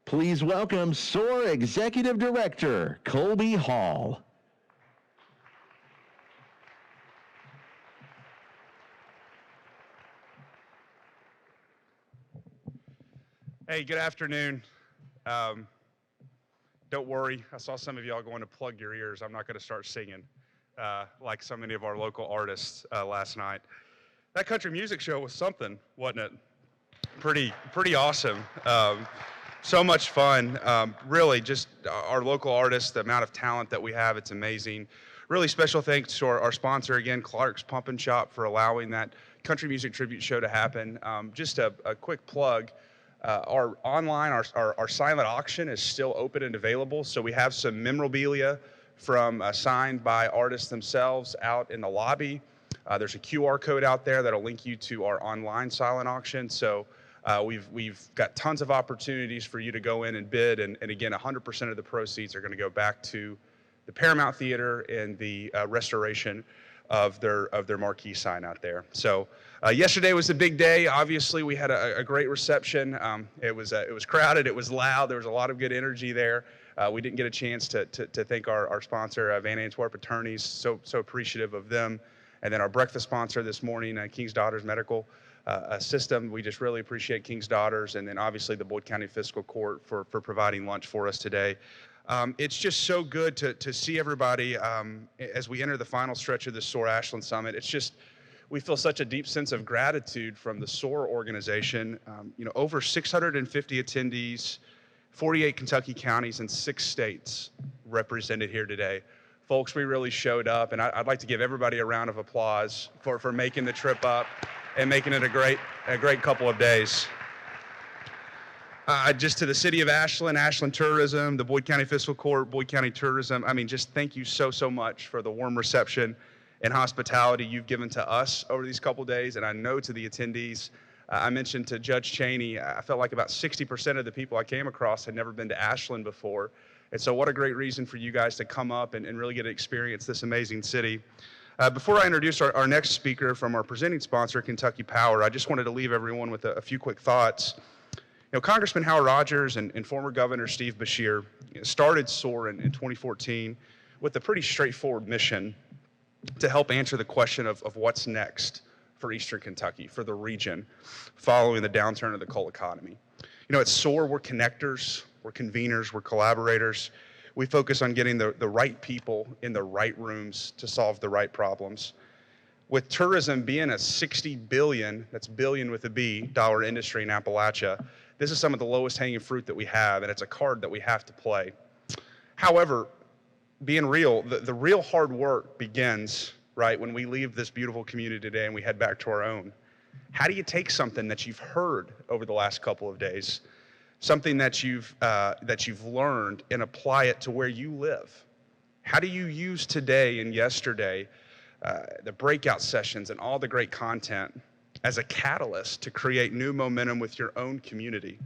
Please welcome SOAR Executive Director, Colby Hall. Hey, good afternoon. Don't worry, I saw some of y'all going to plug your ears. I'm not going to start singing like so many of our local artists last night. That country music show was something, wasn't it? Pretty awesome. So much fun. Really, just our local artists, the amount of talent that we have, it's amazing. Really special thanks to our sponsor again, Clark's Pump and Shop, for allowing that country music tribute show to happen. Just a quick plug. Our online, our silent auction is still open and available. So we have some memorabilia from signed by artists themselves out in the lobby. There's a QR code out there that'll link you to our online silent auction. So we've got tons of opportunities for you to go in and bid. And again, 100% of the proceeds are going to go back to the Paramount Theater and the restoration of their marquee sign out there. So yesterday was a big day. Obviously, we had a great reception. It was crowded. It was loud. There was a lot of good energy there. We didn't get a chance to thank our sponsor, Van Antwerp Attorneys. So appreciative of them. And then our breakfast sponsor this morning, King's Daughters Medical System. We just really appreciate King's Daughters, and then obviously the Boyd County Fiscal Court for providing lunch for us today. It's just so good to see everybody as we enter the final stretch of the SOAR Ashland Summit. It's just, we feel such a deep sense of gratitude from the SOAR organization. Over 650 attendees, 48 Kentucky counties, and 6 states represented here today. Folks, we really showed up, and I'd like to give everybody a round of applause for making the trip up and making it a great couple of days. Just to the city of Ashland, Ashland Tourism, the Boyd County Fiscal Court, Boyd County Tourism, just thank you so much for the warm reception and hospitality you've given to us over these couple of days, and I know to the attendees. I mentioned to Judge Cheney, I felt like about 60% of the people I came across had never been to Ashland before. And so what a great reason for you guys to come up and really get to experience this amazing city. Before I introduce our next speaker from our presenting sponsor, Kentucky Power, I just wanted to leave everyone with a few quick thoughts. Congressman Howard Rogers and former Governor Steve Beshear started SOAR in 2014 with a pretty straightforward mission to help answer the question of what's next for Eastern Kentucky, for the region, following the downturn of the coal economy. At SOAR, we're connectors, we're conveners, we're collaborators. We focus on getting the right people in the right rooms to solve the right problems. With tourism being a $60 billion, that's billion with a B, dollar industry in Appalachia, this is some of the lowest hanging fruit that we have, and it's a card that we have to play. However, being real, the real hard work begins, right, when we leave this beautiful community today and we head back to our own. How do you take something that you've heard over the last couple of days, something that you've learned, and apply it to where you live? How do you use today and yesterday, the breakout sessions and all the great content as a catalyst to create new momentum with your own community?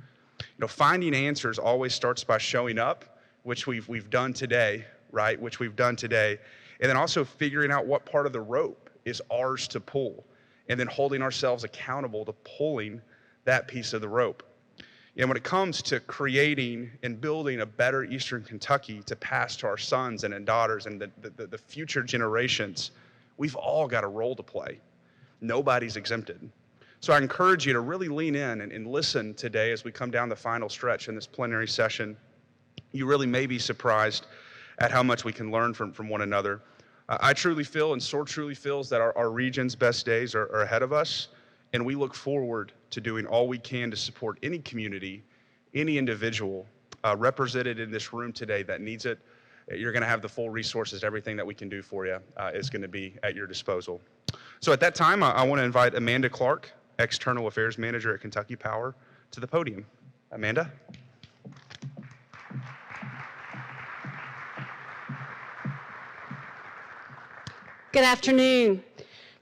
Finding answers always starts by showing up, which we've done today, right? Which we've done today, and then also figuring out what part of the rope is ours to pull, and then holding ourselves accountable to pulling that piece of the rope. When it comes to creating and building a better Eastern Kentucky to pass to our sons and daughters and the future generations, we've all got a role to play. Nobody's exempted. So I encourage you to really lean in and listen today as we come down the final stretch in this plenary session. You really may be surprised at how much we can learn from one another. I truly feel, and SOAR truly feels, that our region's best days are ahead of us, and we look forward to doing all we can to support any community, any individual represented in this room today that needs it. You're going to have the full resources. Everything that we can do for you is going to be at your disposal. So at that time, I want to invite Amanda Clark, External Affairs Manager at Kentucky Power, to the podium. Amanda? Good afternoon.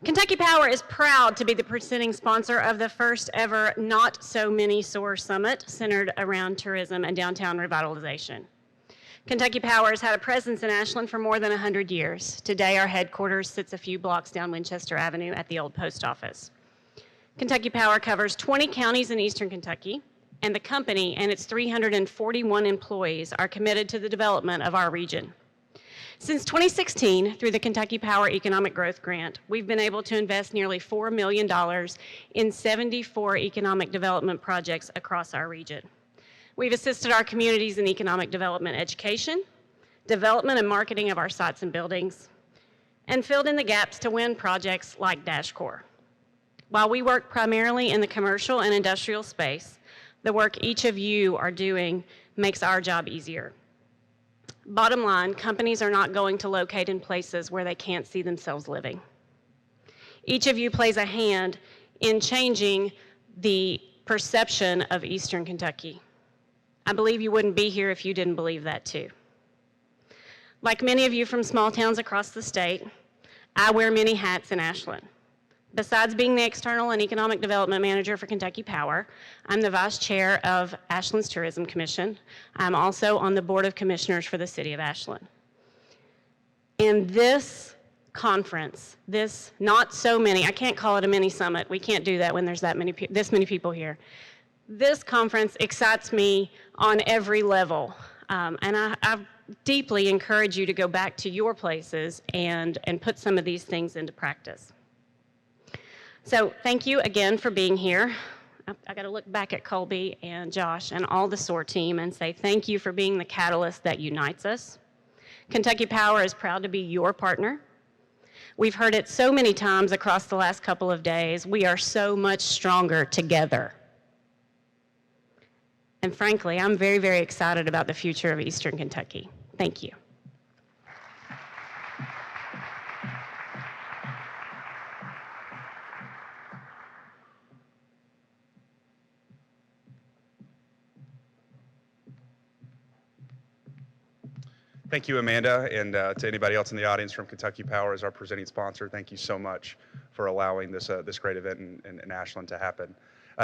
Kentucky Power is proud to be the presenting sponsor of the first ever Not So Many SOAR Summit centered around tourism and downtown revitalization. Kentucky Power has had a presence in Ashland for more than 100 years. Today, our headquarters sits a few blocks down Winchester Avenue at the old post office. Kentucky Power covers 20 counties in eastern Kentucky, and the company and its 341 employees are committed to the development of our region. Since 2016, through the Kentucky Power Economic Growth Grant, we've been able to invest nearly $4 million in 74 economic development projects across our region. We've assisted our communities in economic development education, development and marketing of our sites and buildings, and filled in the gaps to win projects like DashCore. While we work primarily in the commercial and industrial space, the work each of you are doing makes our job easier. Bottom line, companies are not going to locate in places where they can't see themselves living. Each of you plays a hand in changing the perception of Eastern Kentucky. I believe you wouldn't be here if you didn't believe that too. Like many of you from small towns across the state, I wear many hats in Ashland. Besides being the External and Economic Development Manager for Kentucky Power, I'm the Vice Chair of Ashland's Tourism Commission. I'm also on the Board of Commissioners for the City of Ashland. And this conference, this not so many, I can't call it a mini summit, we can't do that when there's this many people here. This conference excites me on every level, and I deeply encourage you to go back to your places and put some of these things into practice. So thank you again for being here. I got to look back at Colby and Josh and all the SOAR team and say thank you for being the catalyst that unites us. Kentucky Power is proud to be your partner. We've heard it so many times across the last couple of days. We are so much stronger together. And frankly, I'm very, very excited about the future of Eastern Kentucky. Thank you. Thank you, Amanda, and to anybody else in the audience from Kentucky Power as our presenting sponsor, thank you so much for allowing this great event in Ashland to happen.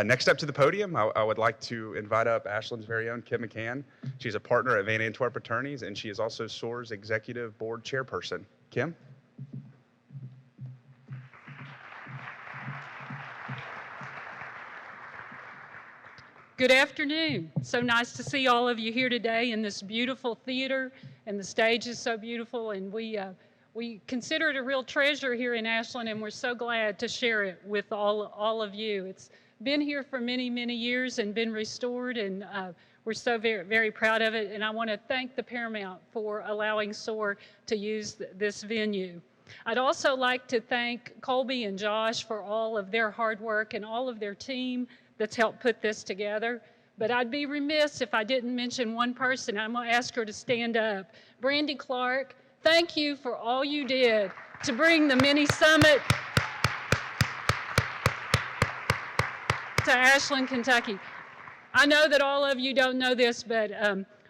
Next up to the podium, I would like to invite up Ashland's very own Kim McCann. She's a partner at Van Antwerp Attorneys, and she is also SOAR's Executive Board Chairperson. Kim? Good afternoon. So nice to see all of you here today in this beautiful theater, and the stage is so beautiful, and we consider it a real treasure here in Ashland, and we're so glad to share it with all of you. It's been here for many, many years and been restored, and we're so very, very proud of it, and I want to thank the Paramount for allowing SOAR to use this venue. I'd also like to thank Colby and Josh for all of their hard work and all of their team that's helped put this together. But I'd be remiss if I didn't mention one person. I'm going to ask her to stand up. Brandy Clark, thank you for all you did to bring the mini summit to Ashland, Kentucky. I know that all of you don't know this, but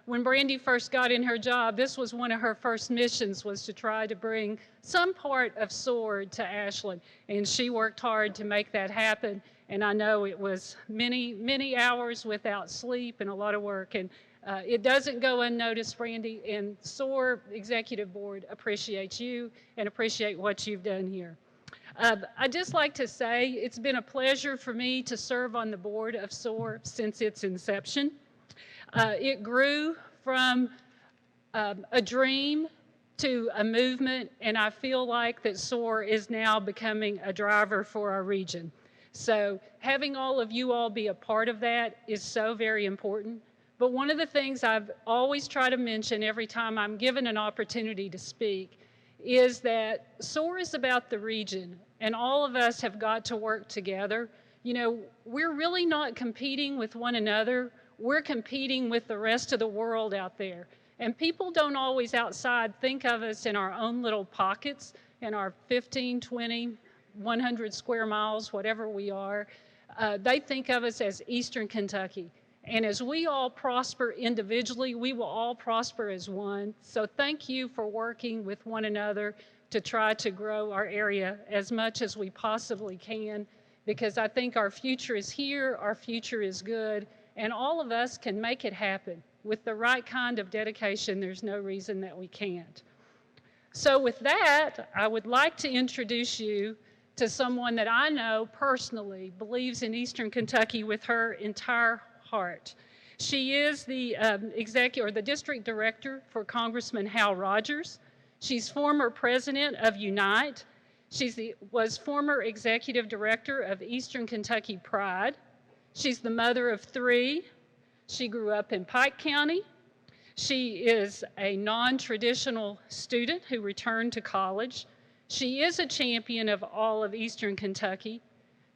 when Brandy first got in her job, this was one of her first missions, was to try to bring some part of SOAR to Ashland, and she worked hard to make that happen. And I know it was many, many hours without sleep and a lot of work. And it doesn't go unnoticed, Brandy. And SOAR Executive Board appreciates you and appreciate what you've done here. I'd just like to say it's been a pleasure for me to serve on the board of SOAR since its inception. It grew from a dream to a movement, and I feel like that SOAR is now becoming a driver for our region. So having all of you all be a part of that is so very important. But one of the things I've always tried to mention every time I'm given an opportunity to speak is that SOAR is about the region, and all of us have got to work together. You know, we're really not competing with one another. We're competing with the rest of the world out there. And people don't always outside think of us in our own little pockets, in our 15, 20, 100 square miles, whatever we are. They think of us as Eastern Kentucky. And as we all prosper individually, we will all prosper as one. So thank you for working with one another to try to grow our area as much as we possibly can, because I think our future is here, our future is good, and all of us can make it happen. With the right kind of dedication, there's no reason that we can't. So with that, I would like to introduce you to someone that I know personally believes in Eastern Kentucky with her entire heart. She is the the district director for Congressman Hal Rogers. She's former president of Unite. Was former executive director of Eastern Kentucky Pride. She's the mother of 3. She grew up in Pike County. She is a non-traditional student who returned to college. She is a champion of all of Eastern Kentucky.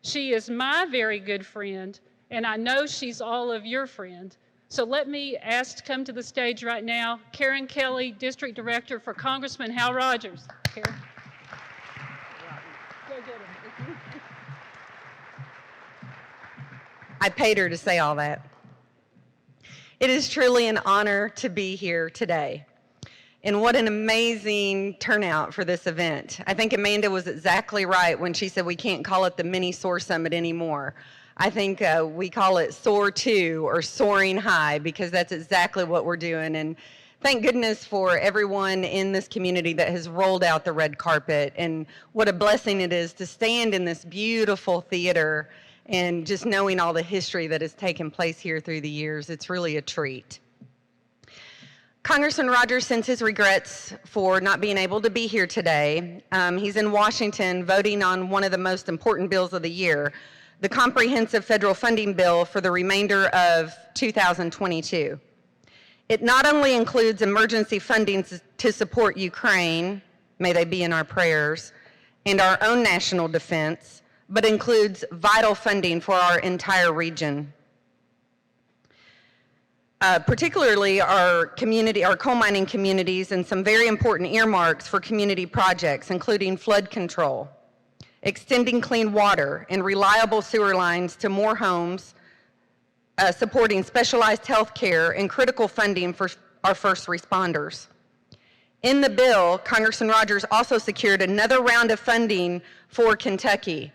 She is my very good friend, and I know she's all of your friend. So let me ask to come to the stage right now, Karen Kelly, District Director for Congressman Hal Rogers. Karen. Go get him. I paid her to say all that. It is truly an honor to be here today. And what an amazing turnout for this event. I think Amanda was exactly right when she said we can't call it the mini SOAR Summit anymore. I think we call it SOAR 2 or Soaring High, because that's exactly what we're doing. And thank goodness for everyone in this community that has rolled out the red carpet, and what a blessing it is to stand in this beautiful theater and just knowing all the history that has taken place here through the years. It's really a treat. Congressman Rogers sends his regrets for not being able to be here today. He's in Washington voting on one of the most important bills of the year, the comprehensive federal funding bill for the remainder of 2022. It not only includes emergency funding to support Ukraine, may they be in our prayers, and our own national defense, but includes vital funding for our entire region. Particularly our coal mining communities, and some very important earmarks for community projects, including flood control, extending clean water and reliable sewer lines to more homes, supporting specialized health care and critical funding for our first responders. In the bill, Congressman Rogers also secured another round of funding for Kentucky,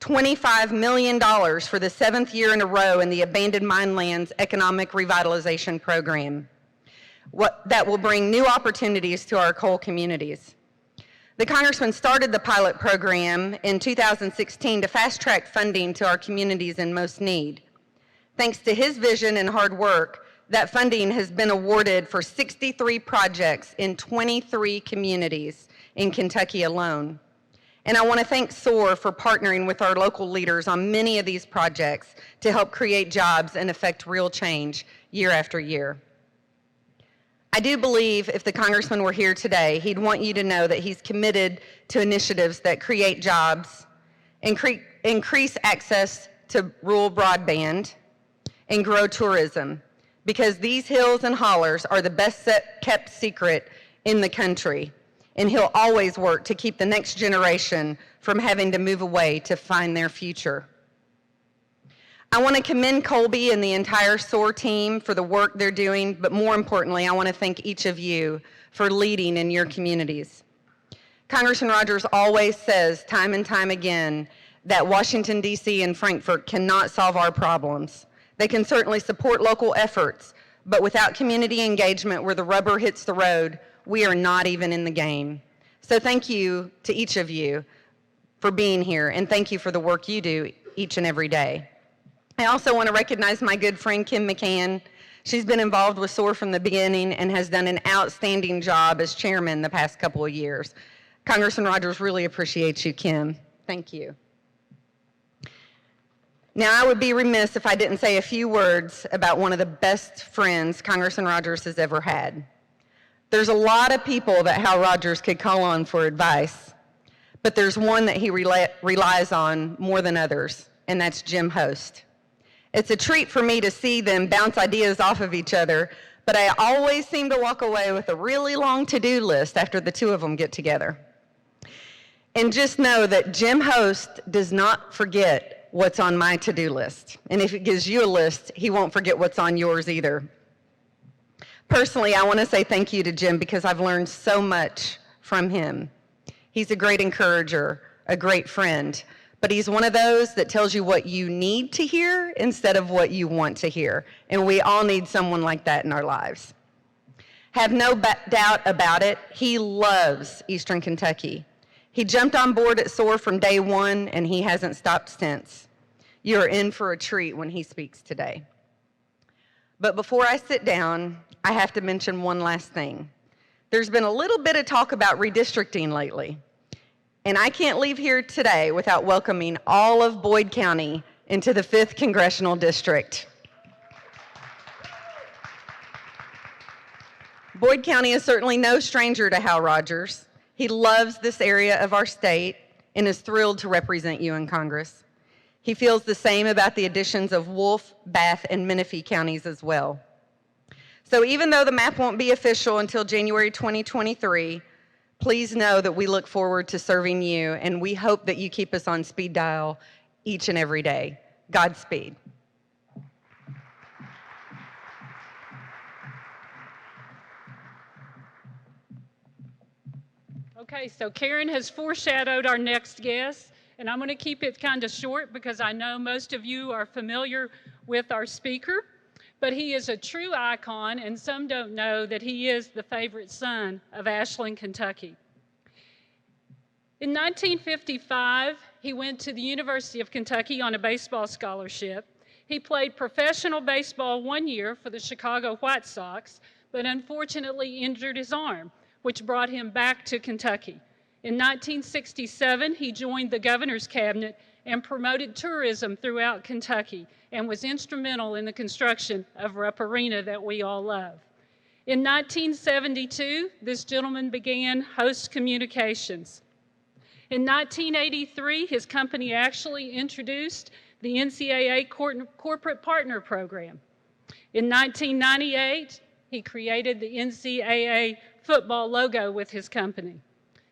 $25 million for the 7th year in a row in the Abandoned Mine Lands Economic Revitalization Program. That will bring new opportunities to our coal communities. The Congressman started the pilot program in 2016 to fast-track funding to our communities in most need. Thanks to his vision and hard work, that funding has been awarded for 63 projects in 23 communities in Kentucky alone. And I want to thank SOAR for partnering with our local leaders on many of these projects to help create jobs and affect real change year after year. I do believe if the Congressman were here today, he'd want you to know that he's committed to initiatives that create jobs, increase access to rural broadband, and grow tourism, because these hills and hollers are the best kept secret in the country. And he'll always work to keep the next generation from having to move away to find their future. I want to commend Colby and the entire SOAR team for the work they're doing, but more importantly, I want to thank each of you for leading in your communities. Congressman Rogers always says time and time again that Washington, D.C. and Frankfort cannot solve our problems. They can certainly support local efforts, but without community engagement where the rubber hits the road, we are not even in the game. So thank you to each of you for being here, and thank you for the work you do each and every day. I also want to recognize my good friend Kim McCann. She's been involved with SOAR from the beginning and has done an outstanding job as chairman the past couple of years. Congressman Rogers really appreciates you, Kim. Thank you. Now, I would be remiss if I didn't say a few words about one of the best friends Congressman Rogers has ever had. There's a lot of people that Hal Rogers could call on for advice, but there's one that he relies on more than others, and that's Jim Host. It's a treat for me to see them bounce ideas off of each other, but I always seem to walk away with a really long to-do list after the two of them get together. And just know that Jim Host does not forget what's on my to-do list. And if he gives you a list, he won't forget what's on yours either. Personally, I want to say thank you to Jim because I've learned so much from him. He's a great encourager, a great friend, but he's one of those that tells you what you need to hear instead of what you want to hear. And we all need someone like that in our lives. Have no doubt about it, he loves Eastern Kentucky. He jumped on board at SOAR from day one, and he hasn't stopped since. You're in for a treat when he speaks today. But before I sit down, I have to mention one last thing. There's been a little bit of talk about redistricting lately, and I can't leave here today without welcoming all of Boyd County into the 5th Congressional District. Boyd County is certainly no stranger to Hal Rogers. He loves this area of our state and is thrilled to represent you in Congress. He feels the same about the additions of Wolfe, Bath, and Menifee counties as well. So even though the map won't be official until January 2023, please know that we look forward to serving you, and we hope that you keep us on speed dial each and every day. Godspeed. Okay, so Karen has foreshadowed our next guest, and I'm going to keep it kind of short because I know most of you are familiar with our speaker, but he is a true icon, and some don't know that he is the favorite son of Ashland, Kentucky. In 1955, he went to the University of Kentucky on a baseball scholarship. He played professional baseball 1 year for the Chicago White Sox, but unfortunately injured his arm, which brought him back to Kentucky. In 1967, he joined the governor's cabinet and promoted tourism throughout Kentucky and was instrumental in the construction of Rupp Arena that we all love. In 1972, this gentleman began Host Communications. In 1983, his company actually introduced the NCAA Corporate Partner Program. In 1998, he created the NCAA football logo with his company.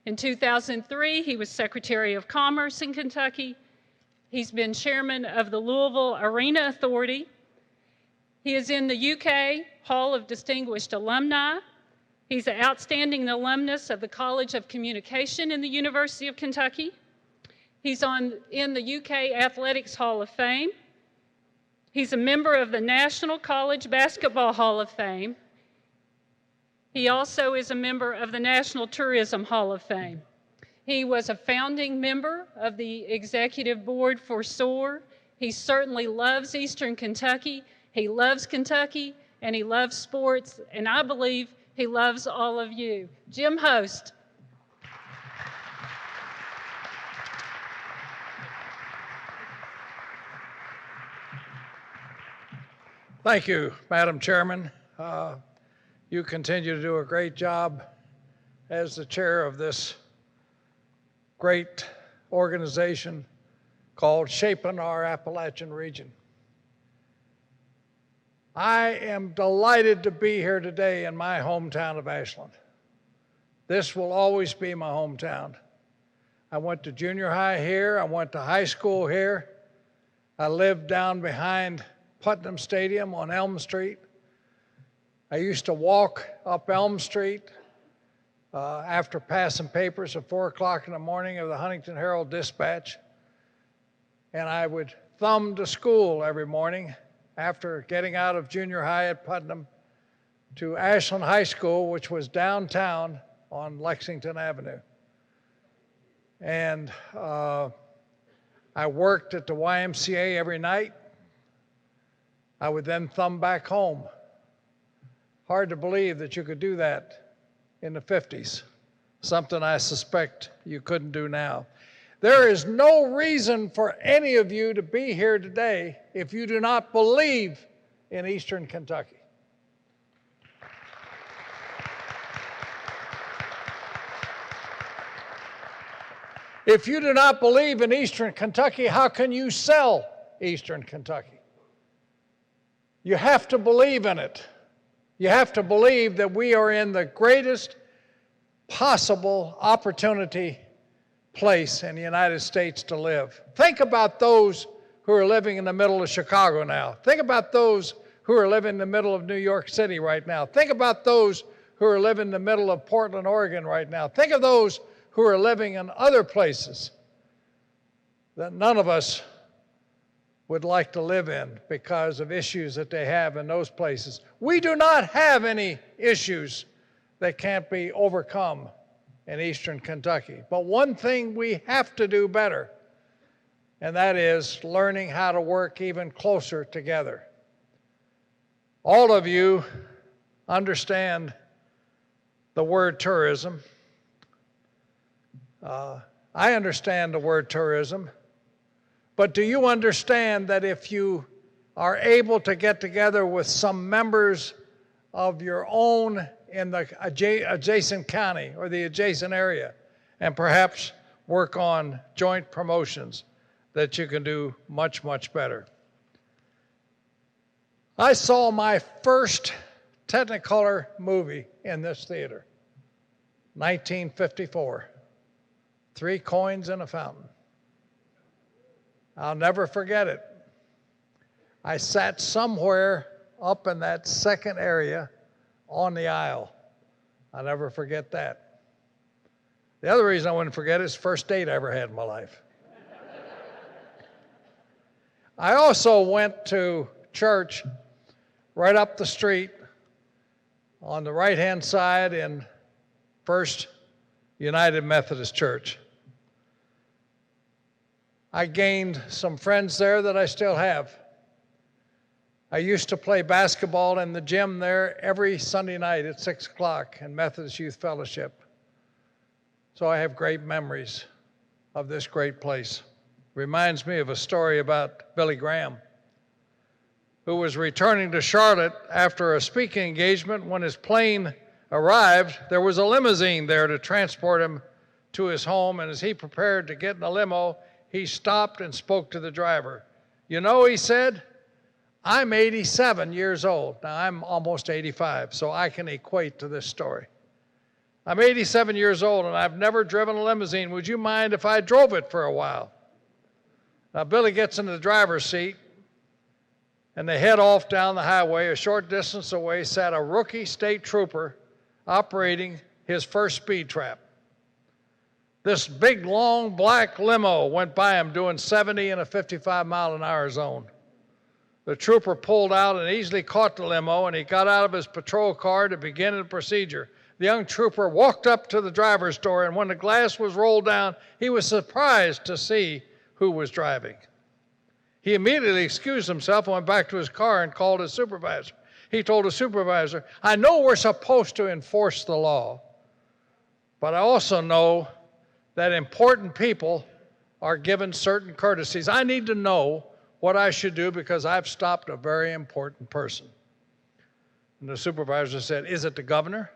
In 2003, he was Secretary of Commerce in Kentucky. He's been chairman of the Louisville Arena Authority. He is in the UK Hall of Distinguished Alumni. He's an outstanding alumnus of the College of Communication in the University of Kentucky. He's in the UK Athletics Hall of Fame. He's a member of the National College Basketball Hall of Fame. He also is a member of the National Tourism Hall of Fame. He was a founding member of the executive board for SOAR. He certainly loves Eastern Kentucky. He loves Kentucky, and he loves sports, and I believe he loves all of you. Jim Host. Thank you, Madam Chairman. You continue to do a great job as the chair of this great organization called Shaping Our Appalachian Region. I am delighted to be here today in my hometown of Ashland. This will always be my hometown. I went to junior high here. I went to high school here. I lived down behind Putnam Stadium on Elm Street. I used to walk up Elm Street after passing papers at 4 o'clock in the morning of the Huntington Herald Dispatch, and I would thumb to school every morning after getting out of junior high at Putnam to Ashland High School, which was downtown on Lexington Avenue. And I worked at the YMCA every night. I would then thumb back home. Hard to believe that you could do that in the 50s, something I suspect you couldn't do now. There is no reason for any of you to be here today if you do not believe in Eastern Kentucky. If you do not believe in Eastern Kentucky, how can you sell Eastern Kentucky? You have to believe in it. You have to believe that we are in the greatest possible opportunity place in the United States to live. Think about those who are living in the middle of Chicago now. Think about those who are living in the middle of New York City right now. Think about those who are living in the middle of Portland, Oregon right now. Think of those who are living in other places that none of us would like to live in because of issues that they have in those places. We do not have any issues that can't be overcome in Eastern Kentucky. But one thing we have to do better, and that is learning how to work even closer together. All of you understand the word tourism. I understand the word tourism, but do you understand that if you are able to get together with some members of your own in the adjacent county or the adjacent area and perhaps work on joint promotions, that you can do much, much better? I saw my first Technicolor movie in this theater, 1954. 3 coins in a fountain. I'll never forget it. I sat somewhere up in that second area on the aisle. I'll never forget that. The other reason I wouldn't forget it is the first date I ever had in my life. I also went to church right up the street on the right-hand side in First United Methodist Church. I gained some friends there that I still have. I used to play basketball in the gym there every Sunday night at 6 o'clock in Methodist Youth Fellowship. So I have great memories of this great place. Reminds me of a story about Billy Graham, who was returning to Charlotte after a speaking engagement. When his plane arrived, there was a limousine there to transport him to his home, and as he prepared to get in the limo, he stopped and spoke to the driver. You know, he said, I'm 87 years old. Now, I'm almost 85, so I can equate to this story. I'm 87 years old, and I've never driven a limousine. Would you mind if I drove it for a while? Now, Billy gets in the driver's seat, and they head off down the highway. A short distance away sat a rookie state trooper operating his first speed trap. This big, long, black limo went by him doing 70 in a 55-mile-an-hour zone. The trooper pulled out and easily caught the limo, and he got out of his patrol car to begin the procedure. The young trooper walked up to the driver's door, and when the glass was rolled down, he was surprised to see who was driving. He immediately excused himself and went back to his car and called his supervisor. He told the supervisor, I know we're supposed to enforce the law, but I also know that important people are given certain courtesies. I need to know what I should do because I've stopped a very important person. And the supervisor said, is it the governor?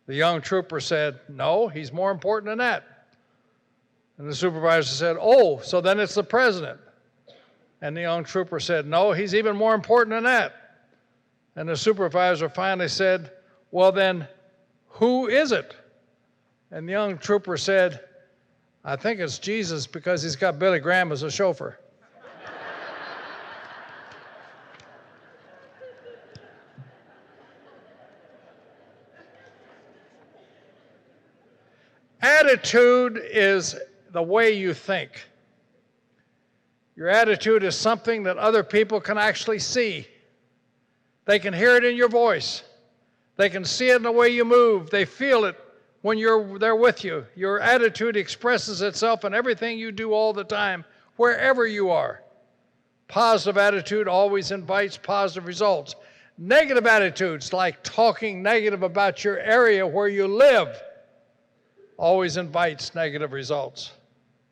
The young trooper said, no, he's more important than that. And the supervisor said, oh, so then it's the president. And the young trooper said, no, he's even more important than that. And the supervisor finally said, well then, who is it? And the young trooper said, I think it's Jesus because he's got Billy Graham as a chauffeur. Attitude is the way you think. Your attitude is something that other people can actually see. They can hear it in your voice. They can see it in the way you move. They feel it when you're there with you. Your attitude expresses itself in everything you do all the time, wherever you are. Positive attitude always invites positive results. Negative attitudes, like talking negative about your area where you live, always invites negative results.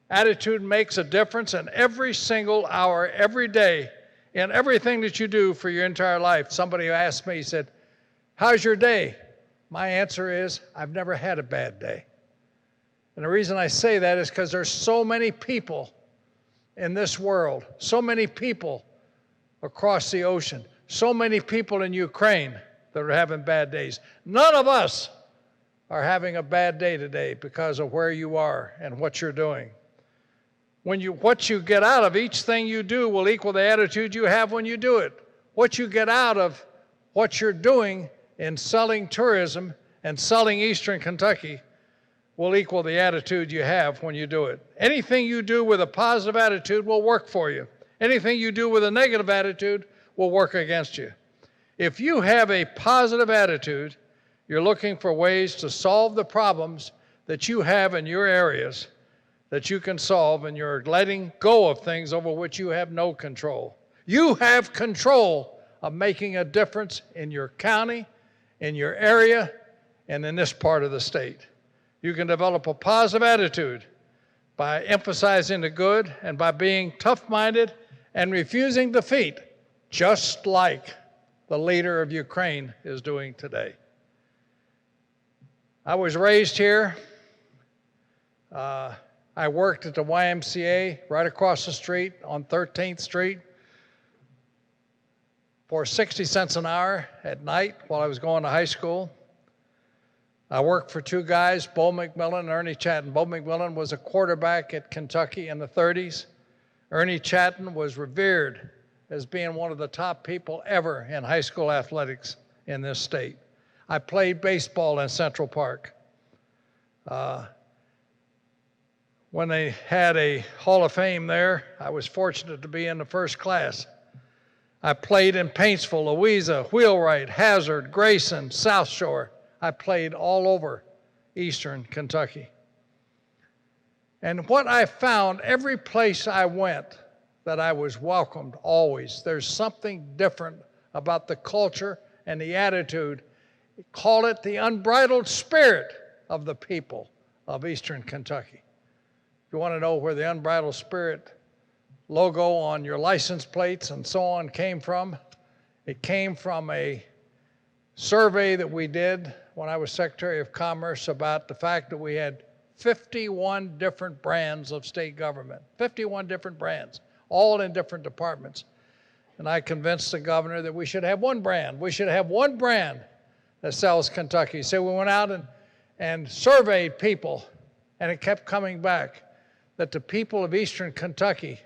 Attitude makes a difference in every single hour, every day, in everything that you do for your entire life. Somebody asked me, he said, how's your day? My answer is, I've never had a bad day. And the reason I say that is because there's so many people in this world, so many people across the ocean, so many people in Ukraine that are having bad days. None of us are having a bad day today because of where you are and what you're doing. What you get out of each thing you do will equal the attitude you have when you do it. What you get out of what you're doing in selling tourism and selling Eastern Kentucky will equal the attitude you have when you do it. Anything you do with a positive attitude will work for you. Anything you do with a negative attitude will work against you. If you have a positive attitude, you're looking for ways to solve the problems that you have in your areas that you can solve, and you're letting go of things over which you have no control. You have control of making a difference in your county, in your area, and in this part of the state. You can develop a positive attitude by emphasizing the good and by being tough-minded and refusing defeat, just like the leader of Ukraine is doing today. I was raised here. I worked at the YMCA right across the street on 13th Street for 60 cents an hour at night while I was going to high school. I worked for two guys, Bo McMillan and Ernie Chatton. Bo McMillan was a quarterback at Kentucky in the 30s. Ernie Chatton was revered as being one of the top people ever in high school athletics in this state. I played baseball in Central Park. When they had a Hall of Fame there, I was fortunate to be in the first class. I played in Paintsville, Louisa, Wheelwright, Hazard, Grayson, South Shore. I played all over eastern Kentucky. And what I found, every place I went, that I was welcomed always. There's something different about the culture and the attitude. Call it the unbridled spirit of the people of eastern Kentucky. If you want to know where the unbridled spirit logo on your license plates and so on came from, it came from a survey that we did when I was Secretary of Commerce about the fact that we had 51 different brands of state government, 51 different brands, all in different departments. And I convinced the governor that we should have one brand. We should have one brand that sells Kentucky. So we went out and surveyed people, and it kept coming back that the people of eastern Kentucky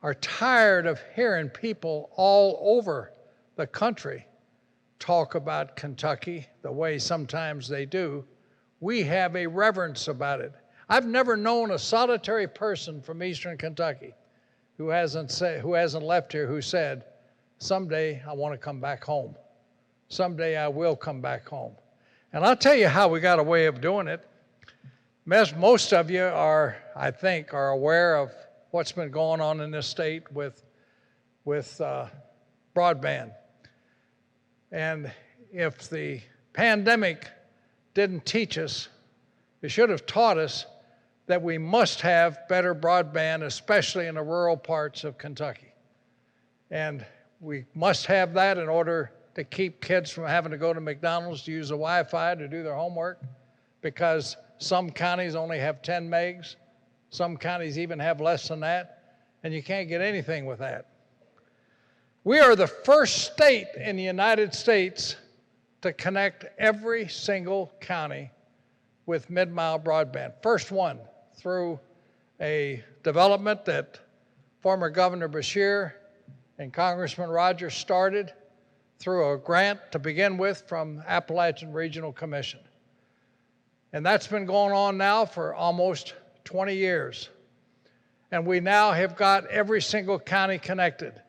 are tired of hearing people all over the country talk about Kentucky the way sometimes they do. We have a reverence about it. I've never known a solitary person from eastern Kentucky who hasn't left here who said, someday I want to come back home. Someday I will come back home. And I'll tell you how we got a way of doing it. Most of you are, I think, are aware of what's been going on in this state with broadband. And if the pandemic didn't teach us, it should have taught us that we must have better broadband, especially in the rural parts of Kentucky. And we must have that in order to keep kids from having to go to McDonald's to use the Wi-Fi to do their homework, because some counties only have 10 megs. Some counties even have less than that, and you can't get anything with that. We are the first state in the United States to connect every single county with mid-mile broadband. First one through a development that former Governor Beshear and Congressman Rogers started through a grant to begin with from Appalachian Regional Commission. And that's been going on now for almost 20 years. And we now have got every single county connected.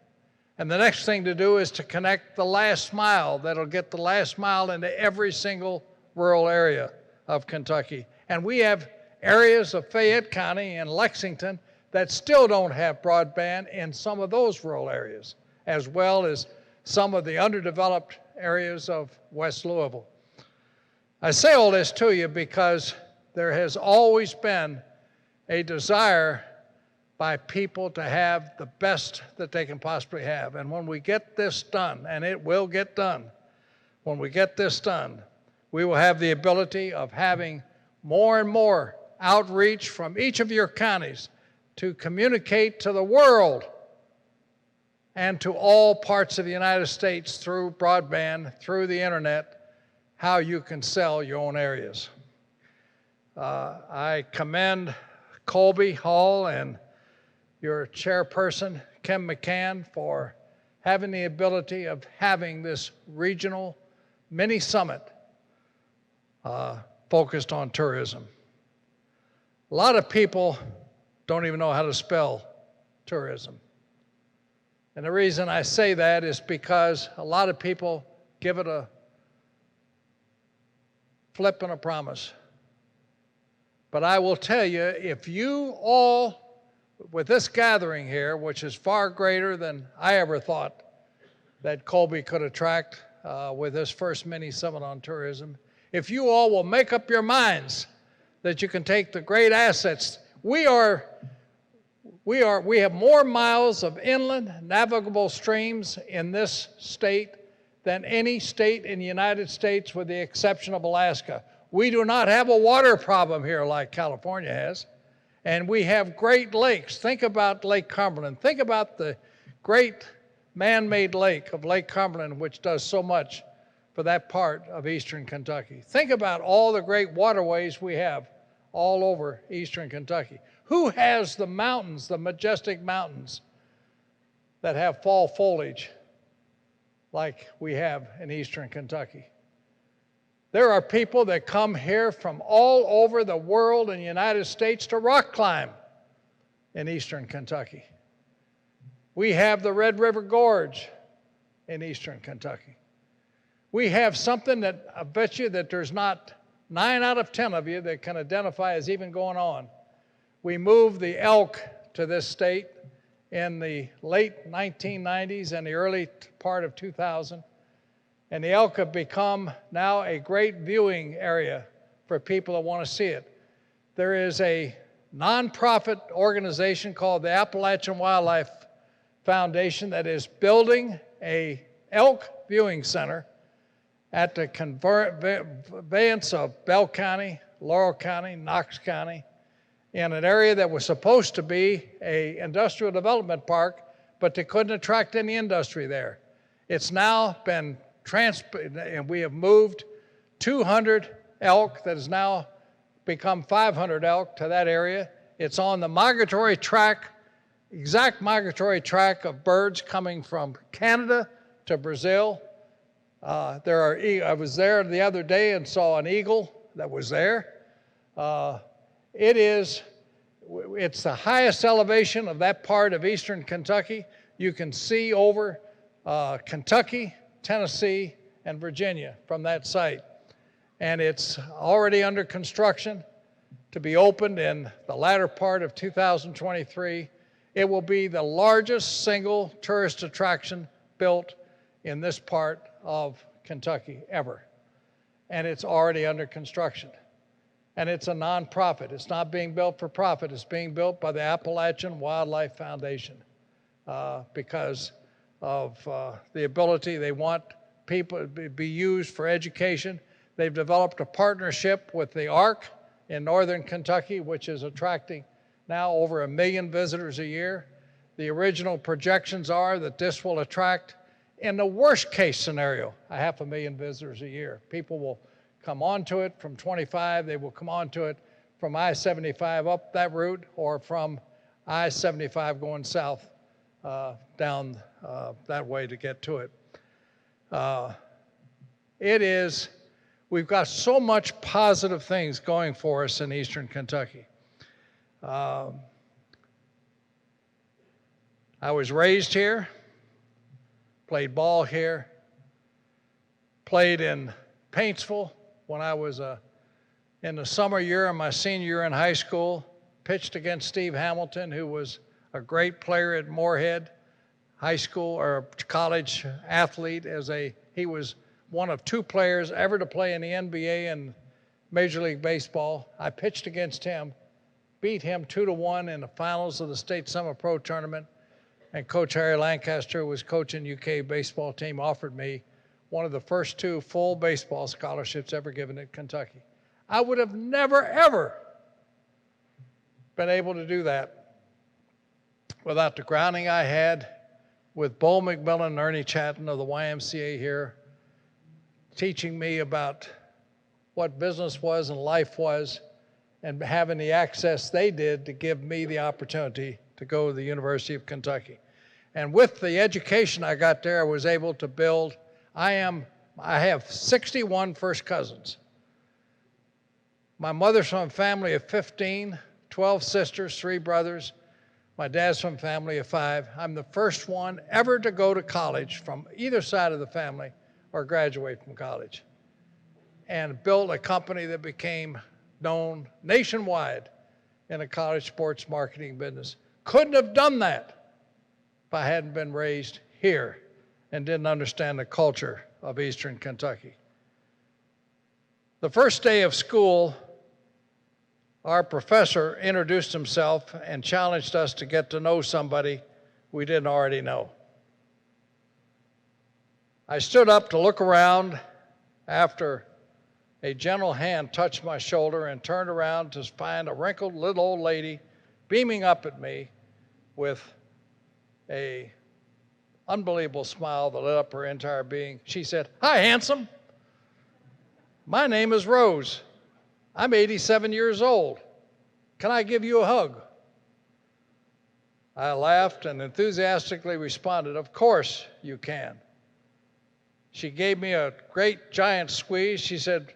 And the next thing to do is to connect the last mile. That'll get the last mile into every single rural area of Kentucky. And we have areas of Fayette County and Lexington that still don't have broadband in some of those rural areas, as well as some of the underdeveloped areas of West Louisville. I say all this to you because there has always been a desire by people to have the best that they can possibly have. And when we get this done, and it will get done, when we get this done, we will have the ability of having more and more outreach from each of your counties to communicate to the world and to all parts of the United States through broadband, through the internet, how you can sell your own areas. I commend Colby Hall and your chairperson, Kim McCann, for having the ability of having this regional mini summit focused on tourism. A lot of people don't even know how to spell tourism. And the reason I say that is because a lot of people give it a flip and a promise. But I will tell you, if you all, with this gathering here, which is far greater than I ever thought that Colby could attract with this first mini summit on tourism. If you all will make up your minds that you can take the great assets, we have more miles of inland navigable streams in this state than any state in the United States with the exception of Alaska. We do not have a water problem here like California has. And we have great lakes. Think about Lake Cumberland. Think about the great man-made lake of Lake Cumberland, which does so much for that part of eastern Kentucky. Think about all the great waterways we have all over eastern Kentucky. Who has the mountains, the majestic mountains that have fall foliage like we have in eastern Kentucky? There are people that come here from all over the world and the United States to rock climb in eastern Kentucky. We have the Red River Gorge in eastern Kentucky. We have something that I bet you that there's not 9 out of 10 of you that can identify as even going on. We moved the elk to this state in the late 1990s and the early part of 2000. And the elk have become now a great viewing area for people that want to see it. There is a nonprofit organization called the Appalachian Wildlife Foundation that is building a elk viewing center at the conveyance of Bell County, Laurel County, Knox County, in an area that was supposed to be an industrial development park, but they couldn't attract any industry there. It's now been and we have moved 200 elk that has now become 500 elk to that area. It's on the migratory track, exact migratory track of birds coming from Canada to Brazil. I was there the other day and saw an eagle that was there. It's the highest elevation of that part of eastern Kentucky. You can see over Kentucky, Tennessee, and Virginia from that site. And it's already under construction to be opened in the latter part of 2023. It will be the largest single tourist attraction built in this part of Kentucky ever. And it's already under construction. And it's a nonprofit. It's not being built for profit. It's being built by the Appalachian Wildlife Foundation because of the ability they want people to be used for education. They've developed a partnership with the ARC in northern Kentucky, which is attracting now over 1 million visitors a year. The original projections are that this will attract, in the worst case scenario, 500,000 visitors a year. People will come onto it from 25, they will come onto it from I-75 up that route or from I-75 going south down that way to get to it. We've got so much positive things going for us in eastern Kentucky. I was raised here, played ball here, played in Paintsville when I was in the summer year of my senior year in high school, pitched against Steve Hamilton, who was a great player at Moorhead High School or college athlete. He was one of 2 players ever to play in the NBA and Major League Baseball. I pitched against him, beat him 2-1 in the finals of the State Summer Pro Tournament. And Coach Harry Lancaster, who was coaching UK baseball team, offered me one of the first 2 full baseball scholarships ever given at Kentucky. I would have never, ever been able to do that without the grounding I had with Bo McMillan and Ernie Chatton of the YMCA here, teaching me about what business was and life was, and having the access they did to give me the opportunity to go to the University of Kentucky. And with the education I got there, I was able to build. I have 61 first cousins. My mother's from a family of 15, 12 sisters, 3 brothers. My dad's from a family of 5. I'm the first one ever to go to college from either side of the family or graduate from college, and built a company that became known nationwide in a college sports marketing business. Couldn't have done that if I hadn't been raised here and didn't understand the culture of Eastern Kentucky. The first day of school, our professor introduced himself and challenged us to get to know somebody we didn't already know. I stood up to look around after a gentle hand touched my shoulder and turned around to find a wrinkled little old lady beaming up at me with an unbelievable smile that lit up her entire being. She said, "Hi, handsome. My name is Rose. I'm 87 years old. Can I give you a hug?" I laughed and enthusiastically responded, "Of course you can." She gave me a great giant squeeze. She said,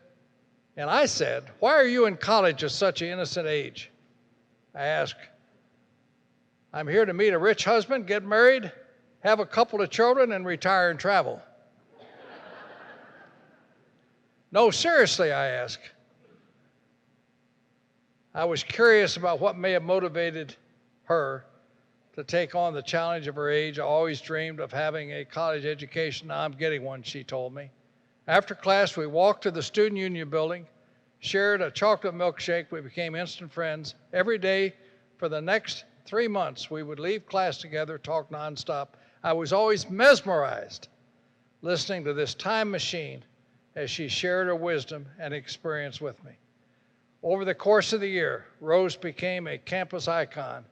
and I said, "Why are you in college at such an innocent age?" I asked, "I'm here to meet a rich husband, get married, have a couple of children, and retire and travel." "No, seriously," I asked. I was curious about what may have motivated her to take on the challenge of her age. I always dreamed of having a college education. Now I'm getting one, she told me. After class, we walked to the Student Union building, shared a chocolate milkshake. We became instant friends. Every day for the next 3 months, we would leave class together, talk nonstop. I was always mesmerized listening to this time machine as she shared her wisdom and experience with me. Over the course of the year, Rose became a campus icon,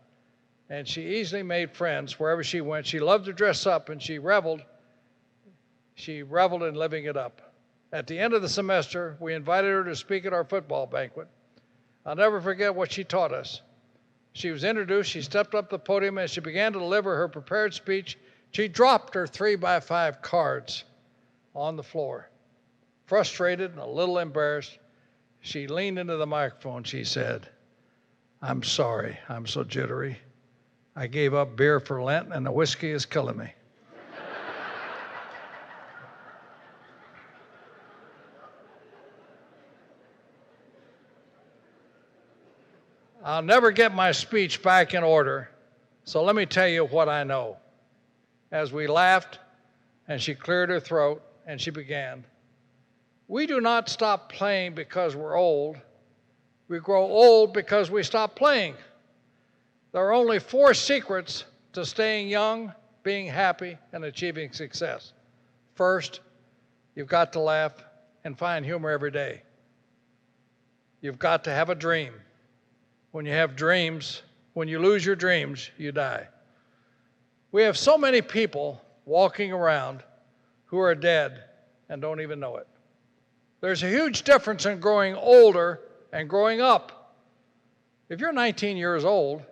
and she easily made friends wherever she went. She loved to dress up, and she reveled in living it up. At the end of the semester, we invited her to speak at our football banquet. I'll never forget what she taught us. She was introduced, she stepped up the podium, and as she began to deliver her prepared speech, she dropped her 3x5 cards on the floor. Frustrated and a little embarrassed, she leaned into the microphone. She said, "I'm sorry, I'm so jittery. I gave up beer for Lent, and the whiskey is killing me." I'll never get my speech back in order, so let me tell you what I know. As we laughed, and she cleared her throat, and she began, "We do not stop playing because we're old. We grow old because we stop playing. There are only 4 secrets to staying young, being happy, and achieving success. First, you've got to laugh and find humor every day. You've got to have a dream. When you have dreams, when you lose your dreams, you die. We have so many people walking around who are dead and don't even know it. There's a huge difference in growing older and growing up. If you're 19 years old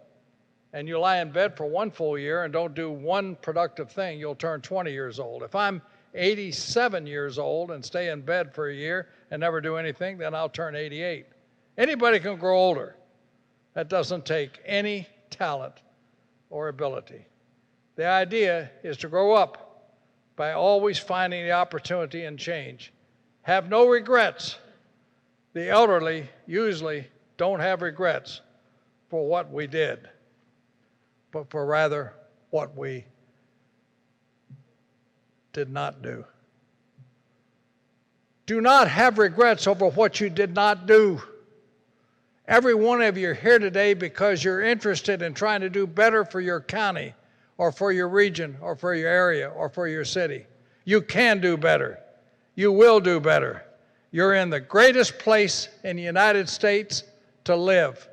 and you lie in bed for 1 full year and don't do one productive thing, you'll turn 20 years old. If I'm 87 years old and stay in bed for a year and never do anything, then I'll turn 88. Anybody can grow older. That doesn't take any talent or ability. The idea is to grow up by always finding the opportunity and change. Have no regrets. The elderly usually don't have regrets for what we did, but for rather what we did not do. Do not have regrets over what you did not do. Every one of you are here today because you're interested in trying to do better for your county or for your region or for your area or for your city. You can do better. You will do better. You're in the greatest place in the United States to live.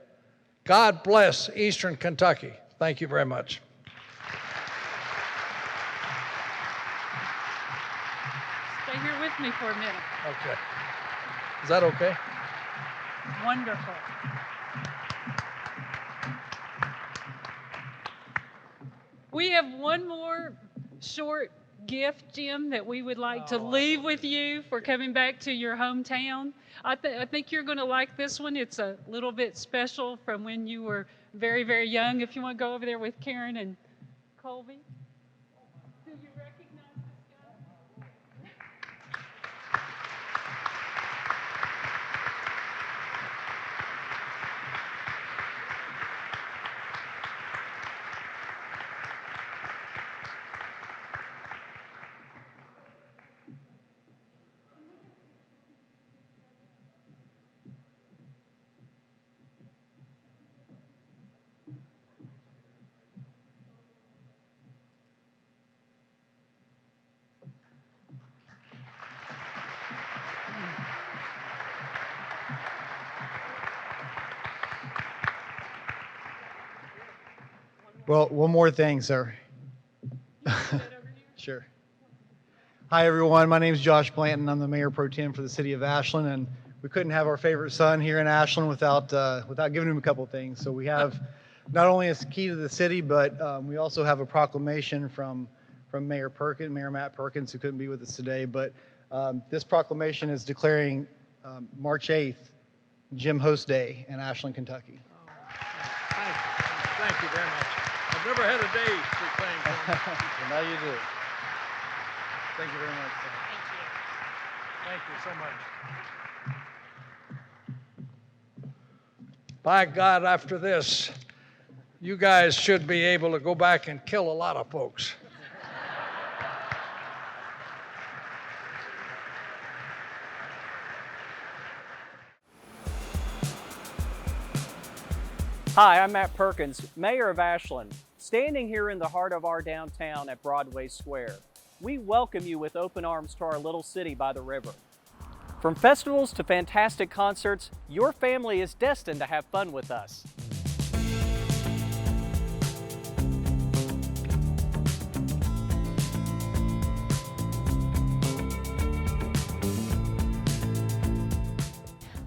God bless Eastern Kentucky. Thank you very much. Stay here with me for a minute. Okay. Is that okay? Wonderful. We have one more short gift, Jim, that we would like to leave with you for coming back to your hometown. I think you're going to like this one. It's a little bit special from when you were very, very young. If you want to go over there with Karen and Colby. Do you recognize this guy? Well, one more thing, sir. Sure. Hi, everyone. My name is Josh Blanton. I'm the Mayor Pro Tem for the City of Ashland, and we couldn't have our favorite son here in Ashland without giving him a couple things. So we have not only a key to the city, but we also have a proclamation from Mayor Matt Perkins, who couldn't be with us today. But this proclamation is declaring March 8th Gym Host Day in Ashland, Kentucky. Thank you very much. I've never had a day proclaimed. So now you do. Thank you very much, sir. Thank you so much. By God, after this, you guys should be able to go back and kill a lot of folks. Hi, I'm Matt Perkins, Mayor of Ashland, standing here in the heart of our downtown at Broadway Square. We welcome you with open arms to our little city by the river. From festivals to fantastic concerts, your family is destined to have fun with us.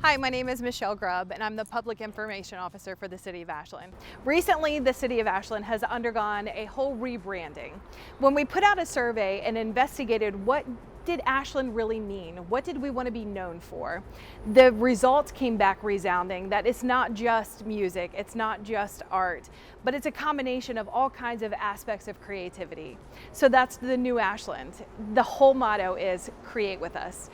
Hi, my name is Michelle Grubb, and I'm the Public Information Officer for the City of Ashland. Recently, the City of Ashland has undergone a whole rebranding. When we put out a survey and investigated what did Ashland really mean? What did we want to be known for? The results came back resounding that it's not just music, it's not just art, but it's a combination of all kinds of aspects of creativity. So that's the new Ashland. The whole motto is create with us.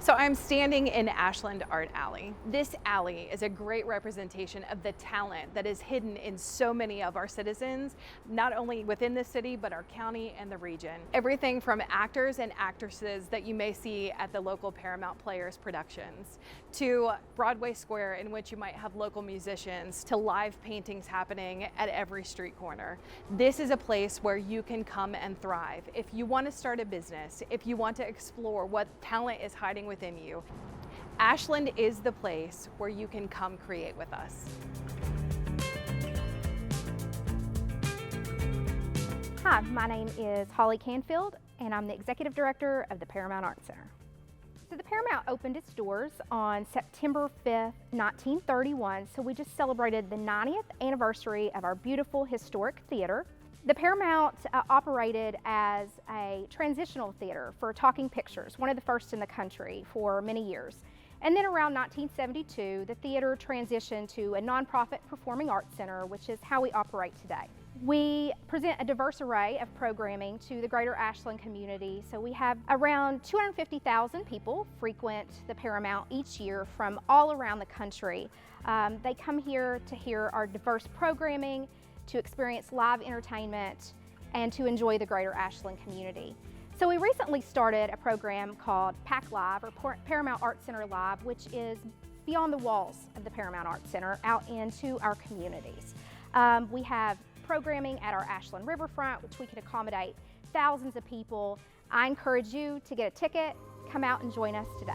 So I'm standing in Ashland Art Alley. This alley is a great representation of the talent that is hidden in so many of our citizens, not only within the city, but our county and the region. Everything from actors and actresses that you may see at the local Paramount Players productions, to Broadway Square, in which you might have local musicians, to live paintings happening at every street corner. This is a place where you can come and thrive. If you want to start a business, if you want to explore what talent is hiding within you, Ashland is the place where you can come create with us. Hi, my name is Holly Canfield, and I'm the Executive Director of the Paramount Art Center. So the Paramount opened its doors on September 5th, 1931, so we just celebrated the 90th anniversary of our beautiful historic theater. The Paramount operated as a transitional theater for talking pictures, one of the first in the country for many years. And then around 1972, the theater transitioned to a nonprofit performing arts center, which is how we operate today. We present a diverse array of programming to the greater Ashland community. So we have around 250,000 people frequent the Paramount each year from all around the country. They come here to hear our diverse programming, to experience live entertainment, and to enjoy the greater Ashland community. So we recently started a program called PAC Live, or Paramount Art Center Live, which is beyond the walls of the Paramount Art Center, out into our communities. We have programming at our Ashland riverfront, which we can accommodate thousands of people. I encourage you to get a ticket, come out and join us today.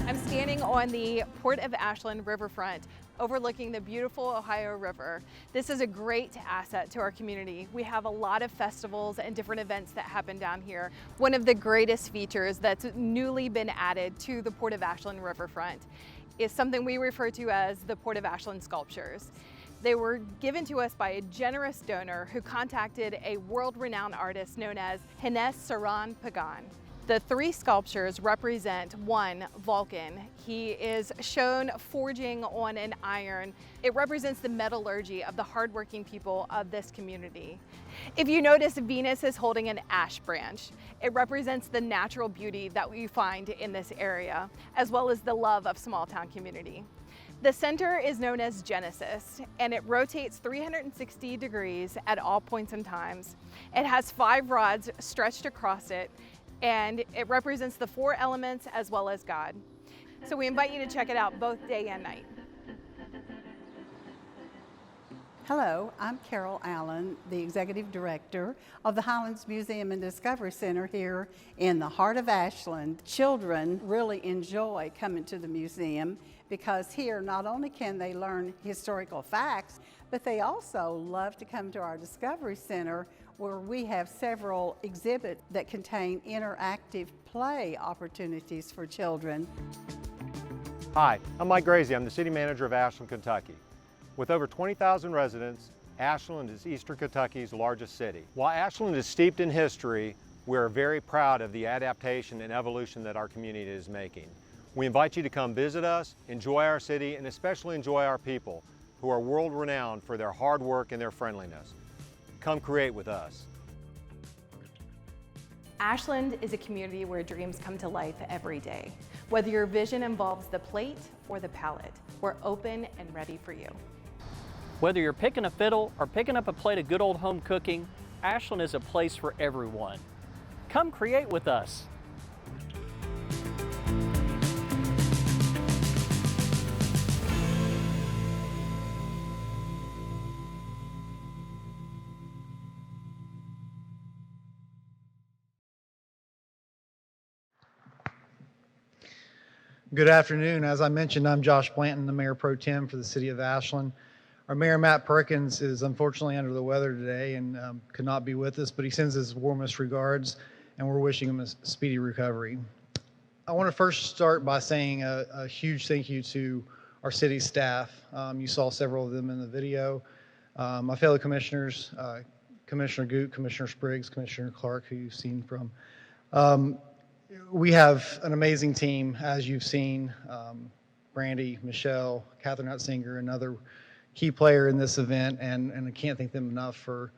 I'm standing on the Port of Ashland riverfront, overlooking the beautiful Ohio River. This is a great asset to our community. We have a lot of festivals and different events that happen down here. One of the greatest features that's newly been added to the Port of Ashland riverfront is something we refer to as the Port of Ashland sculptures. They were given to us by a generous donor who contacted a world-renowned artist known as Hines Saran Pagan. The three sculptures represent one, Vulcan. He is shown forging on an iron. It represents the metallurgy of the hardworking people of this community. If you notice, Venus is holding an ash branch. It represents the natural beauty that we find in this area, as well as the love of small town community. The center is known as Genesis, and it rotates 360 degrees at all points and times. It has 5 rods stretched across it, and it represents the 4 elements as well as God. So we invite you to check it out both day and night. Hello, I'm Carol Allen, the Executive Director of the Highlands Museum and Discovery Center here in the heart of Ashland. Children really enjoy coming to the museum because here not only can they learn historical facts, but they also love to come to our Discovery Center where we have several exhibits that contain interactive play opportunities for children. Hi, I'm Mike Grazie. I'm the City Manager of Ashland, Kentucky. With over 20,000 residents, Ashland is Eastern Kentucky's largest city. While Ashland is steeped in history, we're very proud of the adaptation and evolution that our community is making. We invite you to come visit us, enjoy our city, and especially enjoy our people, who are world-renowned for their hard work and their friendliness. Come create with us. Ashland is a community where dreams come to life every day. Whether your vision involves the plate or the palette, we're open and ready for you. Whether you're picking a fiddle or picking up a plate of good old home cooking, Ashland is a place for everyone. Come create with us. Good afternoon. As I mentioned, I'm Josh Blanton, the Mayor Pro Tem for the City of Ashland. Our Mayor, Matt Perkins, is unfortunately under the weather today and could not be with us, but he sends his warmest regards, and we're wishing him a speedy recovery. I want to first start by saying a huge thank you to our city staff. You saw several of them in the video. My fellow commissioners, Commissioner Goot, Commissioner Spriggs, Commissioner Clark, who you've seen from. We have an amazing team, as you've seen. Brandy, Michelle, Catherine Hutzinger, another key player in this event, and I can't thank them enough for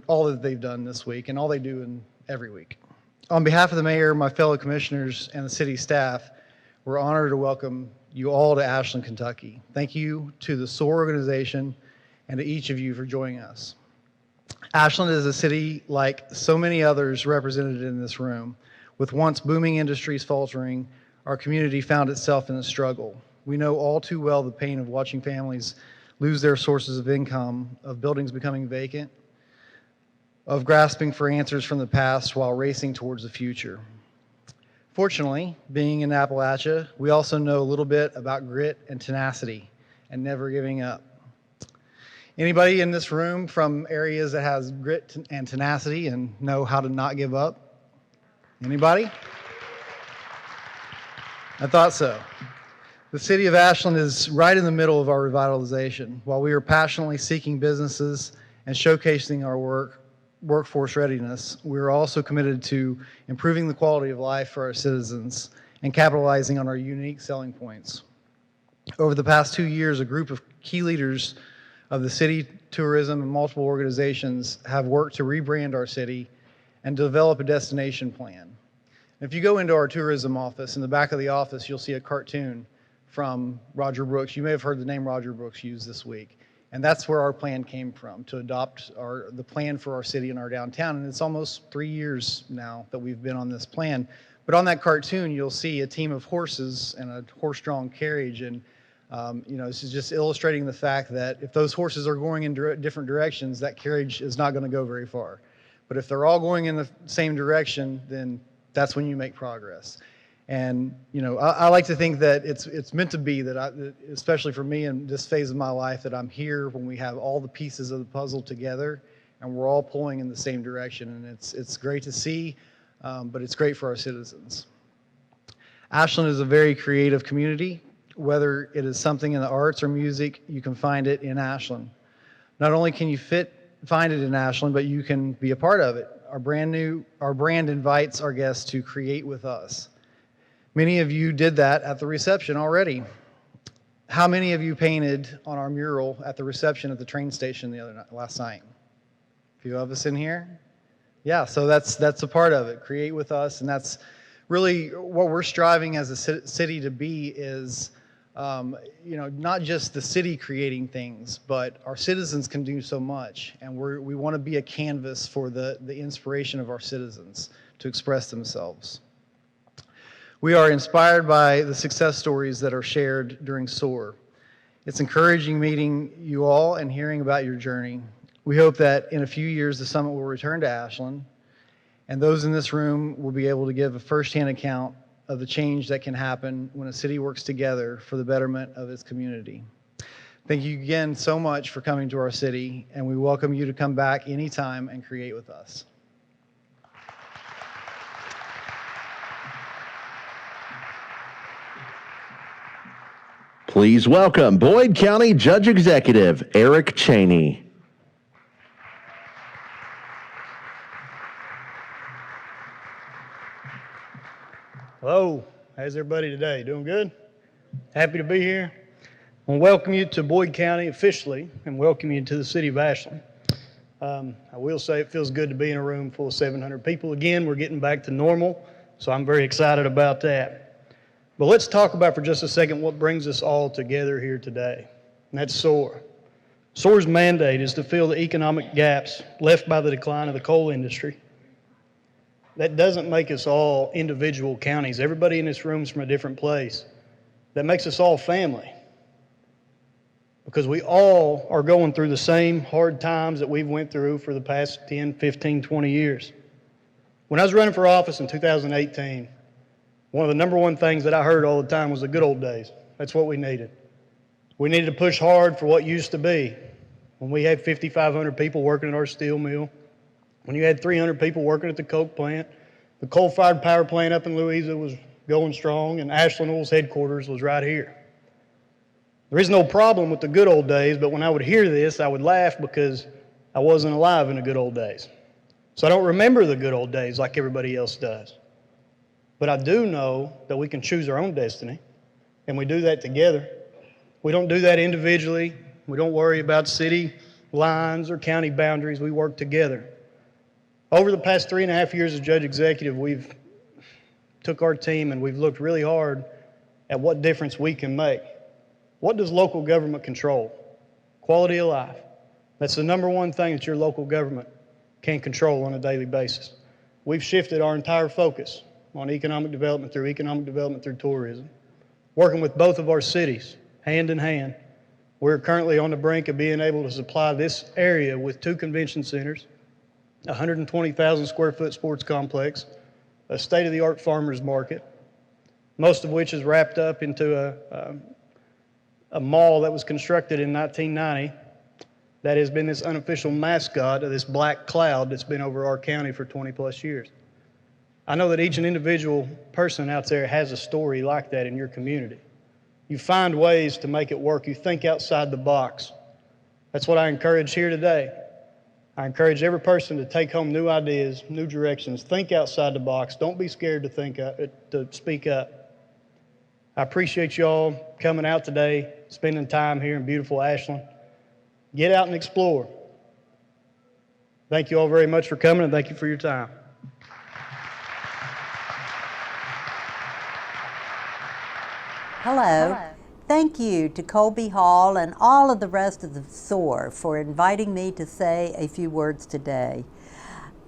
all that they've done this week and all they do every week. On behalf of the mayor, my fellow commissioners, and the city staff, we're honored to welcome you all to Ashland, Kentucky. Thank you to the SOAR organization and to each of you for joining us. Ashland is a city like so many others represented in this room. With once booming industries faltering, our community found itself in a struggle. We know all too well the pain of watching families lose their sources of income, of buildings becoming vacant, of grasping for answers from the past while racing towards the future. Fortunately, being in Appalachia, we also know a little bit about grit and tenacity and never giving up. Anybody in this room from areas that has grit and tenacity and know how to not give up? Anybody? I thought so. The city of Ashland is right in the middle of our revitalization. While we are passionately seeking businesses and showcasing our workforce readiness, we are also committed to improving the quality of life for our citizens and capitalizing on our unique selling points. Over the past 2 years, a group of key leaders of the city, tourism, and multiple organizations have worked to rebrand our city and develop a destination plan. If you go into our tourism office, in the back of the office, you'll see a cartoon from Roger Brooks. You may have heard the name Roger Brooks used this week. And that's where our plan came from, to adopt the plan for our city and our downtown. And it's almost 3 years now that we've been on this plan. But on that cartoon, you'll see a team of horses and a horse-drawn carriage. And this is just illustrating the fact that if those horses are going in different directions, that carriage is not going to go very far. But if they're all going in the same direction, then that's when you make progress. And I like to think that it's meant to be that, especially for me in this phase of my life, that I'm here when we have all the pieces of the puzzle together and we're all pulling in the same direction. And it's great to see, but it's great for our citizens. Ashland is a very creative community. Whether it is something in the arts or music, you can find it in Ashland. Not only can you find it in Ashland, but you can be a part of it. Our brand invites our guests to create with us. Many of you did that at the reception already. How many of you painted on our mural at the reception at the train station last night? A few of us in here? Yeah, so that's a part of it. Create with us, and that's really what we're striving as a city to be is, not just the city creating things, but our citizens can do so much, and we want to be a canvas for the inspiration of our citizens to express themselves. We are inspired by the success stories that are shared during SOAR. It's encouraging meeting you all and hearing about your journey. We hope that in a few years the summit will return to Ashland, and those in this room will be able to give a firsthand account of the change that can happen when a city works together for the betterment of its community. Thank you again so much for coming to our city, and we welcome you to come back anytime and create with us. Please welcome Boyd County Judge Executive Eric Cheney. Hello, how's everybody today? Doing good? Happy to be here. I want to welcome you to Boyd County officially and welcome you to the city of Ashland. I will say it feels good to be in a room full of 700 people again. We're getting back to normal, so I'm very excited about that. But let's talk about for just a second what brings us all together here today, and that's SOAR. SOAR's mandate is to fill the economic gaps left by the decline of the coal industry. That doesn't make us all individual counties. Everybody in this room is from a different place. That makes us all family. Because we all are going through the same hard times that we've went through for the past 10, 15, 20 years. When I was running for office in 2018, one of the number one things that I heard all the time was the good old days. That's what we needed. We needed to push hard for what used to be. When we had 5,500 people working at our steel mill, when you had 300 people working at the coke plant, the coal-fired power plant up in Louisa was going strong, and Ashland Oil's headquarters was right here. There is no problem with the good old days, but when I would hear this, I would laugh because I wasn't alive in the good old days. So I don't remember the good old days like everybody else does. But I do know that we can choose our own destiny, and we do that together. We don't do that individually. We don't worry about city lines or county boundaries. We work together. Over the past 3.5 years as Judge Executive, we've took our team and we've looked really hard at what difference we can make. What does local government control? Quality of life. That's the number one thing that your local government can control on a daily basis. We've shifted our entire focus on economic development through tourism, working with both of our cities hand in hand. We're currently on the brink of being able to supply this area with 2 convention centers, a 120,000 square foot sports complex, a state-of-the-art farmers market, most of which is wrapped up into a mall that was constructed in 1990 that has been this unofficial mascot of this black cloud that's been over our county for 20 plus years. I know that each and individual person out there has a story like that in your community. You find ways to make it work. You think outside the box. That's what I encourage here today. I encourage every person to take home new ideas, new directions. Think outside the box. Don't be scared to speak up. I appreciate y'all coming out today, spending time here in beautiful Ashland. Get out and explore. Thank you all very much for coming, and thank you for your time. Hello. Thank you to Colby Hall and all of the rest of the SOAR for inviting me to say a few words today.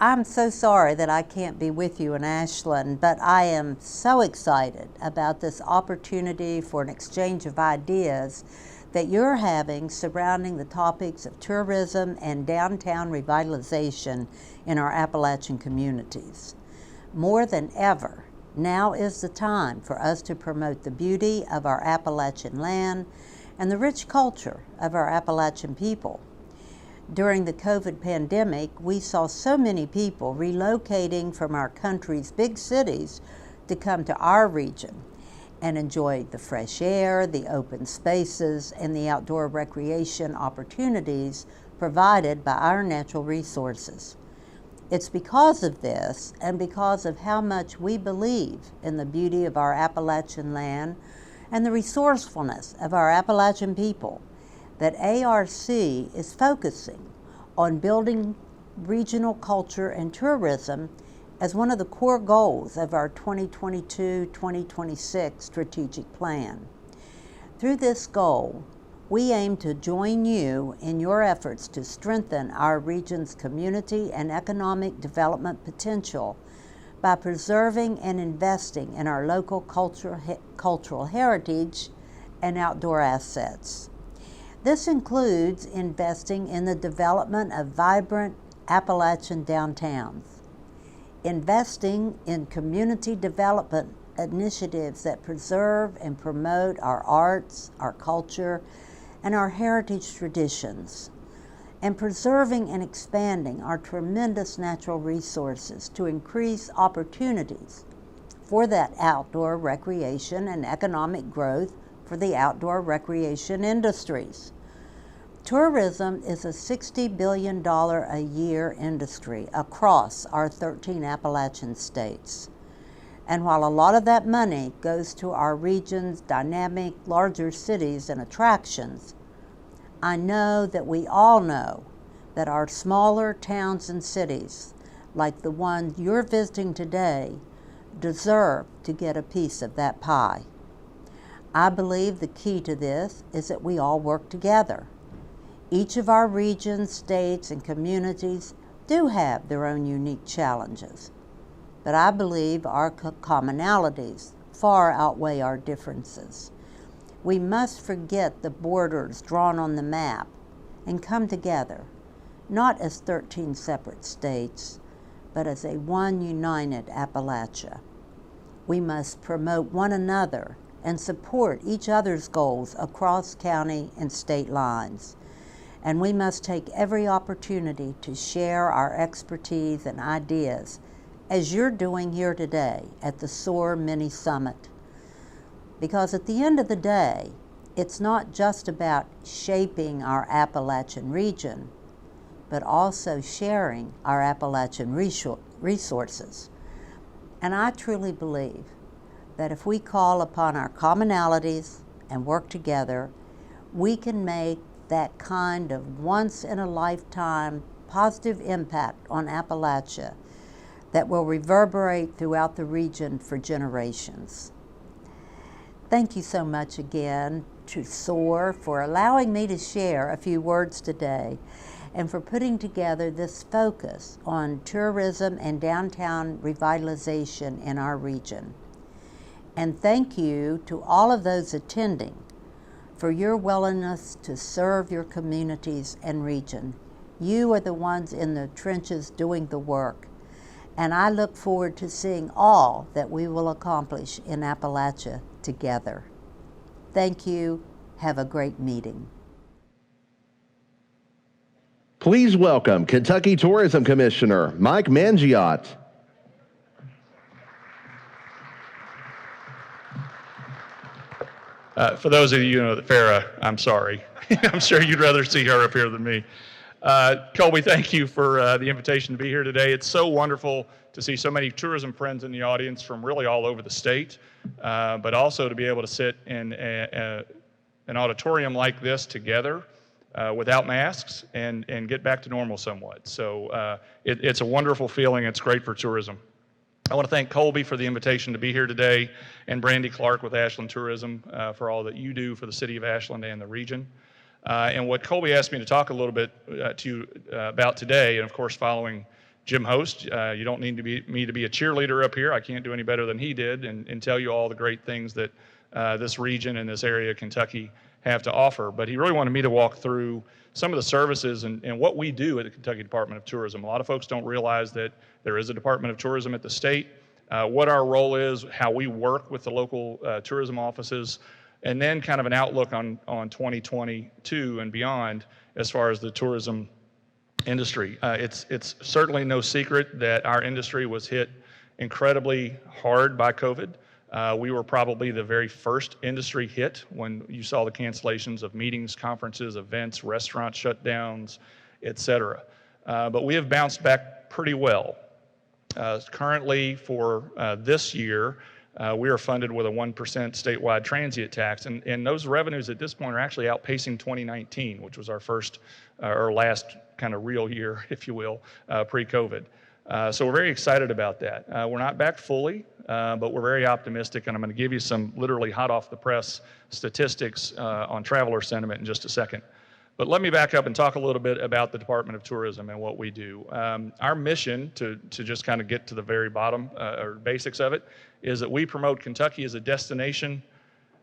I'm so sorry that I can't be with you in Ashland, but I am so excited about this opportunity for an exchange of ideas that you're having surrounding the topics of tourism and downtown revitalization in our Appalachian communities. More than ever, now is the time for us to promote the beauty of our Appalachian land and the rich culture of our Appalachian people. During the COVID pandemic, we saw so many people relocating from our country's big cities to come to our region and enjoy the fresh air, the open spaces, and the outdoor recreation opportunities provided by our natural resources. It's because of this and because of how much we believe in the beauty of our Appalachian land and the resourcefulness of our Appalachian people that ARC is focusing on building regional culture and tourism as one of the core goals of our 2022-2026 strategic plan. Through this goal, we aim to join you in your efforts to strengthen our region's community and economic development potential by preserving and investing in our local cultural heritage and outdoor assets. This includes investing in the development of vibrant Appalachian downtowns, investing in community development initiatives that preserve and promote our arts, our culture, and our heritage traditions, and preserving and expanding our tremendous natural resources to increase opportunities for that outdoor recreation and economic growth for the outdoor recreation industries. Tourism is a $60 billion a year industry across our 13 Appalachian states. And while a lot of that money goes to our region's dynamic, larger cities and attractions, I know that we all know that our smaller towns and cities, like the one you're visiting today, deserve to get a piece of that pie. I believe the key to this is that we all work together. Each of our regions, states, and communities do have their own unique challenges, but I believe our commonalities far outweigh our differences. We must forget the borders drawn on the map and come together, not as 13 separate states, but as a one united Appalachia. We must promote one another and support each other's goals across county and state lines. And we must take every opportunity to share our expertise and ideas, as you're doing here today at the SOAR Mini Summit. Because at the end of the day, it's not just about shaping our Appalachian region, but also sharing our Appalachian resources. And I truly believe that if we call upon our commonalities and work together, we can make that kind of once-in-a-lifetime positive impact on Appalachia that will reverberate throughout the region for generations. Thank you so much again to SOAR for allowing me to share a few words today and for putting together this focus on tourism and downtown revitalization in our region. And thank you to all of those attending for your willingness to serve your communities and region. You are the ones in the trenches doing the work, and I look forward to seeing all that we will accomplish in Appalachia together. Thank you. Have a great meeting. Please welcome Kentucky Tourism Commissioner Mike Mangiot. For those of you who know that Farrah, I'm sorry. I'm sure you'd rather see her up here than me. Colby, thank you for the invitation to be here today. It's so wonderful to see so many tourism friends in the audience from really all over the state, but also to be able to sit in an auditorium like this together without masks and get back to normal somewhat. So it's a wonderful feeling. It's great for tourism. I want to thank Colby for the invitation to be here today, and Brandy Clark with Ashland Tourism for all that you do for the city of Ashland and the region. And what Colby asked me to talk a little bit to you about today, and of course following Jim Host, you don't need me to be a cheerleader up here. I can't do any better than he did and tell you all the great things that this region and this area of Kentucky have to offer. But he really wanted me to walk through some of the services and what we do at the Kentucky Department of Tourism. A lot of folks don't realize that there is a Department of Tourism at the state, what our role is, how we work with the local tourism offices, and then kind of an outlook on 2022 and beyond as far as the tourism industry. It's certainly no secret that our industry was hit incredibly hard by COVID. We were probably the very first industry hit when you saw the cancellations of meetings, conferences, events, restaurant shutdowns, et cetera. But we have bounced back pretty well. Currently for this year, we are funded with a 1% statewide transient tax, and those revenues at this point are actually outpacing 2019, which was our first or last kind of real year, if you will, pre-COVID. So we're very excited about that. We're not back fully, but we're very optimistic, and I'm going to give you some literally hot off the press statistics on traveler sentiment in just a second. But let me back up and talk a little bit about the Department of Tourism and what we do. Our mission, to just kind of get to the very bottom or basics of it, is that we promote Kentucky as a destination,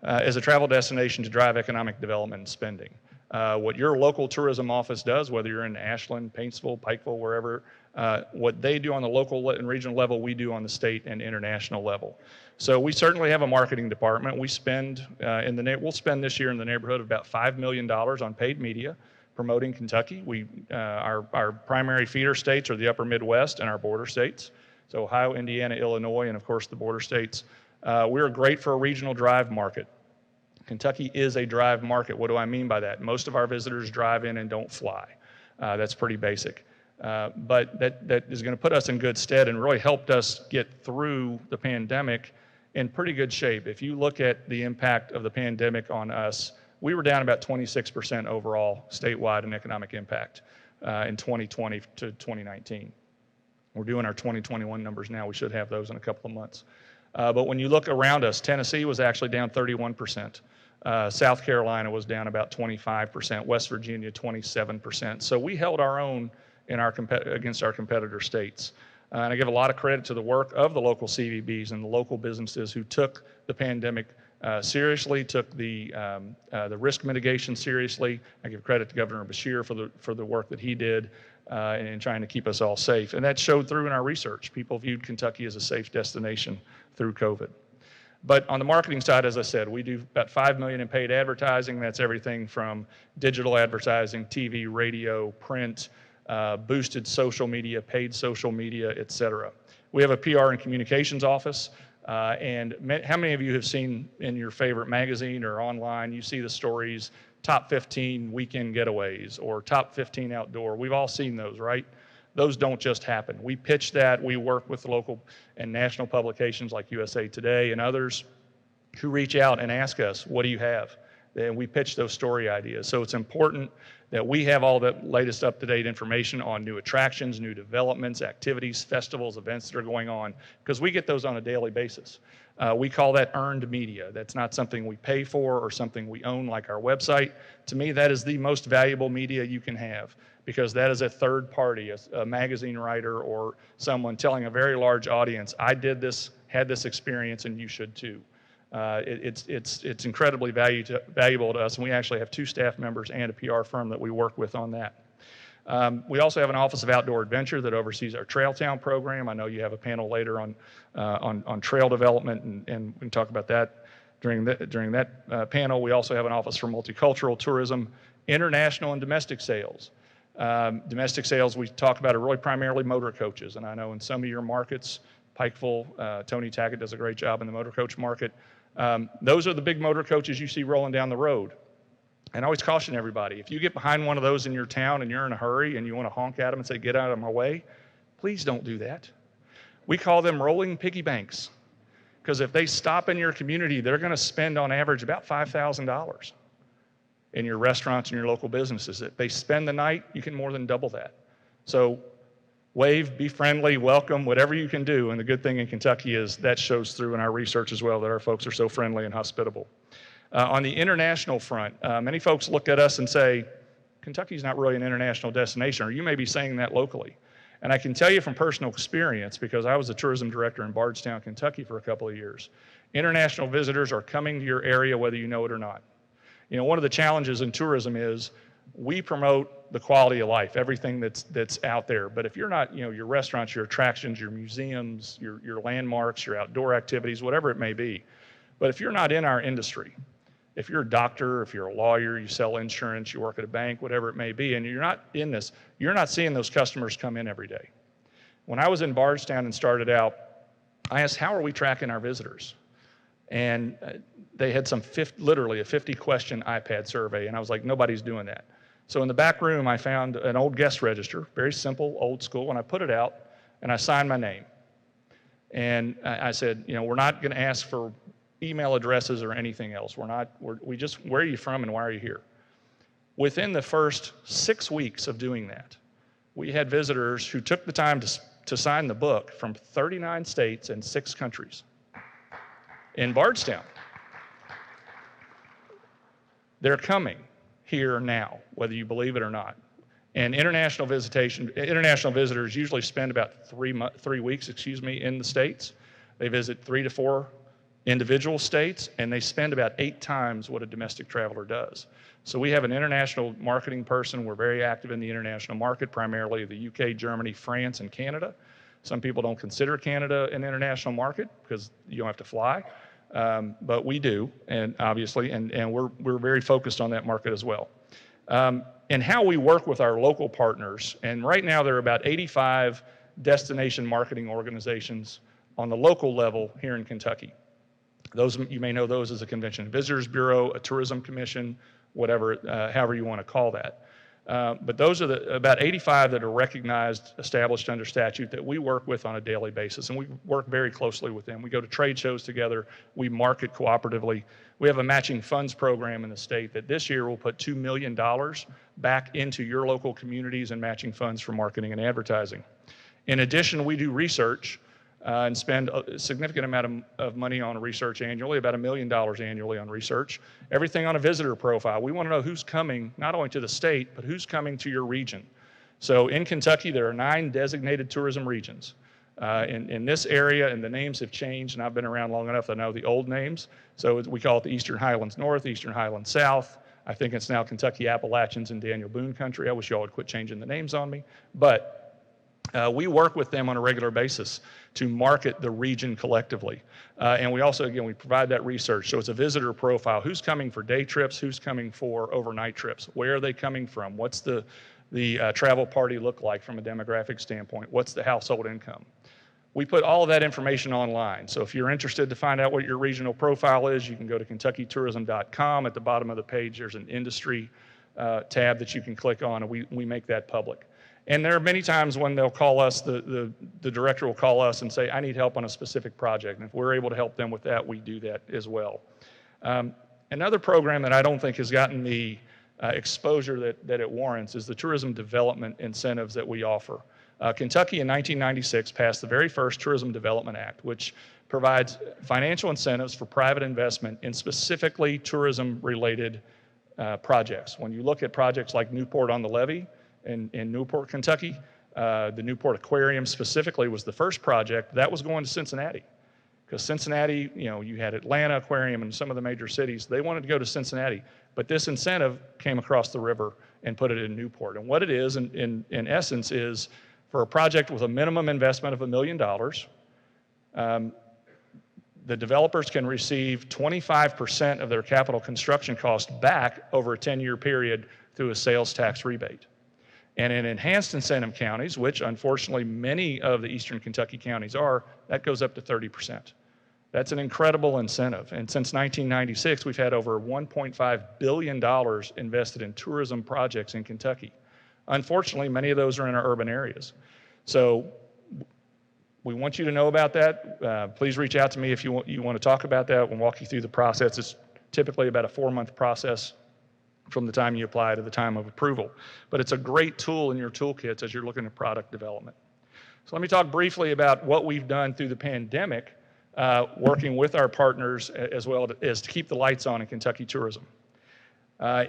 as a travel destination to drive economic development and spending. What your local tourism office does, whether you're in Ashland, Paintsville, Pikeville, wherever, what they do on the local and regional level, we do on the state and international level. So we certainly have a marketing department. We spend we'll spend this year in the neighborhood of about $5 million on paid media promoting Kentucky. Our primary feeder states are the upper Midwest and our border states. So Ohio, Indiana, Illinois, and of course the border states. We're great for a regional drive market. Kentucky is a drive market. What do I mean by that? Most of our visitors drive in and don't fly. That's pretty basic. But that is going to put us in good stead and really helped us get through the pandemic in pretty good shape. If you look at the impact of the pandemic on us, we were down about 26% overall statewide in economic impact in 2020 to 2019. We're doing our 2021 numbers now. We should have those in a couple of months. But when you look around us, Tennessee was actually down 31%. South Carolina was down about 25%. West Virginia, 27%. So we held our own against our competitor states. And I give a lot of credit to the work of the local CVBs and the local businesses who took the pandemic seriously, took the risk mitigation seriously. I give credit to Governor Beshear for the work that he did in trying to keep us all safe. And that showed through in our research. People viewed Kentucky as a safe destination through COVID. But on the marketing side, as I said, we do about $5 million in paid advertising. That's everything from digital advertising, TV, radio, print, boosted social media, paid social media, et cetera. We have a PR and communications office. And how many of you have seen in your favorite magazine or online, you see the stories, top 15 weekend getaways or top 15 outdoor? We've all seen those, right? Those don't just happen. We pitch that. We work with local and national publications like USA Today and others who reach out and ask us, what do you have? And we pitch those story ideas. So it's important that we have all the latest up-to-date information on new attractions, new developments, activities, festivals, events that are going on, because we get those on a daily basis. We call that earned media. That's not something we pay for or something we own like our website. To me, that is the most valuable media you can have, because that is a third party, a magazine writer or someone telling a very large audience, I did this, had this experience, and you should too. It's incredibly valuable to us, and we actually have 2 staff members and a PR firm that we work with on that. We also have an Office of Outdoor Adventure that oversees our Trail Town program. I know you have a panel later on trail development, and we can talk about that during that panel. We also have an Office for Multicultural Tourism, International and Domestic Sales. Domestic sales we talk about are really primarily motor coaches, and I know in some of your markets, Pikeville, Tony Tackett does a great job in the motor coach market. Those are the big motor coaches you see rolling down the road. And I always caution everybody, if you get behind one of those in your town and you're in a hurry and you want to honk at them and say, get out of my way, please don't do that. We call them rolling piggy banks, because if they stop in your community, they're going to spend on average about $5,000 in your restaurants and your local businesses. If they spend the night, you can more than double that. So wave, be friendly, welcome, whatever you can do. And the good thing in Kentucky is that shows through in our research as well, that our folks are so friendly and hospitable. On the international front, many folks look at us and say, Kentucky's not really an international destination, or you may be saying that locally. And I can tell you from personal experience, because I was a tourism director in Bardstown, Kentucky for a couple of years, international visitors are coming to your area whether you know it or not. You know, one of the challenges in tourism is we promote the quality of life, everything that's out there. But if you're not, your restaurants, your attractions, your museums, your landmarks, your outdoor activities, whatever it may be, but if you're not in our industry, if you're a doctor, if you're a lawyer, you sell insurance, you work at a bank, whatever it may be, and you're not in this, you're not seeing those customers come in every day. When I was in Bardstown and started out, I asked, how are we tracking our visitors? And they had literally a 50-question iPad survey, and I was like, nobody's doing that. So in the back room, I found an old guest register, very simple, old school, and I put it out, and I signed my name. And I said, we're not going to ask for email addresses or anything else. We just, where are you from and why are you here? Within the first 6 weeks of doing that, we had visitors who took the time to sign the book from 39 states and 6 countries in Bardstown. They're coming here now, whether you believe it or not. And international visitors usually spend about 3 weeks, in the States. They visit 3 to 4 individual states, and they spend about 8 times what a domestic traveler does. So we have an international marketing person. We're very active in the international market, primarily the UK, Germany, France, and Canada. Some people don't consider Canada an international market because you don't have to fly, but we do, and obviously, and we're very focused on that market as well. And how we work with our local partners, and right now there are about 85 destination marketing organizations on the local level here in Kentucky. Those, you may know those as a Convention and Visitors Bureau, a tourism commission, whatever, however you want to call that. But those are about 85 that are recognized, established under statute that we work with on a daily basis, and we work very closely with them. We go to trade shows together. We market cooperatively. We have a matching funds program in the state that this year will put $2 million back into your local communities and matching funds for marketing and advertising. In addition, we do research and spend a significant amount of money on research annually, about $1 million annually on research. Everything on a visitor profile. We want to know who's coming, not only to the state, but who's coming to your region. So in Kentucky, there are 9 designated tourism regions. In this area, and the names have changed, and I've been around long enough to know the old names. So we call it the Eastern Highlands North, Eastern Highlands South. I think it's now Kentucky Appalachians and Daniel Boone country. I wish y'all would quit changing the names on me. But we work with them on a regular basis to market the region collectively. And we also, again, we provide that research. So it's a visitor profile. Who's coming for day trips? Who's coming for overnight trips? Where are they coming from? What's the travel party look like from a demographic standpoint? What's the household income? We put all of that information online. So if you're interested to find out what your regional profile is, you can go to KentuckyTourism.com. At the bottom of the page, there's an industry tab that you can click on, and we make that public. And there are many times when they'll call us, the director will call us and say, I need help on a specific project. And if we're able to help them with that, we do that as well. Another program that I don't think has gotten the exposure that it warrants is the tourism development incentives that we offer. Kentucky in 1996 passed the very first Tourism Development Act, which provides financial incentives for private investment in specifically tourism-related projects. When you look at projects like Newport on the Levee, in Newport, Kentucky. The Newport Aquarium specifically was the first project that was going to Cincinnati. Because Cincinnati, you had Atlanta Aquarium and some of the major cities, they wanted to go to Cincinnati. But this incentive came across the river and put it in Newport. And what it is, in essence, is for a project with a minimum investment of $1 million, the developers can receive 25% of their capital construction cost back over a 10-year period through a sales tax rebate. And in enhanced incentive counties, which unfortunately many of the Eastern Kentucky counties are, that goes up to 30%. That's an incredible incentive. And since 1996, we've had over $1.5 billion invested in tourism projects in Kentucky. Unfortunately, many of those are in our urban areas. So we want you to know about that. Please reach out to me if you want to talk about that. We'll walk you through the process. It's typically about a 4-month process from the time you apply to the time of approval. But it's a great tool in your toolkits as you're looking at product development. So let me talk briefly about what we've done through the pandemic, working with our partners as well as to keep the lights on in Kentucky tourism.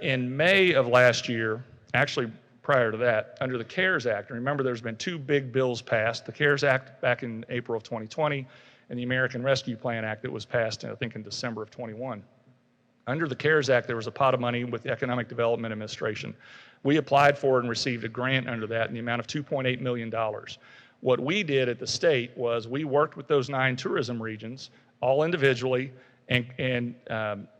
In May of last year, actually prior to that, under the CARES Act, and remember there's been 2 big bills passed, the CARES Act back in April of 2020 and the American Rescue Plan Act that was passed, I think, in December of 21. Under the CARES Act, there was a pot of money with the Economic Development Administration. We applied for it and received a grant under that in the amount of $2.8 million. What we did at the state was we worked with those 9 tourism regions, all individually, and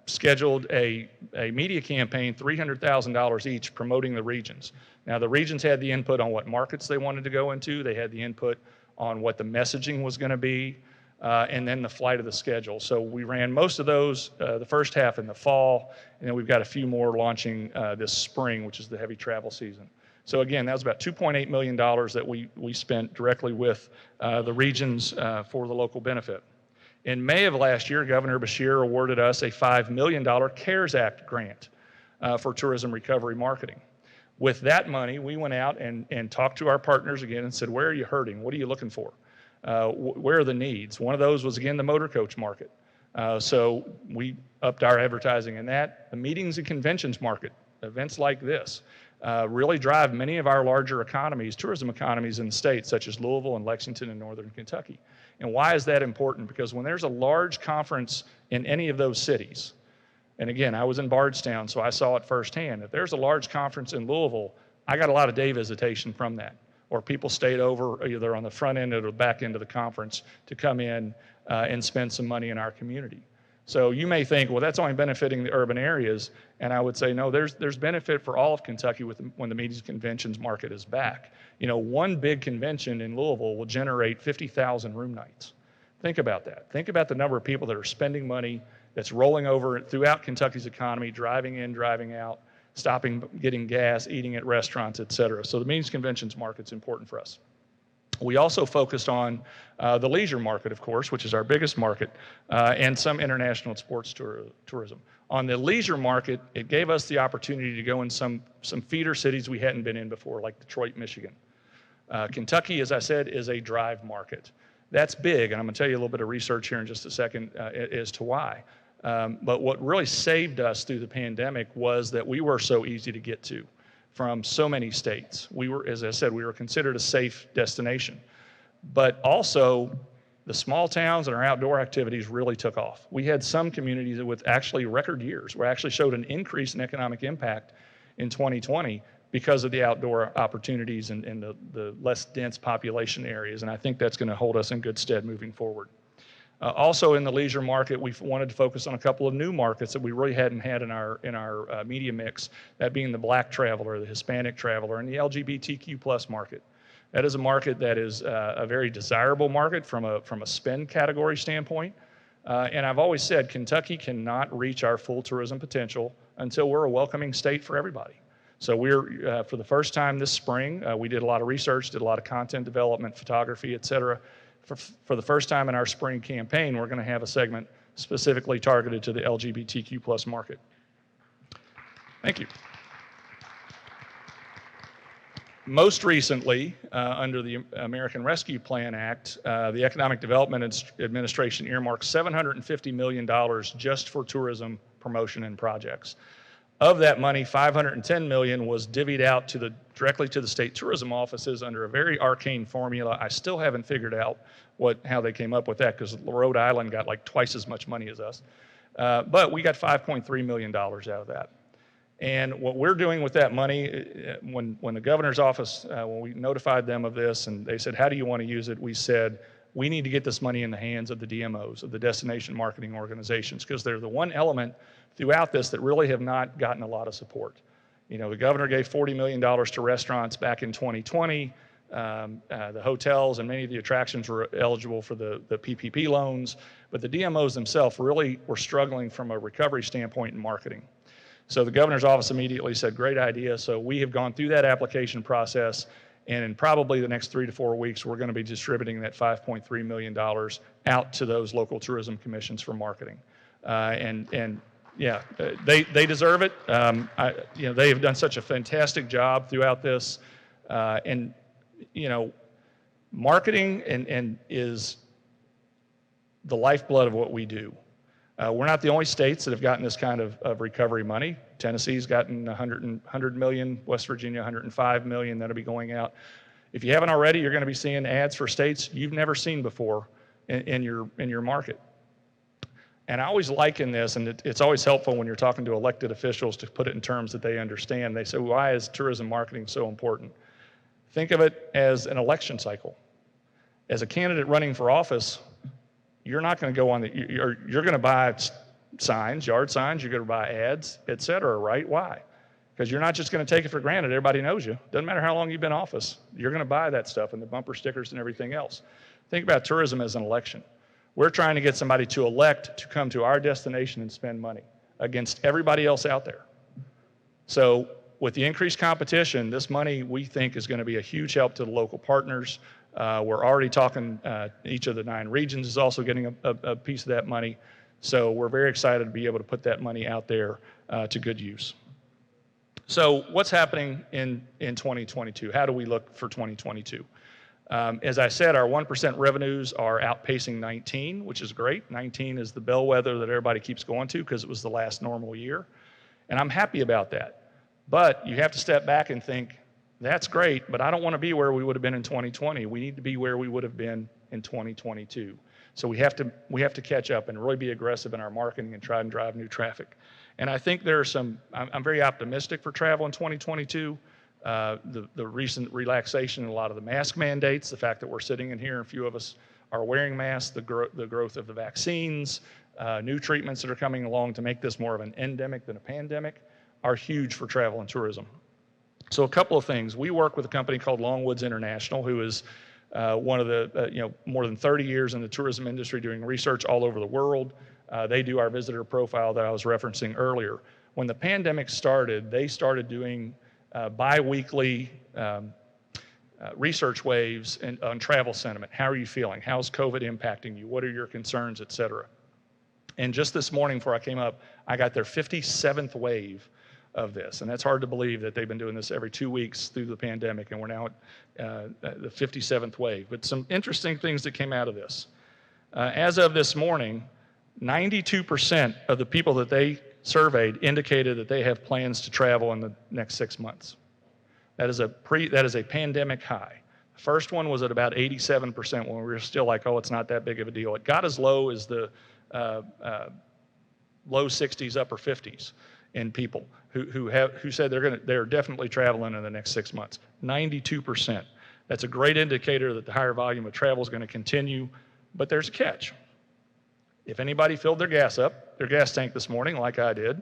scheduled a media campaign, $300,000 each, promoting the regions. Now, the regions had the input on what markets they wanted to go into. They had the input on what the messaging was going to be. And then the flight of the schedule. So we ran most of those the first half in the fall, and then we've got a few more launching this spring, which is the heavy travel season. So again, that was about $2.8 million that we spent directly with the regions for the local benefit. In May of last year, Governor Beshear awarded us a $5 million CARES Act grant for tourism recovery marketing. With that money, we went out and talked to our partners again and said, where are you hurting? What are you looking for? Where are the needs? One of those was, again, the motor coach market. So we upped our advertising in that. The meetings and conventions market, events like this. really drive many of our larger economies, tourism economies in the state, such as Louisville and Lexington and Northern Kentucky. And why is that important? Because when there's a large conference in any of those cities, and again, I was in Bardstown, so I saw it firsthand. If there's a large conference in Louisville, I got a lot of day visitation from that, or people stayed over either on the front end or the back end of the conference to come in and spend some money in our community. So you may think, well, that's only benefiting the urban areas, and I would say, no, there's benefit for all of Kentucky when the meetings conventions market is back. You know, one big convention in Louisville will generate 50,000 room nights. Think about that. Think about the number of people that are spending money that's rolling over throughout Kentucky's economy, driving in, driving out, stopping, getting gas, eating at restaurants, et cetera. So the meetings conventions market's important for us. We also focused on the leisure market, of course, which is our biggest market, and some international sports tourism. On the leisure market, it gave us the opportunity to go in some feeder cities we hadn't been in before, like Detroit, Michigan. Kentucky, as I said, is a drive market. That's big, and I'm going to tell you a little bit of research here in just a second as to why. But what really saved us through the pandemic was that we were so easy to get to from so many states. We were, as I said, we were considered a safe destination. But also, the small towns and our outdoor activities really took off. We had some communities with actually record years, where actually showed an increase in economic impact in 2020 because of the outdoor opportunities and the less dense population areas. And I think that's going to hold us in good stead moving forward. Also in the leisure market, we wanted to focus on a couple of new markets that we really hadn't had in our media mix, that being the Black traveler, the Hispanic traveler, and the LGBTQ plus market. That is a market that is a very desirable market from a spend category standpoint. And I've always said Kentucky cannot reach our full tourism potential until we're a welcoming state for everybody. So we're, for the first time this spring, we did a lot of research, did a lot of content development, photography, et cetera. For the first time in our spring campaign, we're going to have a segment specifically targeted to the LGBTQ plus market. Thank you. Most recently, under the American Rescue Plan Act, the Economic Development Administration earmarked $750 million just for tourism promotion and projects. Of that money, $510 million was divvied out directly to the state tourism offices under a very arcane formula. I still haven't figured out how they came up with that, because Rhode Island got like twice as much money as us. But we got $5.3 million out of that. And what we're doing with that money, when the governor's office, when we notified them of this and they said, how do you want to use it? We said, we need to get this money in the hands of the DMOs, of the destination marketing organizations, because they're the one element throughout this that really have not gotten a lot of support. You know, the governor gave $40 million to restaurants back in 2020. The hotels and many of the attractions were eligible for the PPP loans, but the DMOs themselves really were struggling from a recovery standpoint in marketing. So the governor's office immediately said, great idea. So we have gone through that application process, and in probably the next 3 to 4 weeks, we're going to be distributing that $5.3 million out to those local tourism commissions for marketing. Yeah, they deserve it. You know, they have done such a fantastic job throughout this. And you know, marketing is the lifeblood of what we do. We're not the only states that have gotten this kind of recovery money. Tennessee's gotten $100 million, West Virginia $105 million that'll be going out. If you haven't already, you're going to be seeing ads for states you've never seen before in your market. And I always liken this, and it's always helpful when you're talking to elected officials to put it in terms that they understand. They say, why is tourism marketing so important? Think of it as an election cycle. As a candidate running for office, you're not going to go on you're going to buy signs, yard signs, you're going to buy ads, et cetera, right? Why? Because you're not just going to take it for granted. Everybody knows you. Doesn't matter how long you've been in office. You're going to buy that stuff and the bumper stickers and everything else. Think about tourism as an election. We're trying to get somebody to elect to come to our destination and spend money against everybody else out there. So with the increased competition, this money we think is going to be a huge help to the local partners. We're already talking, each of the 9 regions is also getting a piece of that money. So we're very excited to be able to put that money out there to good use. So what's happening in 2022? How do we look for 2022? As I said, our 1% revenues are outpacing 19, which is great. 19 is the bellwether that everybody keeps going to because it was the last normal year. And I'm happy about that. But you have to step back and think, that's great, but I don't want to be where we would have been in 2020. We need to be where we would have been in 2022. So we have to catch up and really be aggressive in our marketing and try and drive new traffic. And I think there are I'm very optimistic for travel in 2022. The recent relaxation in a lot of the mask mandates, the fact that we're sitting in here and a few of us are wearing masks, the growth of the vaccines, new treatments that are coming along to make this more of an endemic than a pandemic are huge for travel and tourism. So a couple of things. We work with a company called Longwoods International, who is one of the, more than 30 years in the tourism industry doing research all over the world. They do our visitor profile that I was referencing earlier. When the pandemic started, they started doing bi-weekly research waves on travel sentiment. How are you feeling? How's COVID impacting you? What are your concerns, et cetera? And just this morning before I came up, I got their 57th wave of this. And that's hard to believe that they've been doing this every 2 weeks through the pandemic, and we're now at the 57th wave. But some interesting things that came out of this. As of this morning, 92% of the people that they surveyed indicated that they have plans to travel in the next 6 months. That is a pandemic high. The first one was at about 87% when we were still like, oh, it's not that big of a deal. It got as low as the low 60s, upper 50s in people who said they're definitely traveling in the next 6 months. 92%. That's a great indicator that the higher volume of travel is going to continue, but there's a catch. If anybody filled their gas tank this morning like I did,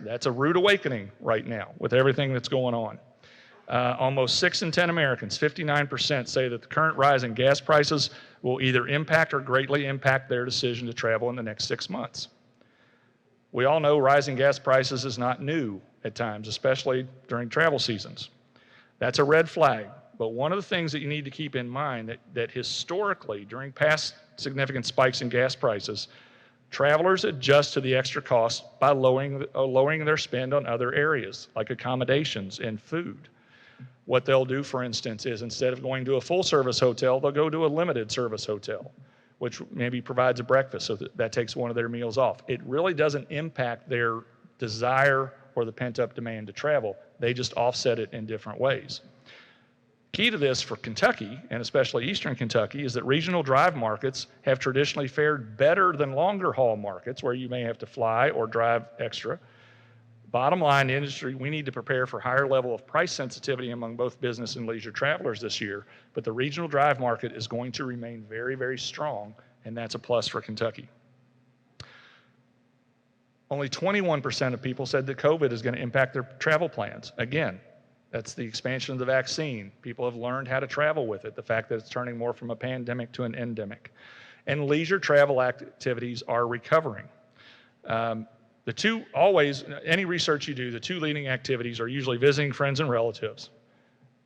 that's a rude awakening right now with everything that's going on. Almost 6 in 10 Americans, 59%, say that the current rise in gas prices will either impact or greatly impact their decision to travel in the next 6 months. We all know rising gas prices is not new at times, especially during travel seasons. That's a red flag. But one of the things that you need to keep in mind that historically, during past significant spikes in gas prices, travelers adjust to the extra costs by lowering their spend on other areas, like accommodations and food. What they'll do, for instance, is instead of going to a full-service hotel, they'll go to a limited-service hotel, which maybe provides a breakfast, so that takes one of their meals off. It really doesn't impact their desire or the pent-up demand to travel. They just offset it in different ways. Key to this for Kentucky, and especially Eastern Kentucky, is that regional drive markets have traditionally fared better than longer haul markets where you may have to fly or drive extra. Bottom line, the industry, we need to prepare for higher level of price sensitivity among both business and leisure travelers this year, but the regional drive market is going to remain very, very strong, and that's a plus for Kentucky. Only 21% of people said that COVID is going to impact their travel plans. Again, that's the expansion of the vaccine. People have learned how to travel with it, the fact that it's turning more from a pandemic to an endemic. And leisure travel activities are recovering. Any research you do, the two leading activities are usually visiting friends and relatives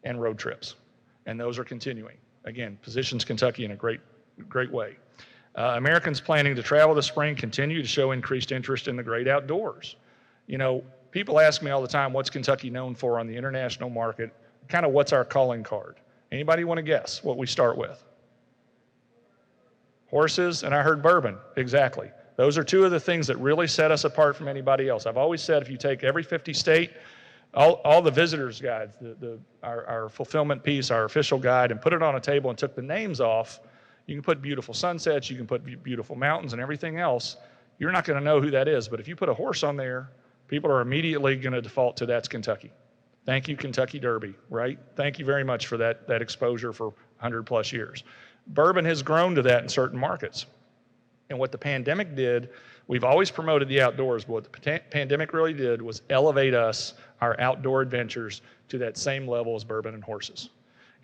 and road trips. And those are continuing. Again, positions Kentucky in a great way. Americans planning to travel this spring continue to show increased interest in the great outdoors. You know, people ask me all the time, what's Kentucky known for on the international market? Kind of what's our calling card? Anybody want to guess what we start with? Horses, and I heard bourbon, exactly. Those are two of the things that really set us apart from anybody else. I've always said if you take every 50 state, all the visitors guides, our fulfillment piece, our official guide, and put it on a table and took the names off, you can put beautiful sunsets, you can put beautiful mountains and everything else. You're not going to know who that is, but if you put a horse on there, people are immediately going to default to that's Kentucky. Thank you, Kentucky Derby, right? Thank you very much for that exposure for 100 plus years. Bourbon has grown to that in certain markets. And what the pandemic did, we've always promoted the outdoors, but what the pandemic really did was elevate our outdoor adventures, to that same level as bourbon and horses.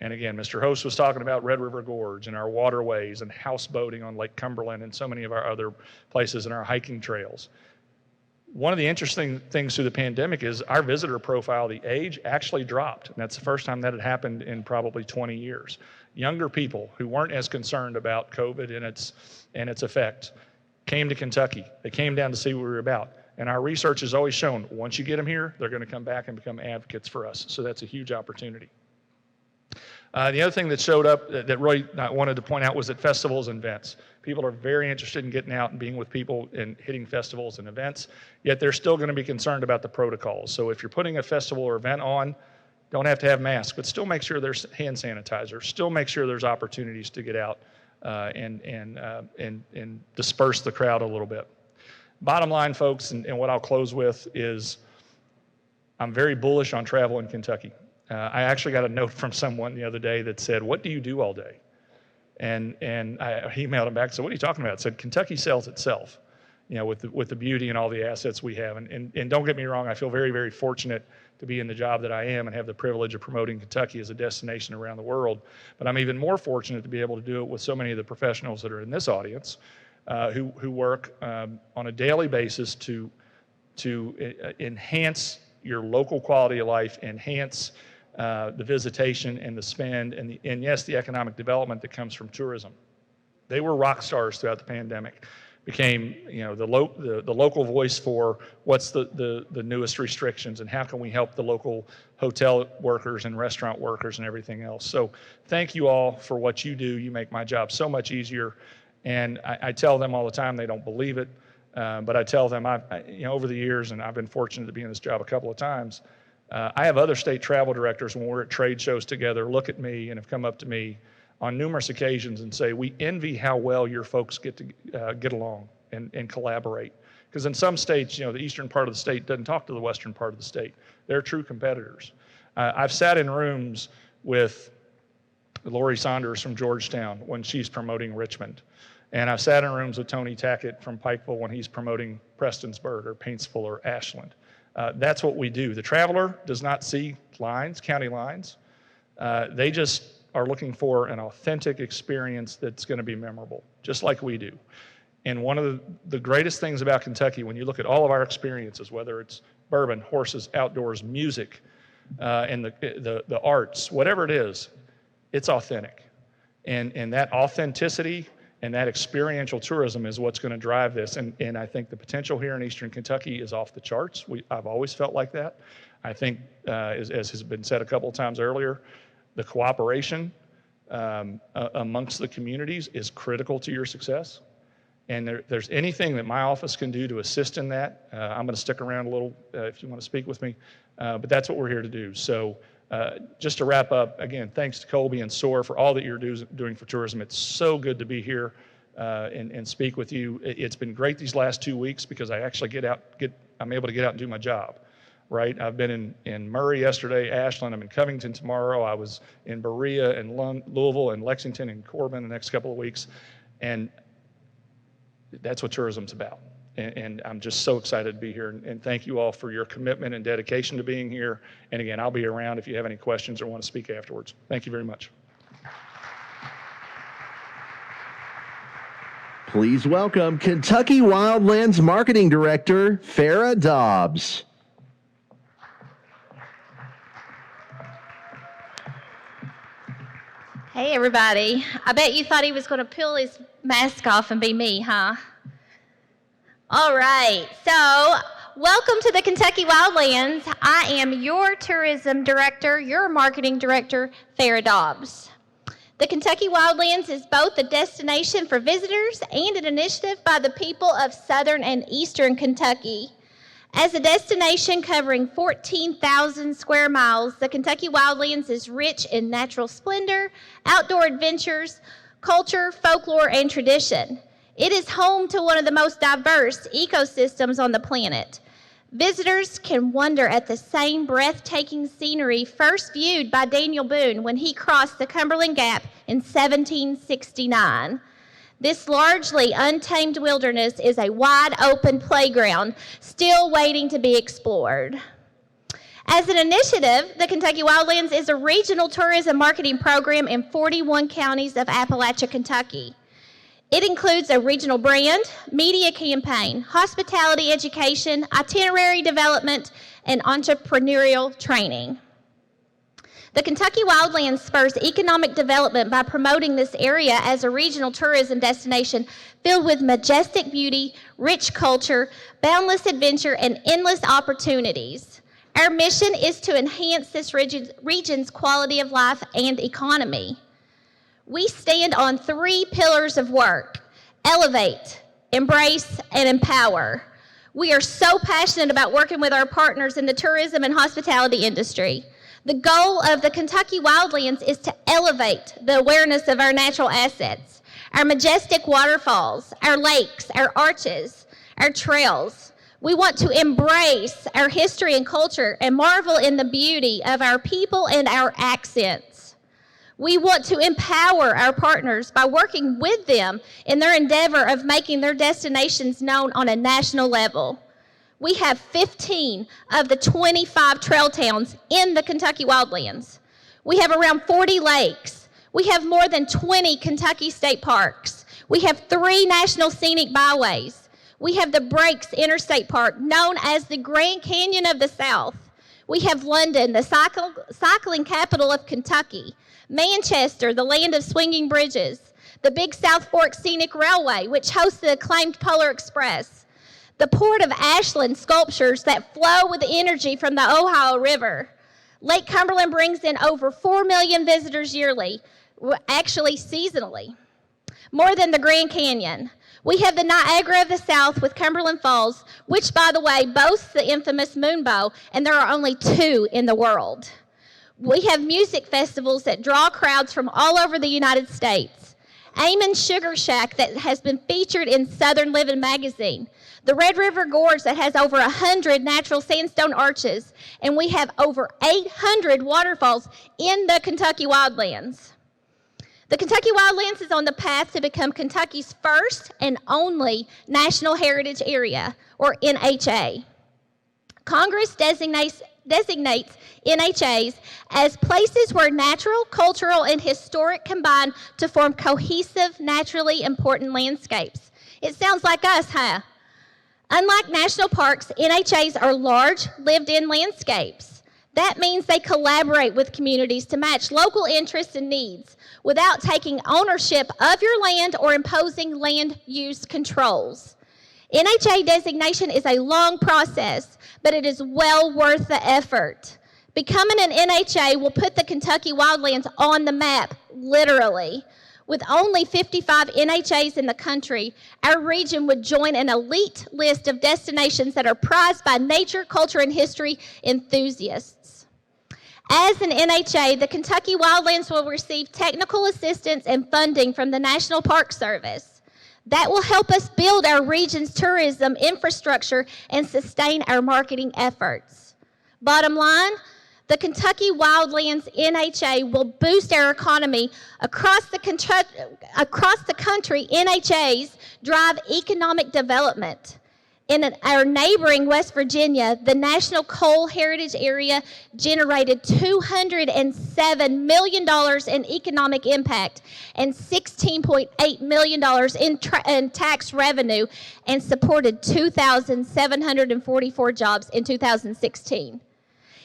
And again, Mr. Host was talking about Red River Gorge and our waterways and houseboating on Lake Cumberland and so many of our other places and our hiking trails. One of the interesting things through the pandemic is our visitor profile, the age actually dropped. And that's the first time that had happened in probably 20 years. Younger people who weren't as concerned about COVID and its effect came to Kentucky. They came down to see what we were about. And our research has always shown once you get them here, they're going to come back and become advocates for us. So that's a huge opportunity. The other thing that showed up that really I wanted to point out was at festivals and events. People are very interested in getting out and being with people and hitting festivals and events, yet they're still going to be concerned about the protocols. So if you're putting a festival or event on, don't have to have masks, but still make sure there's hand sanitizer. Still make sure there's opportunities to get out and disperse the crowd a little bit. Bottom line, folks, and what I'll close with is I'm very bullish on travel in Kentucky. I actually got a note from someone the other day that said, "What do you do all day?" And I emailed him back and said, "What are you talking about?" It said, "Kentucky sells itself, with the beauty and all the assets we have." And don't get me wrong, I feel very, very fortunate to be in the job that I am and have the privilege of promoting Kentucky as a destination around the world. But I'm even more fortunate to be able to do it with so many of the professionals that are in this audience who work on a daily basis to enhance your local quality of life, enhance the visitation and the spend and yes, the economic development that comes from tourism. They were rock stars throughout the pandemic. Became the local voice for what's the newest restrictions and how can we help the local hotel workers and restaurant workers and everything else. So thank you all for what you do. You make my job so much easier. And I tell them all the time, they don't believe it, but I tell them over the years, and I've been fortunate to be in this job a couple of times, I have other state travel directors when we're at trade shows together look at me and have come up to me on numerous occasions and say, "We envy how well your folks get along and collaborate." Because in some states, the eastern part of the state doesn't talk to the western part of the state. They're true competitors. I've sat in rooms with Lori Saunders from Georgetown when she's promoting Richmond. And I've sat in rooms with Tony Tackett from Pikeville when he's promoting Prestonsburg or Paintsville or Ashland. That's what we do. The traveler does not see lines, county lines. They just are looking for an authentic experience that's going to be memorable, just like we do. And one of the greatest things about Kentucky, when you look at all of our experiences, whether it's bourbon, horses, outdoors, music, and the arts, whatever it is, it's authentic. And that authenticity and that experiential tourism is what's going to drive this. And I think the potential here in Eastern Kentucky is off the charts. I've always felt like that. I think, as has been said a couple of times earlier, the cooperation amongst the communities is critical to your success. And there's anything that my office can do to assist in that, I'm going to stick around a little if you want to speak with me. But that's what we're here to do. So just to wrap up, again, thanks to Colby and SOAR for all that you're doing for tourism. It's so good to be here and speak with you. It's been great these last 2 weeks because I actually I'm able to get out and do my job, right? I've been in Murray yesterday, Ashland. I'm in Covington tomorrow. I was in Berea and Louisville and Lexington and Corbin the next couple of weeks. And that's what tourism's about. And I'm just so excited to be here. And thank you all for your commitment and dedication to being here. And again, I'll be around if you have any questions or want to speak afterwards. Thank you very much. Please welcome Kentucky Wildlands Marketing Director, Farrah Dobbs. Hey, everybody. I bet you thought he was going to peel his mask off and be me, huh? All right. So, welcome to the Kentucky Wildlands. I am your tourism director, your marketing director, Farrah Dobbs. The Kentucky Wildlands is both a destination for visitors and an initiative by the people of southern and eastern Kentucky. As a destination covering 14,000 square miles, the Kentucky Wildlands is rich in natural splendor, outdoor adventures, culture, folklore, and tradition. It is home to one of the most diverse ecosystems on the planet. Visitors can wonder at the same breathtaking scenery first viewed by Daniel Boone when he crossed the Cumberland Gap in 1769. This largely untamed wilderness is a wide-open playground still waiting to be explored. As an initiative, the Kentucky Wildlands is a regional tourism marketing program in 41 counties of Appalachia, Kentucky. It includes a regional brand, media campaign, hospitality education, itinerary development, and entrepreneurial training. The Kentucky Wildlands spurs economic development by promoting this area as a regional tourism destination filled with majestic beauty, rich culture, boundless adventure, and endless opportunities. Our mission is to enhance this region's quality of life and economy. We stand on 3 pillars of work: elevate, embrace, and empower. We are so passionate about working with our partners in the tourism and hospitality industry. The goal of the Kentucky Wildlands is to elevate the awareness of our natural assets, our majestic waterfalls, our lakes, our arches, our trails. We want to embrace our history and culture and marvel in the beauty of our people and our accents. We want to empower our partners by working with them in their endeavor of making their destinations known on a national level. We have 15 of the 25 trail towns in the Kentucky Wildlands. We have around 40 lakes. We have more than 20 Kentucky state parks. We have 3 national scenic byways. We have the Breaks Interstate Park, known as the Grand Canyon of the South. We have London, the cycling capital of Kentucky. Manchester, the land of swinging bridges. The Big South Fork Scenic Railway, which hosts the acclaimed Polar Express. The Port of Ashland sculptures that flow with energy from the Ohio River. Lake Cumberland brings in over 4 million visitors yearly, actually seasonally, more than the Grand Canyon. We have the Niagara of the South with Cumberland Falls, which, by the way, boasts the infamous Moonbow, and there are only 2 in the world. We have music festivals that draw crowds from all over the United States. Amon Sugar Shack that has been featured in Southern Living magazine. The Red River Gorge that has over 100 natural sandstone arches, and we have over 800 waterfalls in the Kentucky Wildlands. The Kentucky Wildlands is on the path to become Kentucky's first and only National Heritage Area, or NHA. Congress designates NHAs as places where natural, cultural, and historic combine to form cohesive, naturally important landscapes. It sounds like us, huh? Unlike national parks, NHAs are large, lived-in landscapes. That means they collaborate with communities to match local interests and needs without taking ownership of your land or imposing land use controls. NHA designation is a long process, but it is well worth the effort. Becoming an NHA will put the Kentucky Wildlands on the map, literally. With only 55 NHAs in the country, our region would join an elite list of destinations that are prized by nature, culture, and history enthusiasts. As an NHA, the Kentucky Wildlands will receive technical assistance and funding from the National Park Service. That will help us build our region's tourism infrastructure and sustain our marketing efforts. Bottom line, the Kentucky Wildlands NHA will boost our economy across the country. NHAs drive economic development. In our neighboring West Virginia, the National Coal Heritage Area generated $207 million in economic impact and $16.8 million in tax revenue and supported 2,744 jobs in 2016.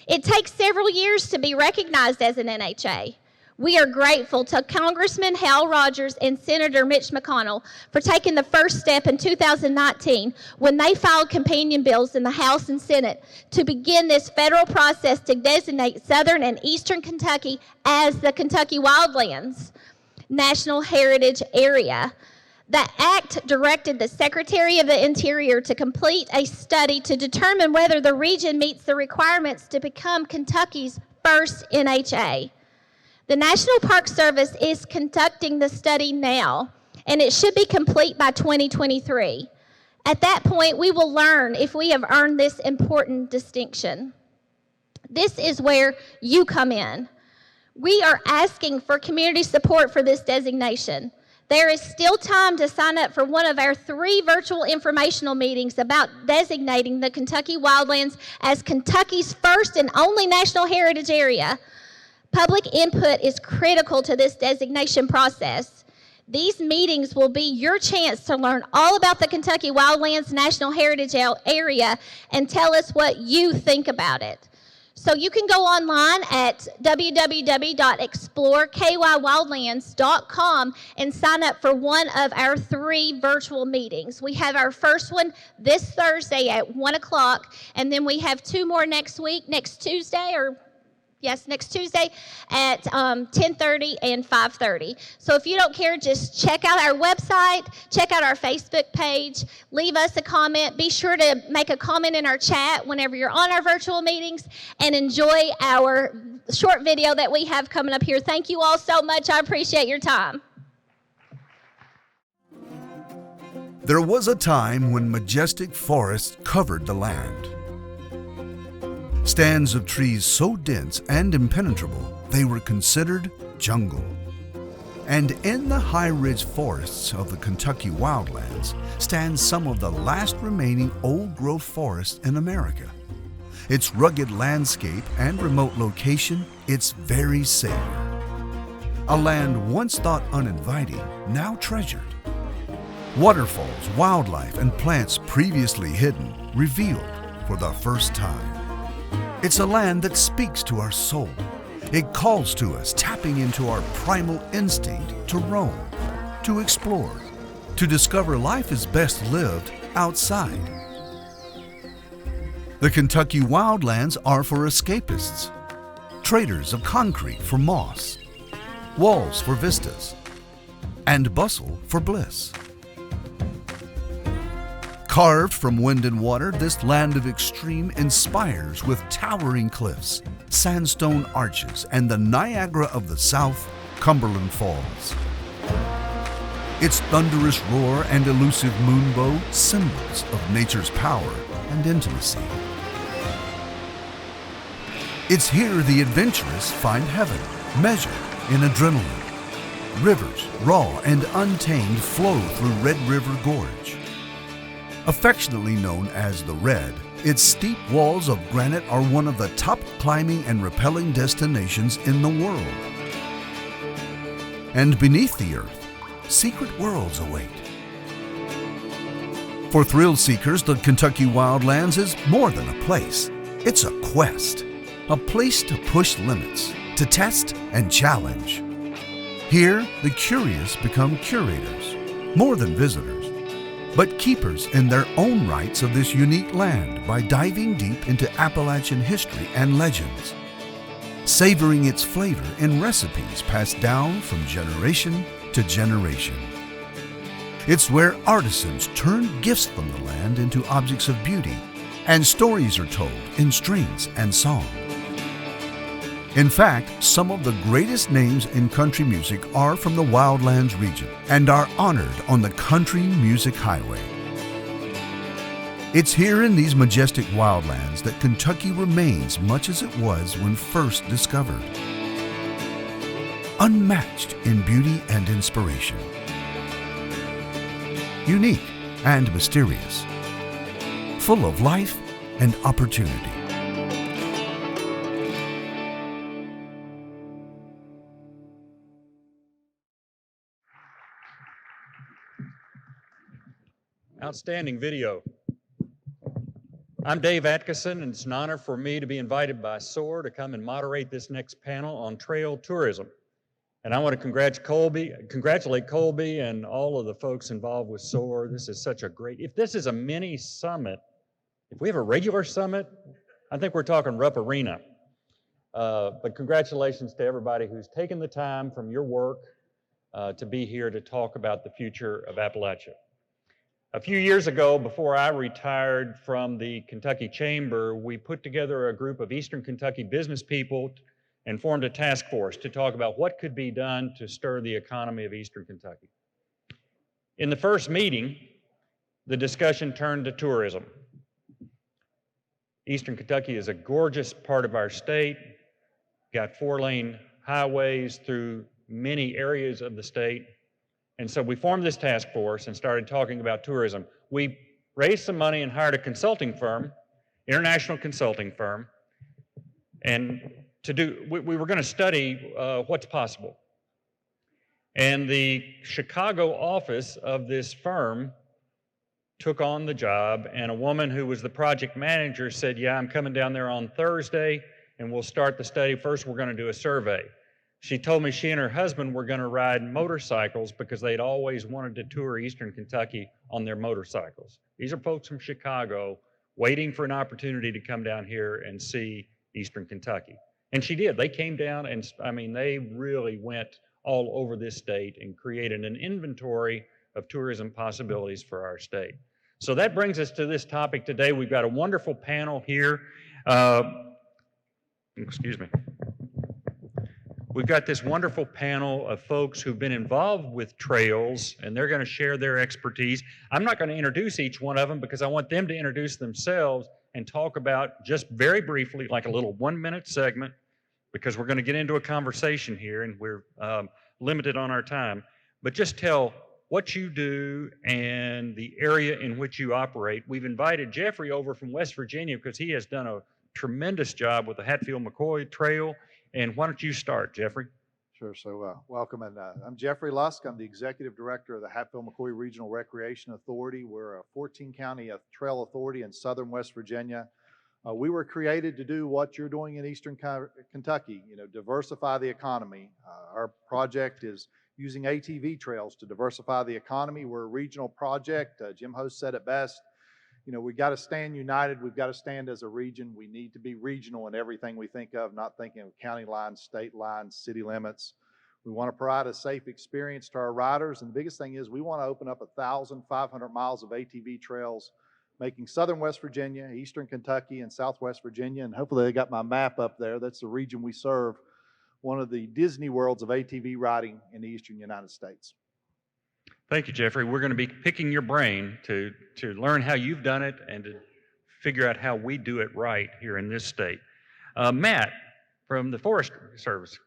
It takes several years to be recognized as an NHA. We are grateful to Congressman Hal Rogers and Senator Mitch McConnell for taking the first step in 2019 when they filed companion bills in the House and Senate to begin this federal process to designate southern and eastern Kentucky as the Kentucky Wildlands National Heritage Area. The act directed the Secretary of the Interior to complete a study to determine whether the region meets the requirements to become Kentucky's first NHA. The National Park Service is conducting the study now, and it should be complete by 2023. At that point, we will learn if we have earned this important distinction. This is where you come in. We are asking for community support for this designation. There is still time to sign up for one of our 3 virtual informational meetings about designating the Kentucky Wildlands as Kentucky's first and only National Heritage Area. Public input is critical to this designation process. These meetings will be your chance to learn all about the Kentucky Wildlands National Heritage Area and tell us what you think about it. So you can go online at www.exploreKYWildlands.com and sign up for one of our 3 virtual meetings. We have our first one this Thursday at 1 o'clock, and then we have 2 more next week, next Tuesday at 10:30 and 5:30. So if you don't care, just check out our website, check out our Facebook page, leave us a comment. Be sure to make a comment in our chat whenever you're on our virtual meetings, and enjoy our short video that we have coming up here. Thank you all so much. I appreciate your time. There was a time when majestic forests covered the land. Stands of trees so dense and impenetrable, they were considered jungle. And in the high-ridge forests of the Kentucky wildlands stand some of the last remaining old-growth forests in America. Its rugged landscape and remote location, its very savior. A land once thought uninviting, now treasured. Waterfalls, wildlife, and plants previously hidden, revealed for the first time. It's a land that speaks to our soul. It calls to us, tapping into our primal instinct to roam, to explore, to discover life is best lived outside. The Kentucky wildlands are for escapists, traders of concrete for moss, walls for vistas, and bustle for bliss. Carved from wind and water, this land of extreme inspires with towering cliffs, sandstone arches, and the Niagara of the South, Cumberland Falls. Its thunderous roar and elusive moonbow, symbols of nature's power and intimacy. It's here the adventurous find heaven, measured in adrenaline. Rivers, raw and untamed, flow through Red River Gorge. Affectionately known as the Red, its steep walls of granite are one of the top climbing and rappelling destinations in the world. And beneath the earth, secret worlds await. For thrill seekers, the Kentucky wildlands is more than a place. It's a quest, a place to push limits, to test and challenge. Here, the curious become curators, more than visitors, but keepers in their own rights of this unique land by diving deep into Appalachian history and legends, savoring its flavor in recipes passed down from generation to generation. It's where artisans turn gifts from the land into objects of beauty, and stories are told in strings and song. In fact, some of the greatest names in country music are from the Wildlands region and are honored on the Country Music Highway. It's here in these majestic wildlands that Kentucky remains much as it was when first discovered. Unmatched in beauty and inspiration. Unique and mysterious. Full of life and opportunity. Outstanding video. I'm Dave Atkinson, and it's an honor for me to be invited by SOAR to come and moderate this next panel on trail tourism. And I want to congratulate Colby and all of the folks involved with SOAR. This is such a great, if this is a mini summit, if we have a regular summit, I think we're talking Rupp Arena. But congratulations to everybody who's taken the time from your work to be here to talk about the future of Appalachia. A few years ago, before I retired from the Kentucky Chamber, we put together a group of Eastern Kentucky business people and formed a task force to talk about what could be done to stir the economy of Eastern Kentucky. In the first meeting, the discussion turned to tourism. Eastern Kentucky is a gorgeous part of our state, got 4-lane highways through many areas of the state. And so we formed this task force and started talking about tourism. We raised some money and hired a consulting firm, international consulting firm, and we were going to study what's possible. And the Chicago office of this firm took on the job, and a woman who was the project manager said, yeah, I'm coming down there on Thursday, and we'll start the study. First, we're going to do a survey. She told me she and her husband were going to ride motorcycles because they'd always wanted to tour Eastern Kentucky on their motorcycles. These are folks from Chicago waiting for an opportunity to come down here and see Eastern Kentucky. And she did. They came down and, I mean, they really went all over this state and created an inventory of tourism possibilities for our state. So that brings us to this topic today. We've got a wonderful panel here. Excuse me. We've got this wonderful panel of folks who've been involved with trails, and they're going to share their expertise. I'm not going to introduce each one of them because I want them to introduce themselves and talk about, just very briefly, like a little 1-minute segment, because we're going to get into a conversation here and we're limited on our time. But just tell what you do and the area in which you operate. We've invited Jeffrey over from West Virginia because he has done a tremendous job with the Hatfield-McCoy Trail. And why don't you start, Jeffrey? Sure. So welcome. And I'm Jeffrey Lusk. I'm the Executive Director of the Hatfield-McCoy Regional Recreation Authority. We're a 14-county trail authority in southern West Virginia. We were created to do what you're doing in Eastern Kentucky, diversify the economy. Our project is using ATV trails to diversify the economy. We're a regional project. Jim Host said it best. We've got to stand united. We've got to stand as a region. We need to be regional in everything we think of, not thinking of county lines, state lines, city limits. We want to provide a safe experience to our riders. And the biggest thing is we want to open up 1,500 miles of ATV trails, making southern West Virginia, eastern Kentucky, and southwest Virginia. And hopefully they got my map up there. That's the region we serve, one of the Disney worlds of ATV riding in the eastern United States. Thank you, Jeffrey. We're going to be picking your brain to learn how you've done it and to figure out how we do it right here in this state. Matt, from the Forest Service.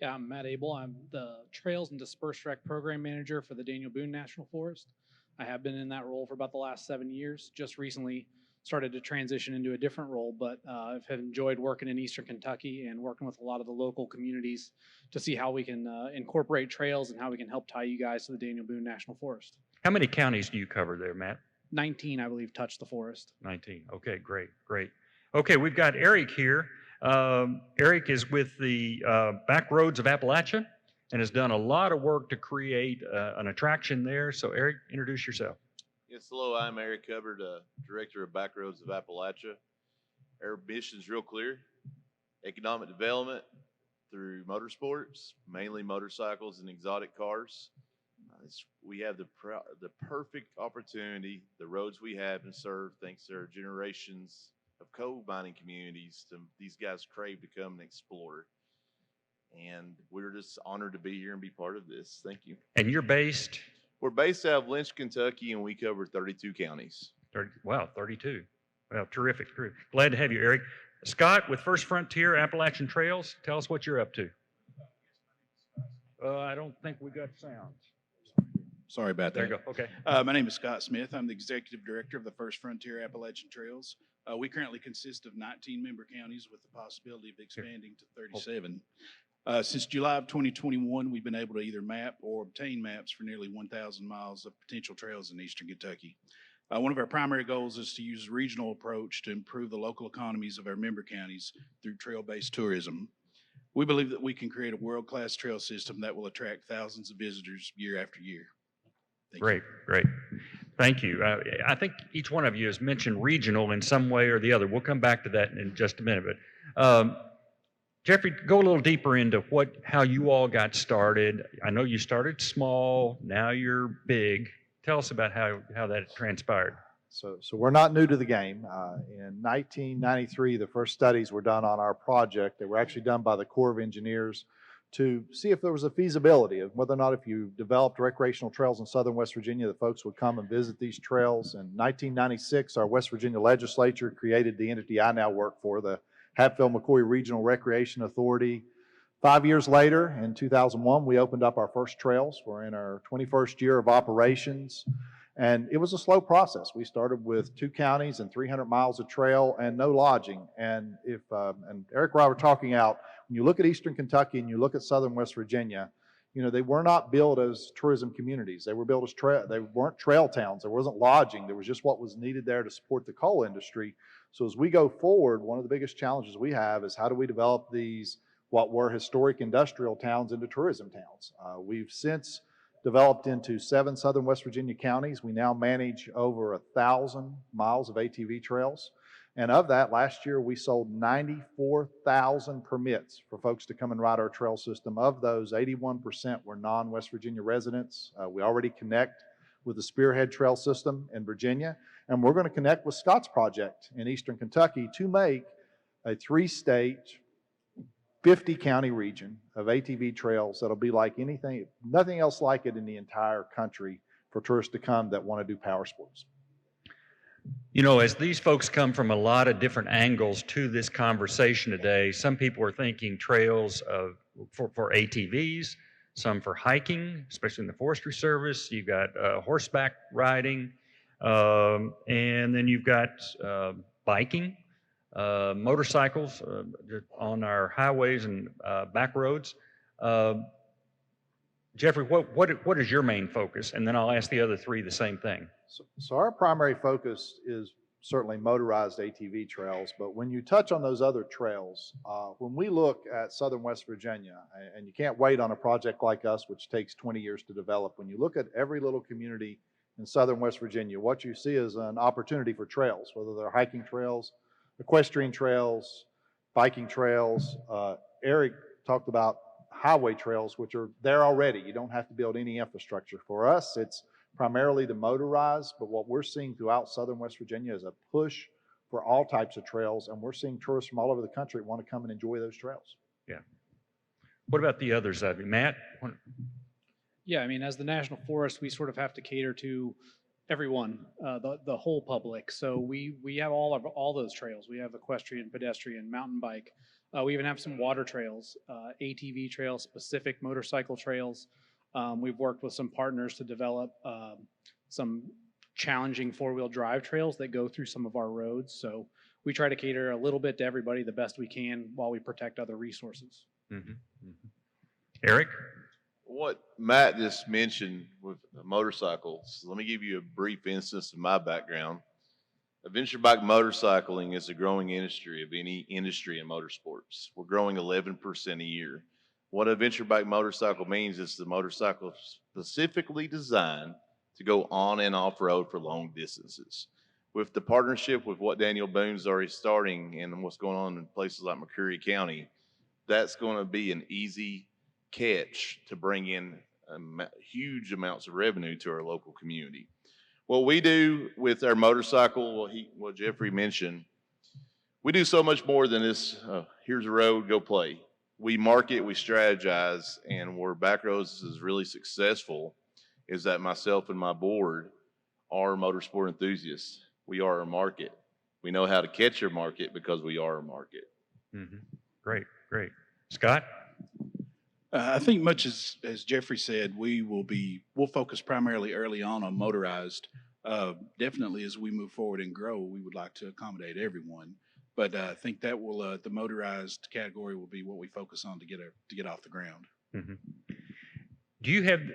Yeah, I'm Matt Abel. I'm the Trails and Dispersed Wreck Program Manager for the Daniel Boone National Forest. I have been in that role for about the last 7 years. Just recently started to transition into a different role, but I've enjoyed working in Eastern Kentucky and working with a lot of the local communities to see how we can incorporate trails and how we can help tie you guys to the Daniel Boone National Forest. How many counties do you cover there, Matt? 19, I believe, touch the forest. 19. Okay, great. Okay, we've got Eric here. Eric is with the Back Roads of Appalachia and has done a lot of work to create an attraction there. So Eric, introduce yourself. Yes, hello, I'm Eric Hubbard, Director of Back Roads of Appalachia. Our mission's real clear: economic development through motorsports, mainly motorcycles and exotic cars. We have the perfect opportunity, the roads we have and serve, thanks to our generations of coal mining communities, these guys crave to come and explore. And we're just honored to be here and be part of this. Thank you. And you're based? We're based out of Lynch, Kentucky, and we cover 32 counties. 32. Well, terrific. Glad to have you, Eric. Scott with First Frontier Appalachian Trails, tell us what you're up to. I don't think we got sound. Sorry about that. There you go. Okay. My name is Scott Smith. I'm the Executive Director of the First Frontier Appalachian Trails. We currently consist of 19 member counties with the possibility of expanding to 37. Since July of 2021, we've been able to either map or obtain maps for nearly 1,000 miles of potential trails in Eastern Kentucky. One of our primary goals is to use a regional approach to improve the local economies of our member counties through trail-based tourism. We believe that we can create a world-class trail system that will attract thousands of visitors year after year. Great. Thank you. I think each one of you has mentioned regional in some way or the other. We'll come back to that in just a minute. But Jeffrey, go a little deeper into how you all got started. I know you started small, now you're big. Tell us about how that transpired. So we're not new to the game. In 1993, the first studies were done on our project. They were actually done by the Corps of Engineers to see if there was a feasibility of whether or not if you developed recreational trails in southern West Virginia, that folks would come and visit these trails. In 1996, our West Virginia legislature created the entity I now work for, the Hatfield-McCoy Regional Recreation Authority. 5 years later, in 2001, we opened up our first trails. We're in our 21st year of operations, and it was a slow process. We started with 2 counties and 300 miles of trail and no lodging. And and Eric and I were talking out, when you look at Eastern Kentucky and you look at southern West Virginia, You know, they were not built as tourism communities. They were built as they weren't trail towns. There wasn't lodging. There was just what was needed there to support the coal industry. So as we go forward, one of the biggest challenges we have is how do we develop these, what were historic industrial towns, into tourism towns. We've since developed into 7 southern West Virginia counties. We now manage over 1,000 miles of ATV trails. And of that, last year we sold 94,000 permits for folks to come and ride our trail system. Of those, 81% were non-West Virginia residents. We already connect with the Spearhead Trail System in Virginia, and we're going to connect with Scott's Project in Eastern Kentucky to make a 3-state, 50-county region of ATV trails that'll be like anything, nothing else like it in the entire country for tourists to come that want to do power sports. You know, as these folks come from a lot of different angles to this conversation today, some people are thinking trails for ATVs, some for hiking, especially in the Forestry Service. You've got horseback riding, and then you've got biking, motorcycles on our highways and back roads. Jeffrey, what is your main focus? And then I'll ask the other 3 the same thing. So our primary focus is certainly motorized ATV trails, but when you touch on those other trails, when we look at southern West Virginia, and you can't wait on a project like us, which takes 20 years to develop, when you look at every little community in southern West Virginia, what you see is an opportunity for trails, whether they're hiking trails, equestrian trails, biking trails. Eric talked about highway trails, which are there already. You don't have to build any infrastructure. For us, it's primarily the motorized, but what we're seeing throughout southern West Virginia is a push for all types of trails, and we're seeing tourists from all over the country want to come and enjoy those trails. Yeah. What about the others, Matt? Yeah, I mean, as the National Forest, we sort of have to cater to everyone, the whole public. So we have all those trails. We have equestrian, pedestrian, mountain bike. We even have some water trails, ATV trails, specific motorcycle trails. We've worked with some partners to develop some challenging 4-wheel drive trails that go through some of our roads. So we try to cater a little bit to everybody the best we can while we protect other resources. Mm-hmm. Mm-hmm. Eric? What Matt just mentioned with motorcycles, let me give you a brief instance of my background. Adventure bike motorcycling is a growing industry of any industry in motorsports. We're growing 11% a year. What an adventure bike motorcycle means is the motorcycle specifically designed to go on and off road for long distances. With the partnership with what Daniel Boone's already starting and what's going on in places like McCreary County, that's going to be an easy catch to bring in huge amounts of revenue to our local community. What we do with our motorcycle, what Jeffrey mentioned, we do so much more than this, here's a road, go play. We market, we strategize, and where Backroads is really successful is that myself and my board are motorsport enthusiasts. We are a market. We know how to catch your market because we are a market. Mm-hmm. Great, great. Scott? I think much as Jeffrey said, we'll focus primarily early on motorized. Definitely as we move forward and grow, we would like to accommodate everyone. But I think that will the motorized category will be what we focus on to get off the ground. Mm-hmm.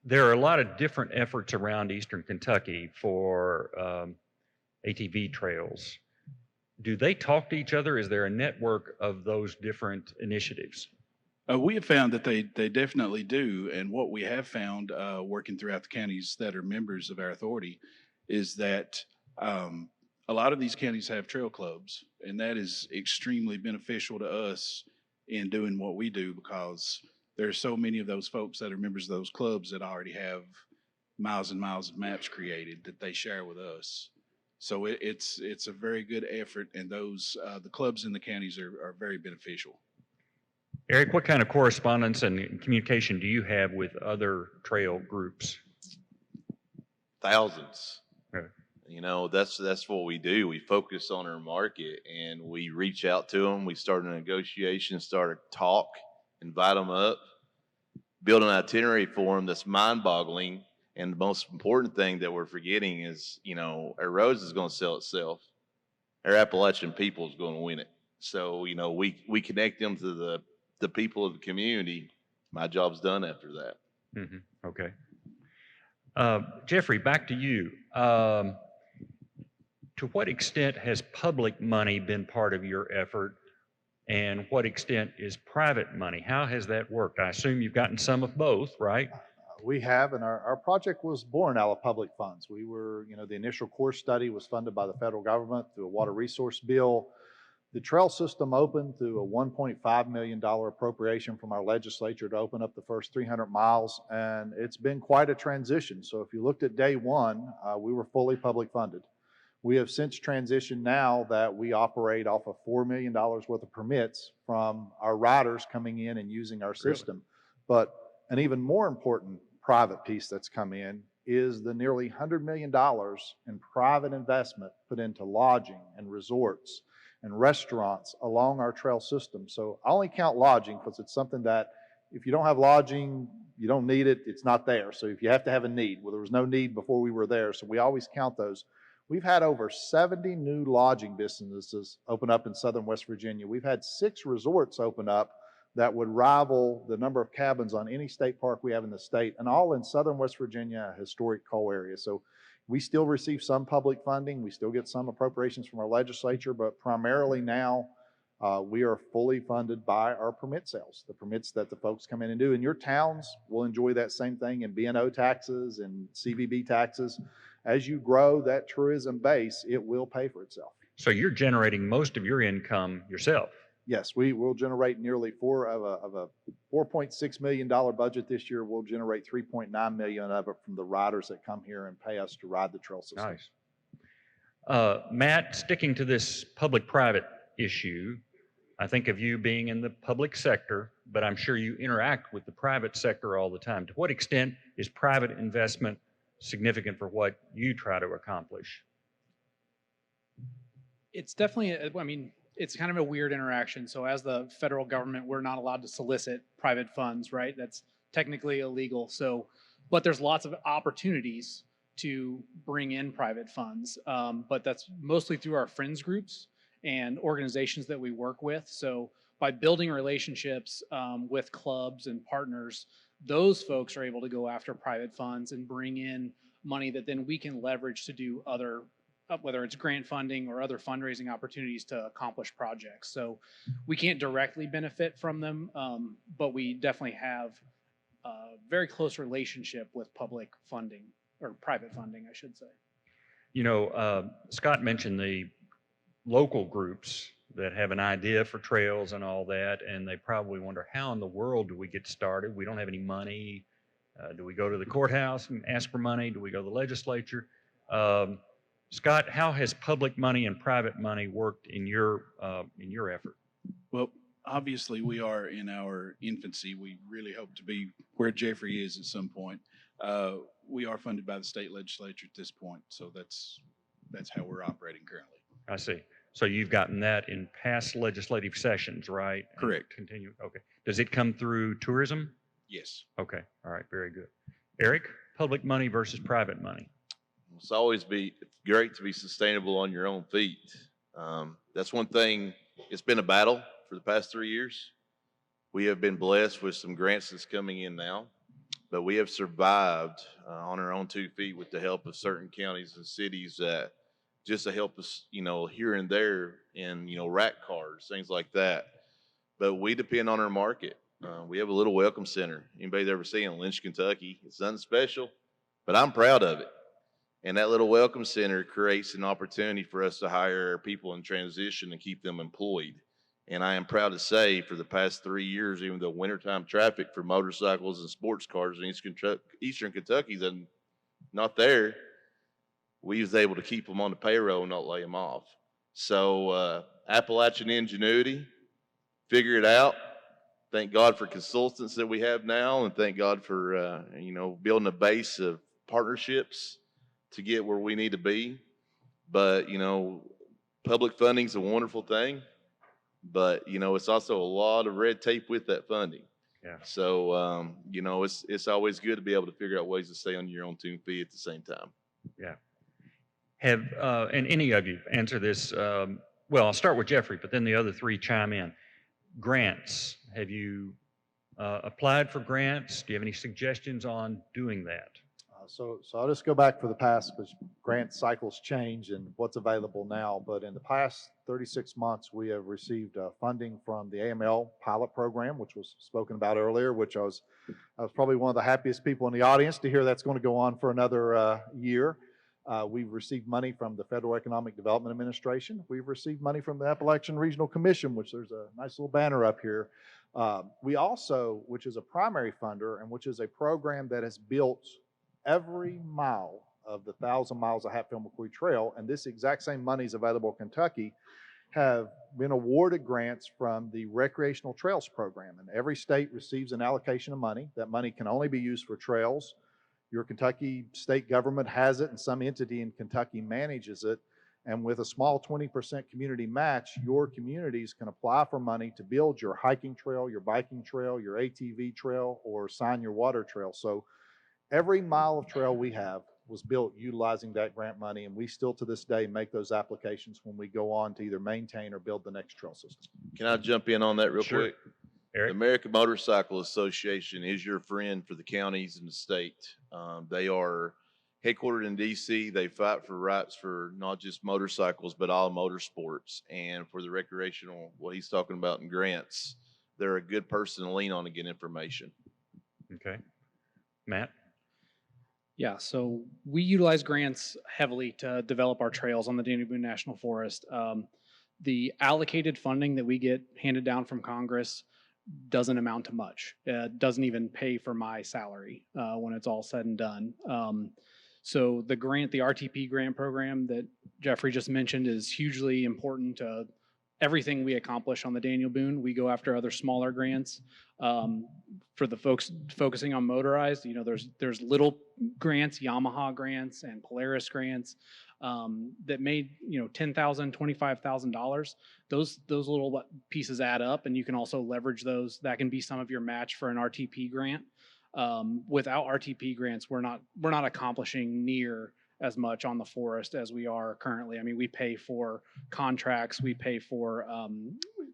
There are a lot of different efforts around Eastern Kentucky for ATV trails. Do they talk to each other? Is there a network of those different initiatives? We have found that they definitely do, and what we have found working throughout the counties that are members of our authority is that a lot of these counties have trail clubs, and that is extremely beneficial to us in doing what we do because there are so many of those folks that are members of those clubs that already have miles and miles of maps created that they share with us. So it's a very good effort, and those the clubs in the counties are very beneficial. Eric, what kind of correspondence and communication do you have with other trail groups? Thousands. Okay. You know, that's what we do. We focus on our market and we reach out to them. We start a negotiation, start a talk, invite them up, build an itinerary for them that's mind-boggling. And the most important thing that we're forgetting is, you know, our roads is going to sell itself. Our Appalachian people is going to win it. So, you know, we connect them to the people of the community, my job's done after that. Okay. Jeffrey, back to you. To what extent has public money been part of your effort, and what extent is private money? How has that worked? I assume you've gotten some of both, right? We have, and our project was born out of public funds. We were, the initial core study was funded by the federal government through a water resource bill. The trail system opened through a $1.5 million appropriation from our legislature to open up the first 300 miles, and it's been quite a transition. So if you looked at day one, we were fully public funded. We have since transitioned now that we operate off of $4 million worth of permits from our riders coming in and using our system. But an even more important private piece that's come in is the nearly $100 million in private investment put into lodging and resorts and restaurants along our trail system. So I only count lodging because it's something that if you don't have lodging, you don't need it, it's not there. So if you have to have a need, well, there was no need before we were there, so we always count those. We've had over 70 new lodging businesses open up in southern West Virginia. We've had 6 resorts open up that would rival the number of cabins on any state park we have in the state, and all in southern West Virginia, a historic coal area. So we still receive some public funding. We still get some appropriations from our legislature, but primarily now we are fully funded by our permit sales, the permits that the folks come in and do. And your towns will enjoy that same thing in B&O taxes and CVB taxes. As you grow that tourism base, it will pay for itself. So you're generating most of your income yourself? Yes, we will generate nearly of a $4.6 million budget this year. We'll generate $3.9 million of it from the riders that come here and pay us to ride the trail system. Nice. Matt, sticking to this public-private issue, I think of you being in the public sector, but I'm sure you interact with the private sector all the time. To what extent is private investment significant for what you try to accomplish? It's definitely, it's kind of a weird interaction. So as the federal government, we're not allowed to solicit private funds, right? That's technically illegal. So, but there's lots of opportunities to bring in private funds, but that's mostly through our friends groups and organizations that we work with. So by building relationships with clubs and partners, those folks are able to go after private funds and bring in money that then we can leverage to do other, whether it's grant funding or other fundraising opportunities to accomplish projects. So we can't directly benefit from them, but we definitely have a very close relationship with public funding, or private funding, I should say. Scott mentioned the local groups that have an idea for trails and all that, and they probably wonder, how in the world do we get started? We don't have any money. Do we go to the courthouse and ask for money? Do we go to the legislature? Scott, how has public money and private money worked in your effort? Well, obviously we are in our infancy. We really hope to be where Jeffrey is at some point. We are funded by the state legislature at this point, so that's how we're operating currently. I see. So you've gotten that in past legislative sessions, right? Correct. And continue. Okay. Does it come through tourism? Yes. Okay. All right. Very good. Eric, public money versus private money. It's always great to be sustainable on your own feet. That's one thing. It's been a battle for the past 3 years. We have been blessed with some grants that's coming in now, but we have survived on our own 2 feet with the help of certain counties and cities that just to help us, here and there in, rack cars, things like that. But we depend on our market. We have a little welcome center. Anybody's ever seen in Lynch, Kentucky? It's nothing special, but I'm proud of it. And that little welcome center creates an opportunity for us to hire people in transition and keep them employed. And I am proud to say for the past 3 years, even though wintertime traffic for motorcycles and sports cars in Eastern Kentucky is not there, we was able to keep them on the payroll and not lay them off. So Appalachian ingenuity, figure it out. Thank God for consultants that we have now, and thank God for building a base of partnerships to get where we need to be. But public funding is a wonderful thing, but it's also a lot of red tape with that funding. Yeah. So it's always good to be able to figure out ways to stay on your own 2 feet at the same time. Yeah. Have, and any of you answer this, well, I'll start with Jeffrey, but then the other 3 chime in. Grants, have you applied for grants. Do you have any suggestions on doing that? So I'll just go back for the past, because grant cycles change and what's available now. But in the past 36 months, we have received funding from the AML pilot program, which was spoken about earlier, which I was probably one of the happiest people in the audience to hear that's going to go on for another year. We've received money from the Federal Economic Development Administration. We've received money from the Appalachian Regional Commission, which there's a nice little banner up here. We also, which is a primary funder and which is a program that has built every mile of the 1,000 miles of Hatfield-McCoy Trail, and this exact same money is available in Kentucky, have been awarded grants from the Recreational Trails Program. And every state receives an allocation of money. That money can only be used for trails. Your Kentucky state government has it, and some entity in Kentucky manages it. And with a small 20% community match, your communities can apply for money to build your hiking trail, your biking trail, your ATV trail, or sign your water trail. So every mile of trail we have was built utilizing that grant money, and we still to this day make those applications when we go on to either maintain or build the next trail system. Can I jump in on that real Sure. quick? Eric? The American Motorcycle Association is your friend for the counties and the state. They are headquartered in DC. They fight for rights for not just motorcycles, but all motorsports. And for the recreational, what he's talking about in grants, they're a good person to lean on to get information. Okay. Matt? Yeah, so we utilize grants heavily to develop our trails on the Daniel Boone National Forest. The allocated funding that we get handed down from Congress doesn't amount to much. It doesn't even pay for my salary when it's all said and done. So the grant, the RTP grant program that Jeffrey just mentioned, is hugely important to everything we accomplish on the Daniel Boone. We go after other smaller grants. For the folks focusing on motorized, you know, there's little grants, Yamaha grants and Polaris grants that made, you know, $10,000, $25,000. Those little pieces add up, and you can also leverage those. That can be some of your match for an RTP grant. Without RTP grants, we're not accomplishing near as much on the forest as we are currently. I mean, we pay for contracts, we pay for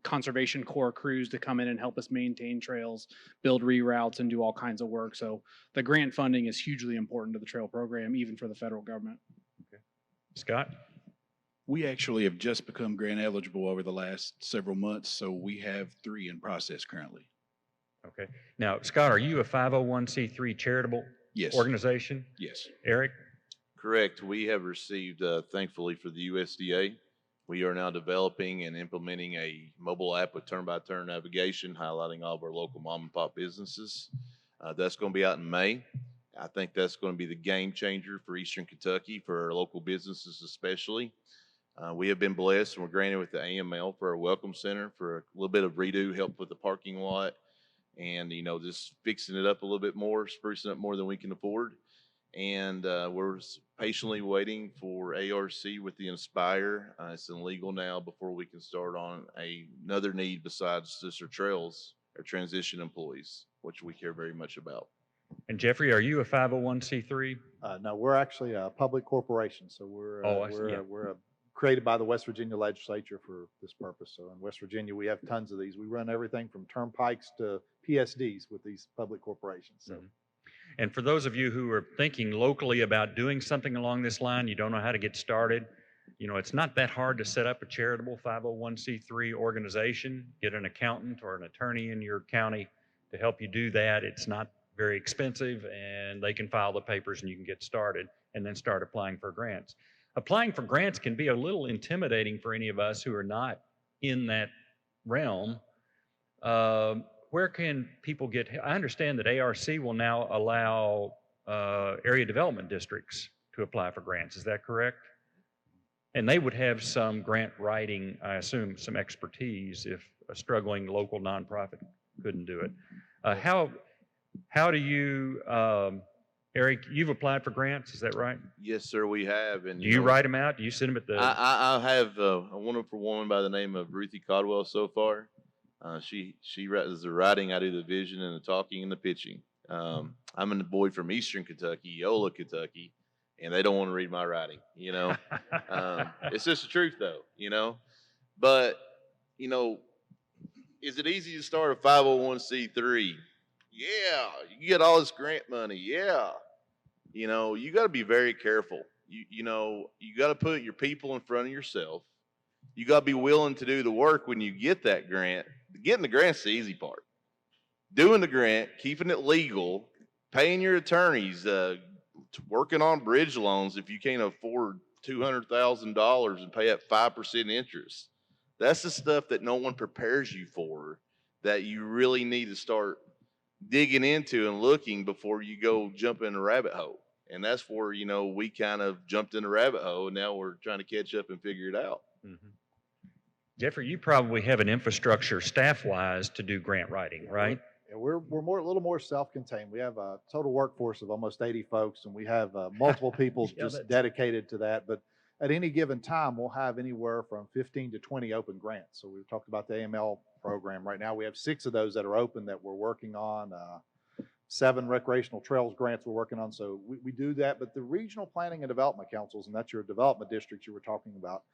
Conservation Corps crews to come in and help us maintain trails, build reroutes, and do all kinds of work. So the grant funding is hugely important to the trail program, even for the federal government. Okay. Scott? We actually have just become grant eligible over the last several months, so we have 3 in process currently. Okay. Now, Scott, are you a 501c3 charitable Yes. organization? Yes. Eric? Correct. We have received, thankfully for the USDA, we are now developing and implementing a mobile app with turn-by-turn navigation, highlighting all of our local mom and pop businesses. That's going to be out in May. I think that's going to be the game changer for Eastern Kentucky, for our local businesses especially. We have been blessed, and we're granted with the AML for our Welcome Center for a little bit of redo, help with the parking lot, and, you know, just fixing it up a little bit more, sprucing up more than we can afford. And we're patiently waiting for ARC with the Inspire. It's illegal now before we can start on another need besides just our trails, our transition employees, which we care very much about. And Jeffrey, are you a 501c3? No, we're actually a public corporation, so we're created by the West Virginia legislature for this purpose. So in West Virginia, we have tons of these. We run everything from turnpikes to PSDs with these public corporations. So. Mm-hmm. And for those of you who are thinking locally about doing something along this line, you don't know how to get started, you know, it's not that hard to set up a charitable 501c3 organization, get an accountant or an attorney in your county to help you do that. It's not very expensive, and they can file the papers and you can get started and then start applying for grants. Applying for grants can be a little intimidating for any of us who are not in that realm. Where can people get, I understand that ARC will now allow area development districts to apply for grants. Is that correct? And they would have some grant writing, I assume, some expertise if a struggling local nonprofit couldn't do it. How do you, Eric, you've applied for grants, is that right? Yes, sir, we have. And do you write them out? Do you send them at the? I have a wonderful woman by the name of Ruthie Codwell so far. She does the writing, I do the vision and the talking and the pitching. I'm a boy from Eastern Kentucky, Yola, Kentucky, and they don't want to read my writing, you know. It's just the truth, though, you know. But, you know, is it easy to start a 501c3? Yeah, you get all this grant money. Yeah. You got to be very careful. You got to put your people in front of yourself. You got to be willing to do the work when you get that grant. Getting the grant's the easy part. Doing the grant, keeping it legal, paying your attorneys, working on bridge loans if you can't afford $200,000 and pay at 5% interest. That's the stuff that no one prepares you for, that you really need to start digging into and looking before you go jump in a rabbit hole. And that's where, we kind of jumped in the rabbit hole and now we're trying to catch up and figure it out. Mm-hmm. Jeffrey, you probably have an infrastructure staff-wise to do grant writing, right? Yeah, we're a little more self-contained. We have a total workforce of almost 80 folks, and we have multiple people just dedicated to that. But at any given time, we'll have anywhere from 15 to 20 open grants. So we've talked about the AML program. Right now, we have 6 of those that are open that we're working on. 7 recreational trails grants we're working on. So we do that. But the regional planning and development councils, and that's your development districts you were talking about,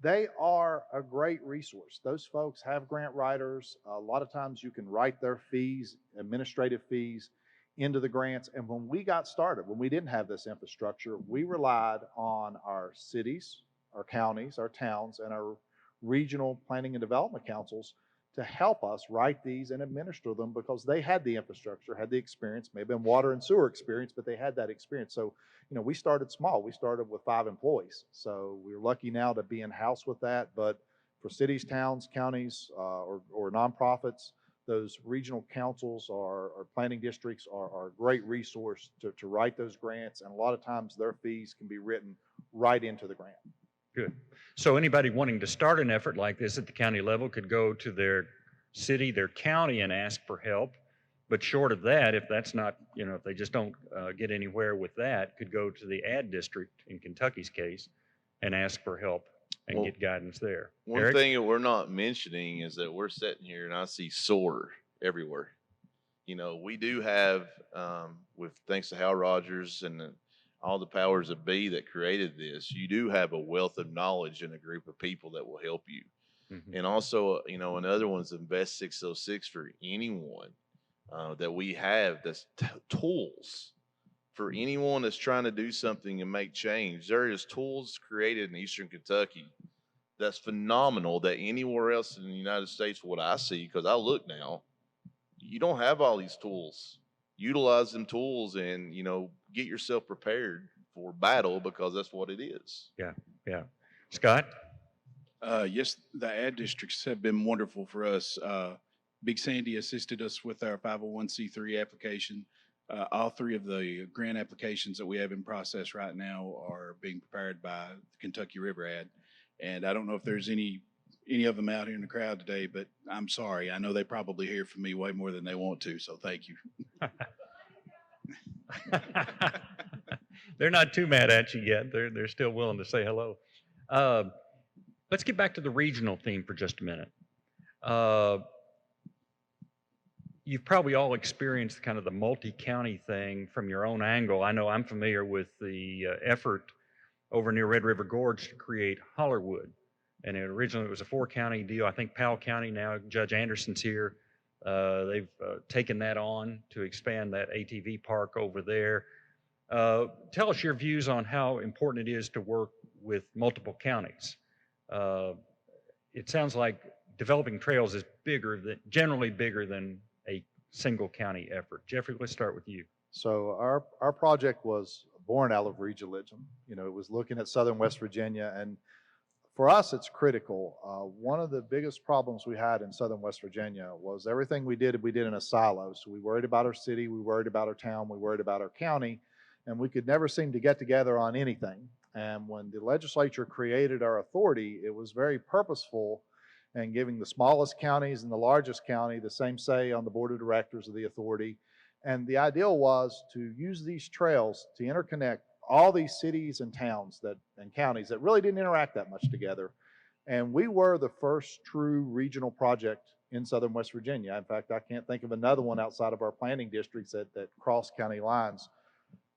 they are a great resource. Those folks have grant writers. A lot of times you can write their fees, administrative fees, into the grants. And when we got started, when we didn't have this infrastructure, we relied on our cities, our counties, our towns, and our regional planning and development councils to help us write these and administer them because they had the infrastructure, had the experience, maybe been water and sewer experience, but they had that experience. So, we started small. We started with 5 employees. So we're lucky now to be in-house with that. But for cities, towns, counties, or nonprofits, those regional councils or planning districts are a great resource to write those grants. And a lot of times their fees can be written right into the grant. Good. So anybody wanting to start an effort like this at the county level could go to their city, their county, and ask for help. But short of that, if that's not, if they just don't get anywhere with that, could go to the ad district in Kentucky's case and ask for help and get guidance there. One Eric? thing that we're not mentioning is that we're sitting here and I see SOAR everywhere. We do have, with thanks to Hal Rogers and all the powers that be that created this, you do have a wealth of knowledge and a group of people that will help you. Mm-hmm. And also, another one's Invest 606 for anyone that we have that's tools for anyone that's trying to do something and make change. There is tools created in Eastern Kentucky that's phenomenal that anywhere else in the United States, what I see, because I look now, you don't have all these tools. Utilize them tools and, get yourself prepared for battle because that's what it is. Yeah, yeah. Scott? Yes, the ad districts have been wonderful for us. Big Sandy assisted us with our 501c3 application. All 3 of the grant applications that we have in process right now are being prepared by the Kentucky River Ad. And I don't know if there's any of them out here in the crowd today, but I'm sorry. I know they probably hear from me way more than they want to, so thank you. They're not too mad at you yet. They're still willing to say hello. Let's get back to the regional theme for just a minute. You've probably all experienced kind of the multi-county thing from your own angle. I know I'm familiar with the effort over near Red River Gorge to create Hollerwood. And originally it was a 4-county deal. I think Powell County now, Judge Anderson's here. They've taken that on to expand that ATV park over there. Tell us your views on how important it is to work with multiple counties. It sounds like developing trails is generally bigger than a single county effort. Jeffrey, let's start with you. So our project was born out of regionalism. It was looking at southern West Virginia, and for us, it's critical. One of the biggest problems we had in southern West Virginia was everything we did in a silo. So we worried about our city, we worried about our town, we worried about our county, and we could never seem to get together on anything. And when the legislature created our authority, it was very purposeful in giving the smallest counties and the largest county the same say on the board of directors of the authority. And the ideal was to use these trails to interconnect all these cities and towns and counties that really didn't interact that much together. And we were the first true regional project in southern West Virginia. In fact, I can't think of another one outside of our planning districts that cross county lines.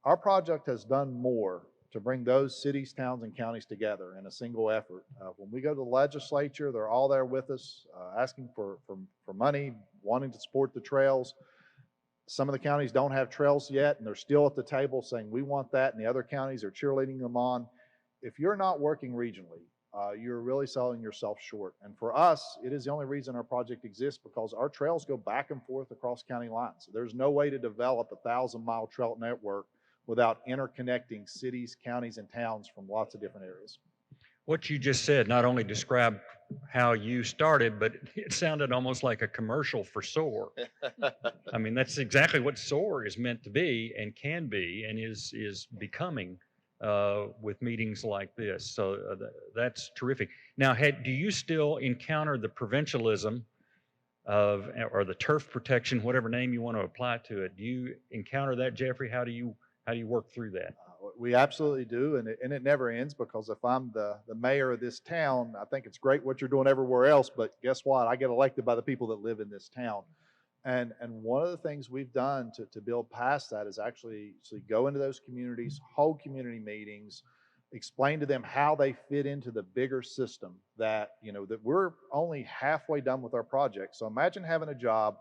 Our project has done more to bring those cities, towns, and counties together in a single effort. When we go to the legislature, they're all there with us, asking for money, wanting to support the trails. some of the counties don't have trails yet, and they're still at the table saying, we want that, and the other counties are cheerleading them on. If you're not working regionally, you're really selling yourself short. And for us, it is the only reason our project exists, because our trails go back and forth across county lines. There's no way to develop a 1,000-mile trail network without interconnecting cities, counties, and towns from lots of different areas. What you just said not only described how you started, but it sounded almost like a commercial for SOAR. I mean, that's exactly what SOAR is meant to be and can be and is becoming with meetings like this. So that's terrific. Now, do you still encounter the provincialism of, or the turf protection, whatever name you want to apply to it? Do you encounter that, Jeffrey? How do you work through that? We absolutely do, and it never ends, because if I'm the mayor of this town, I think it's great what you're doing everywhere else, but guess what? I get elected by the people that live in this town. And one of the things we've done to build past that is actually go into those communities, hold community meetings, explain to them how they fit into the bigger system, that, you know, that we're only halfway done with our project. So imagine having a job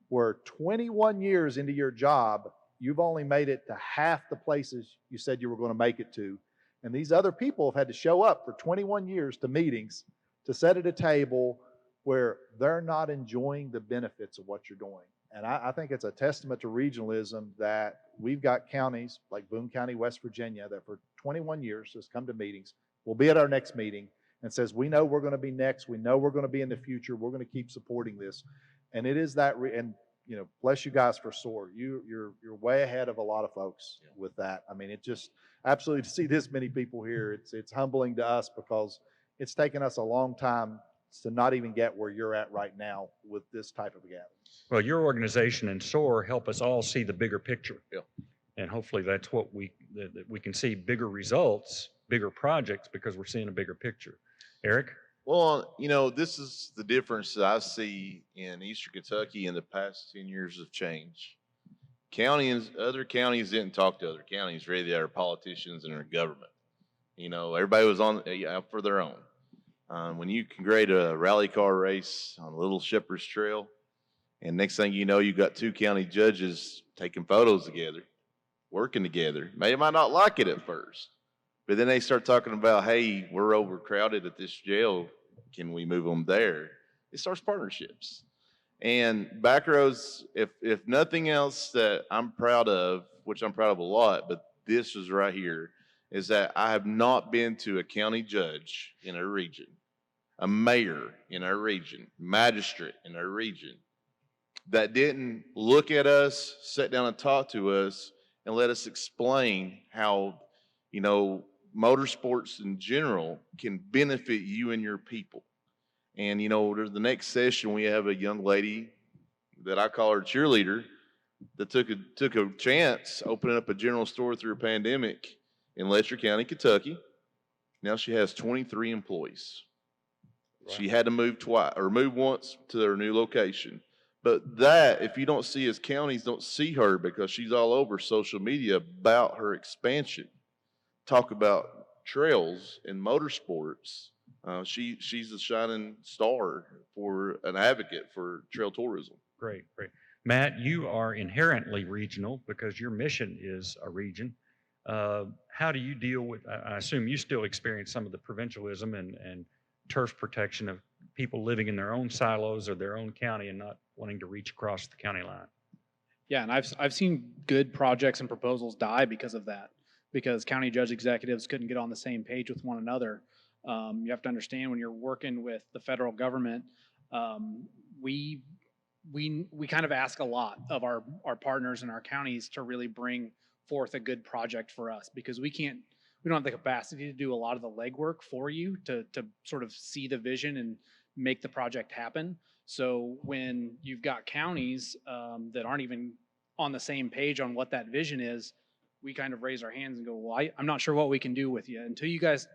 where 21 years into your job, you've only made it to half the places you said you were going to make it to. And these other people have had to show up for 21 years to meetings to sit at a table where they're not enjoying the benefits of what you're doing. And I think it's a testament to regionalism that we've got counties like Boone County, West Virginia, that for 21 years has come to meetings, will be at our next meeting, and says, we know we're going to be next, we know we're going to be in the future, we're going to keep supporting this. And it is that, and you know, bless you guys for SOAR. You're way ahead of a lot of folks with that. I mean, it just absolutely, to see this many people here, it's humbling to us, because it's taken us a long time to not even get where you're at right now with this type of gathering. Well, your organization and SOAR help us all see the bigger picture. Yeah. And hopefully that's what that we can see bigger results, bigger projects, because we're seeing a bigger picture. Eric? Well, you know, this is the difference that I see in Eastern Kentucky in the past 10 years of change. Other counties didn't talk to other counties, really. They are politicians and our government. You know, everybody was out for their own. When you can create a rally car race on Little Shepherd's Trail, and next thing you know, you got two county judges taking photos together, working together. They might not like it at first, but then they start talking about, hey, we're overcrowded at this jail. Can we move them there? It starts partnerships. And Backroads, if nothing else that I'm proud of, which I'm proud of a lot, but this is right here, is that I have not been to a county judge in our region, a mayor in our region, magistrate in our region, that didn't look at us, sit down and talk to us, and let us explain how, you know, motorsports in general can benefit you and your people. And, you know, there's the next session, we have a young lady that I call her cheerleader that took a chance opening up a general store through a pandemic in Letcher County, Kentucky. Now she has 23 employees. Wow. She had to move once to their new location. But that, if you don't see, as counties don't see her because she's all over social media about her expansion, talk about trails and motorsports. She's a shining star for an advocate for trail tourism. Great, great. Matt, you are inherently regional because your mission is a region. How do you deal with, I assume you still experience some of the provincialism and turf protection of people living in their own silos or their own county and not wanting to reach across the county line. Yeah, and I've seen good projects and proposals die because of that, because county judge executives couldn't get on the same page with one another. You have to understand, when you're working with the federal government, we kind of ask a lot of our partners in our counties to really bring forth a good project for us, because we don't have the capacity to do a lot of the legwork for you to sort of see the vision and make the project happen. So when you've got counties that aren't even on the same page on what that vision is, we kind of raise our hands and go, well, I'm not sure what we can do with you. Until you guys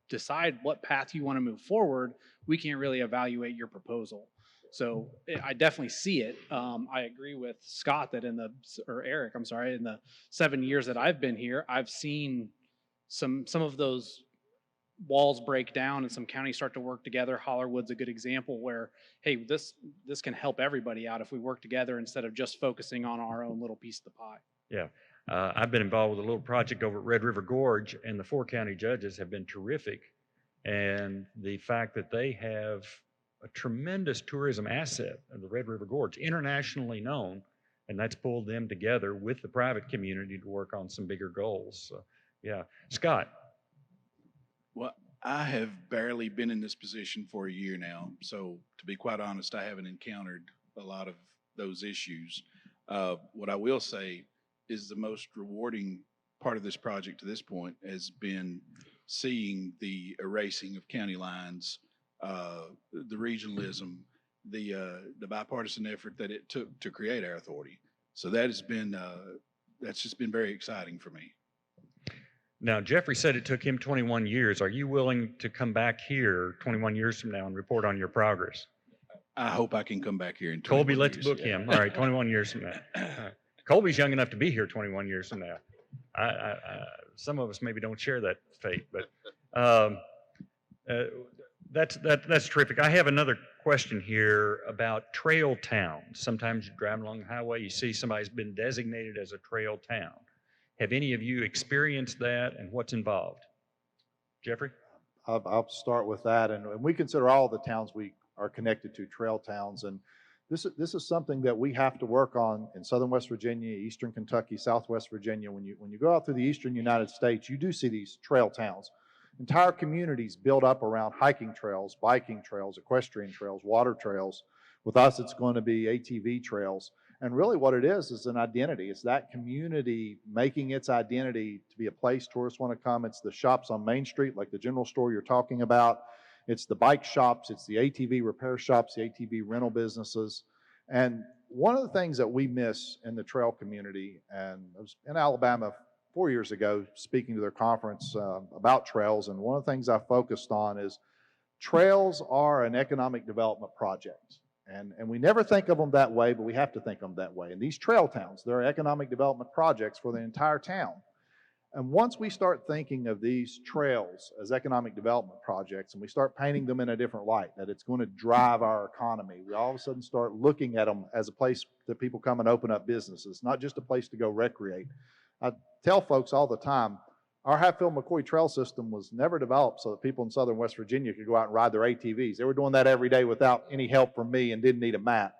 decide what path you want to move forward, we can't really evaluate your proposal. So I definitely see it. I agree with Scott that Eric, I'm sorry, in the 7 years that I've been here, I've seen some of those walls break down and some counties start to work together. Hollerwood's a good example where, hey, this can help everybody out if we work together instead of just focusing on our own little piece of the pie. Yeah. I've been involved with a little project over at Red River Gorge, and the 4 county judges have been terrific. And the fact that they have a tremendous tourism asset of the Red River Gorge, internationally known, and that's pulled them together with the private community to work on some bigger goals. So, yeah. Scott. Well, I have barely been in this position for a year now. So to be quite honest, I haven't encountered a lot of those issues. What I will say is the most rewarding part of this project to this point has been seeing the erasing of county lines, the regionalism, the bipartisan effort that it took to create our authority. So that has been, that's just been very exciting for me. Now, Jeffrey said it took him 21 years. Are you willing to come back here 21 years from now and report on your progress? I hope I can come back here in 21 Colby, let's years. book him. All right, 21 years from now. Colby's young enough to be here 21 years from now. Some of us maybe don't share that fate, but that's terrific. I have another question here about trail towns. Sometimes you drive along the highway, you see somebody's been designated as a trail town. Have any of you experienced that, and what's involved? Jeffrey? I'll start with that, and we consider all the towns we are connected to trail towns, and this is something that we have to work on in southern West Virginia, eastern Kentucky, southwest Virginia. When you go out through the eastern United States, you do see these trail towns. Entire communities built up around hiking trails, biking trails, equestrian trails, water trails. With us, it's going to be ATV trails. And really what it is an identity. It's that community making its identity to be a place tourists want to come. It's the shops on Main Street, like the general store you're talking about. It's the bike shops. It's the ATV repair shops, the ATV rental businesses. And one of the things that we miss in the trail community, and I was in Alabama 4 years ago speaking to their conference about trails, and one of the things I focused on is trails are an economic development project. And we never think of them that way, but we have to think of them that way. And these trail towns, they're economic development projects for the entire town. And once we start thinking of these trails as economic development projects, and we start painting them in a different light, that it's going to drive our economy, we all of a sudden start looking at them as a place that people come and open up businesses, not just a place to go recreate. I tell folks all the time, our Hatfield-McCoy trail system was never developed so that people in southern West Virginia could go out and ride their ATVs. They were doing that every day without any help from me and didn't need a map.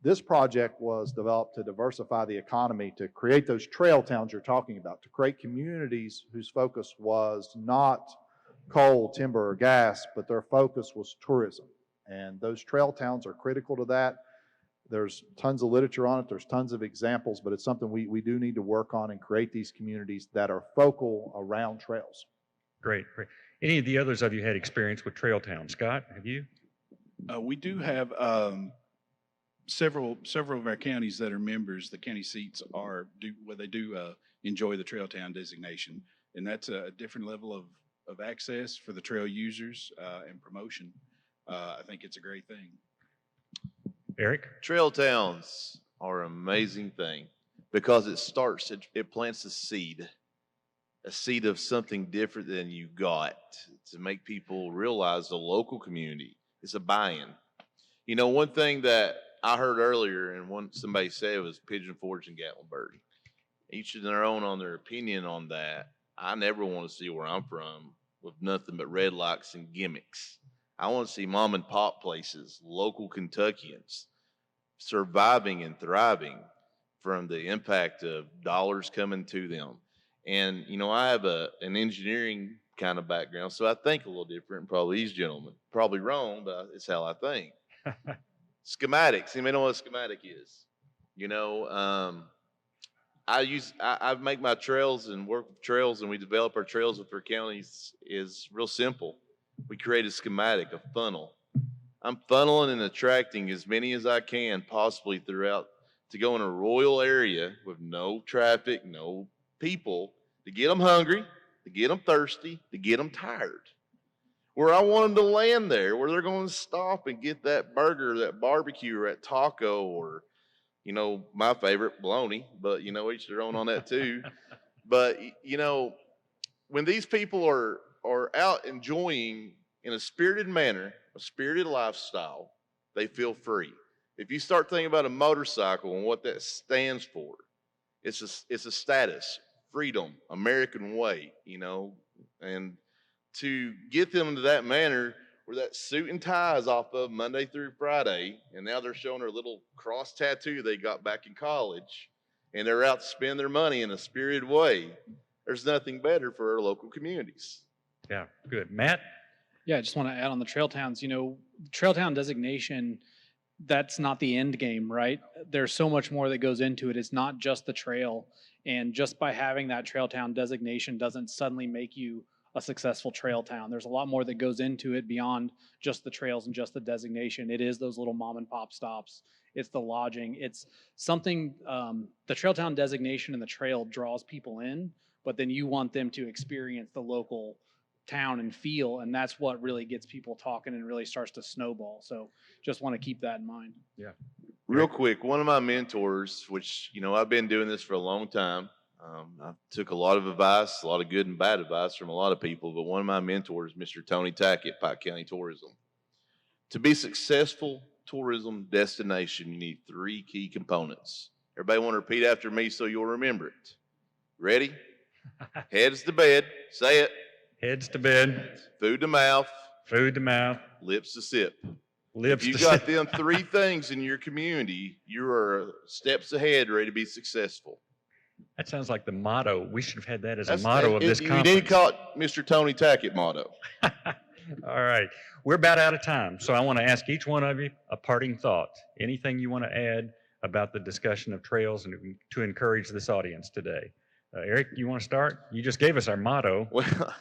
This project was developed to diversify the economy, to create those trail towns you're talking about, to create communities whose focus was not coal, timber, or gas, but their focus was tourism. And those trail towns are critical to that. There's tons of literature on it. There's tons of examples, but it's something we do need to work on and create these communities that are focal around trails. Great, great. Any of the others of you had experience with trail towns? Scott, have you? We do have several of our counties that are members. The county seats they do enjoy the trail town designation, and that's a different level of access for the trail users and promotion. I think it's a great thing. Eric? Trail towns are an amazing thing because it plants a seed of something different than you got to make people realize the local community. It's a buy-in. You know, one thing that I heard earlier and somebody said was Pigeon Forge and Gatlinburg. Each of their own on their opinion on that. I never want to see where I'm from with nothing but red lights and gimmicks. I want to see mom and pop places, local Kentuckians, surviving and thriving from the impact of dollars coming to them. And, you know, I have an engineering kind of background, so I think a little different than probably these gentlemen. Probably wrong, but it's how I think. Schematics. Anybody know what a schematic is? You know, I make my trails and work with trails, and we develop our trails with our counties is real simple. We create a schematic, a funnel. I'm funneling and attracting as many as I can possibly throughout to go in a rural area with no traffic, no people, to get them hungry, to get them thirsty, to get them tired. Where I want them to land there, where they're going to stop and get that burger, that barbecue, or that taco, or, you know, my favorite, bologna, but, you know, each their own on that too. But, you know, when these people are are out enjoying in a spirited manner, a spirited lifestyle, they feel free. If you start thinking about a motorcycle and what that stands for, it's a status, freedom, American way, and to get them into that manner where that suit and tie is off of Monday through Friday, and now they're showing their little cross tattoo they got back in college, and they're out to spend their money in a spirited way. There's nothing better for our local communities. Yeah, good. Matt? Yeah, I just want to add on the trail towns. Trail town designation, that's not the end game, right? There's so much more that goes into it. It's not just the trail. And just by having that trail town designation doesn't suddenly make you a successful trail town. There's a lot more that goes into it beyond just the trails and just the designation. It is those little mom and pop stops. It's the lodging. It's something, the trail town designation and the trail draws people in, but then you want them to experience the local town and feel, and that's what really gets people talking and really starts to snowball. So just want to keep that in mind. Yeah. Real quick, one of my mentors, which, I've been doing this for a long time. I took a lot of advice, a lot of good and bad advice from a lot of people, but one of my mentors, Mr. Tony Tackett, Pike County Tourism. To be successful tourism destination, you need 3 key components. Everybody want to repeat after me so you'll remember it. Ready? Heads to bed. Say it. Heads to bed. Food to mouth. Food to mouth. Lips to sip. Lips if you to got sip. them 3 things in your community, you are steps ahead, ready to be successful. That sounds like the motto. We should have had that as a motto of this You conference. need to call it Mr. Tony Tackett motto. All right. We're about out of time, so I want to ask each one of you a parting thought. Anything you want to add about the discussion of trails and to encourage this audience today? Eric, you want to start? You just gave us our motto. Well,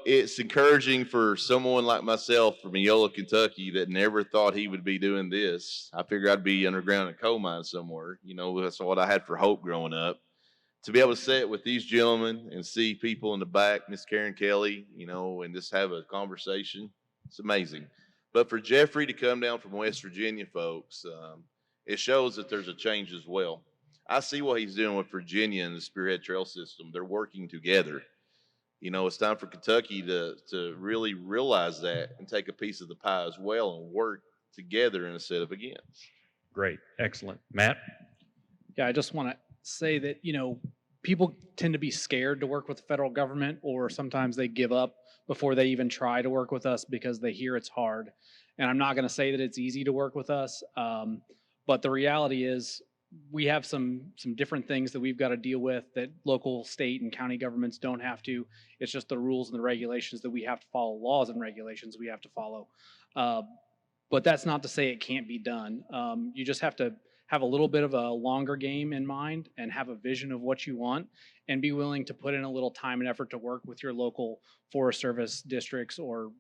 it's encouraging for someone like myself from Eola, Kentucky that never thought he would be doing this. I figured I'd be underground in a coal mine somewhere. That's what I had for hope growing up. To be able to sit with these gentlemen and see people in the back, Miss Karen Kelly, and just have a conversation, it's amazing. But for Jeffrey to come down from West Virginia, folks, it shows that there's a change as well. I see what he's doing with Virginia and the Spearhead Trail System. They're working together. It's time for Kentucky to really realize that and take a piece of the pie as well and work together instead of against. Great. Excellent. Matt? Yeah, I just want to say that, people tend to be scared to work with the federal government, or sometimes they give up before they even try to work with us because they hear it's hard. And I'm not going to say that it's easy to work with us, but the reality is we have some different things that we've got to deal with that local, state, and county governments don't have to. It's just the rules and the regulations that we have to follow, laws and regulations we have to follow. But that's not to say it can't be done. You just have to have a little bit of a longer game in mind and have a vision of what you want and be willing to put in a little time and effort to work with your local Forest Service districts or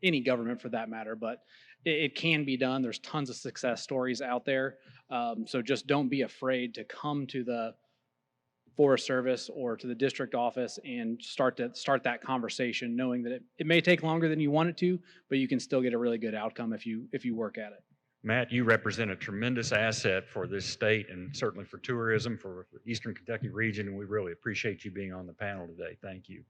any government for that matter. But it can be done. There's tons of success stories out there. So just don't be afraid to come to the Forest Service or to the district office and start that conversation, knowing that it may take longer than you want it to, but you can still get a really good outcome if you work at it. Matt, you represent a tremendous asset for this state and certainly for tourism, for the Eastern Kentucky region, and we really appreciate you being on the panel today. Thank you.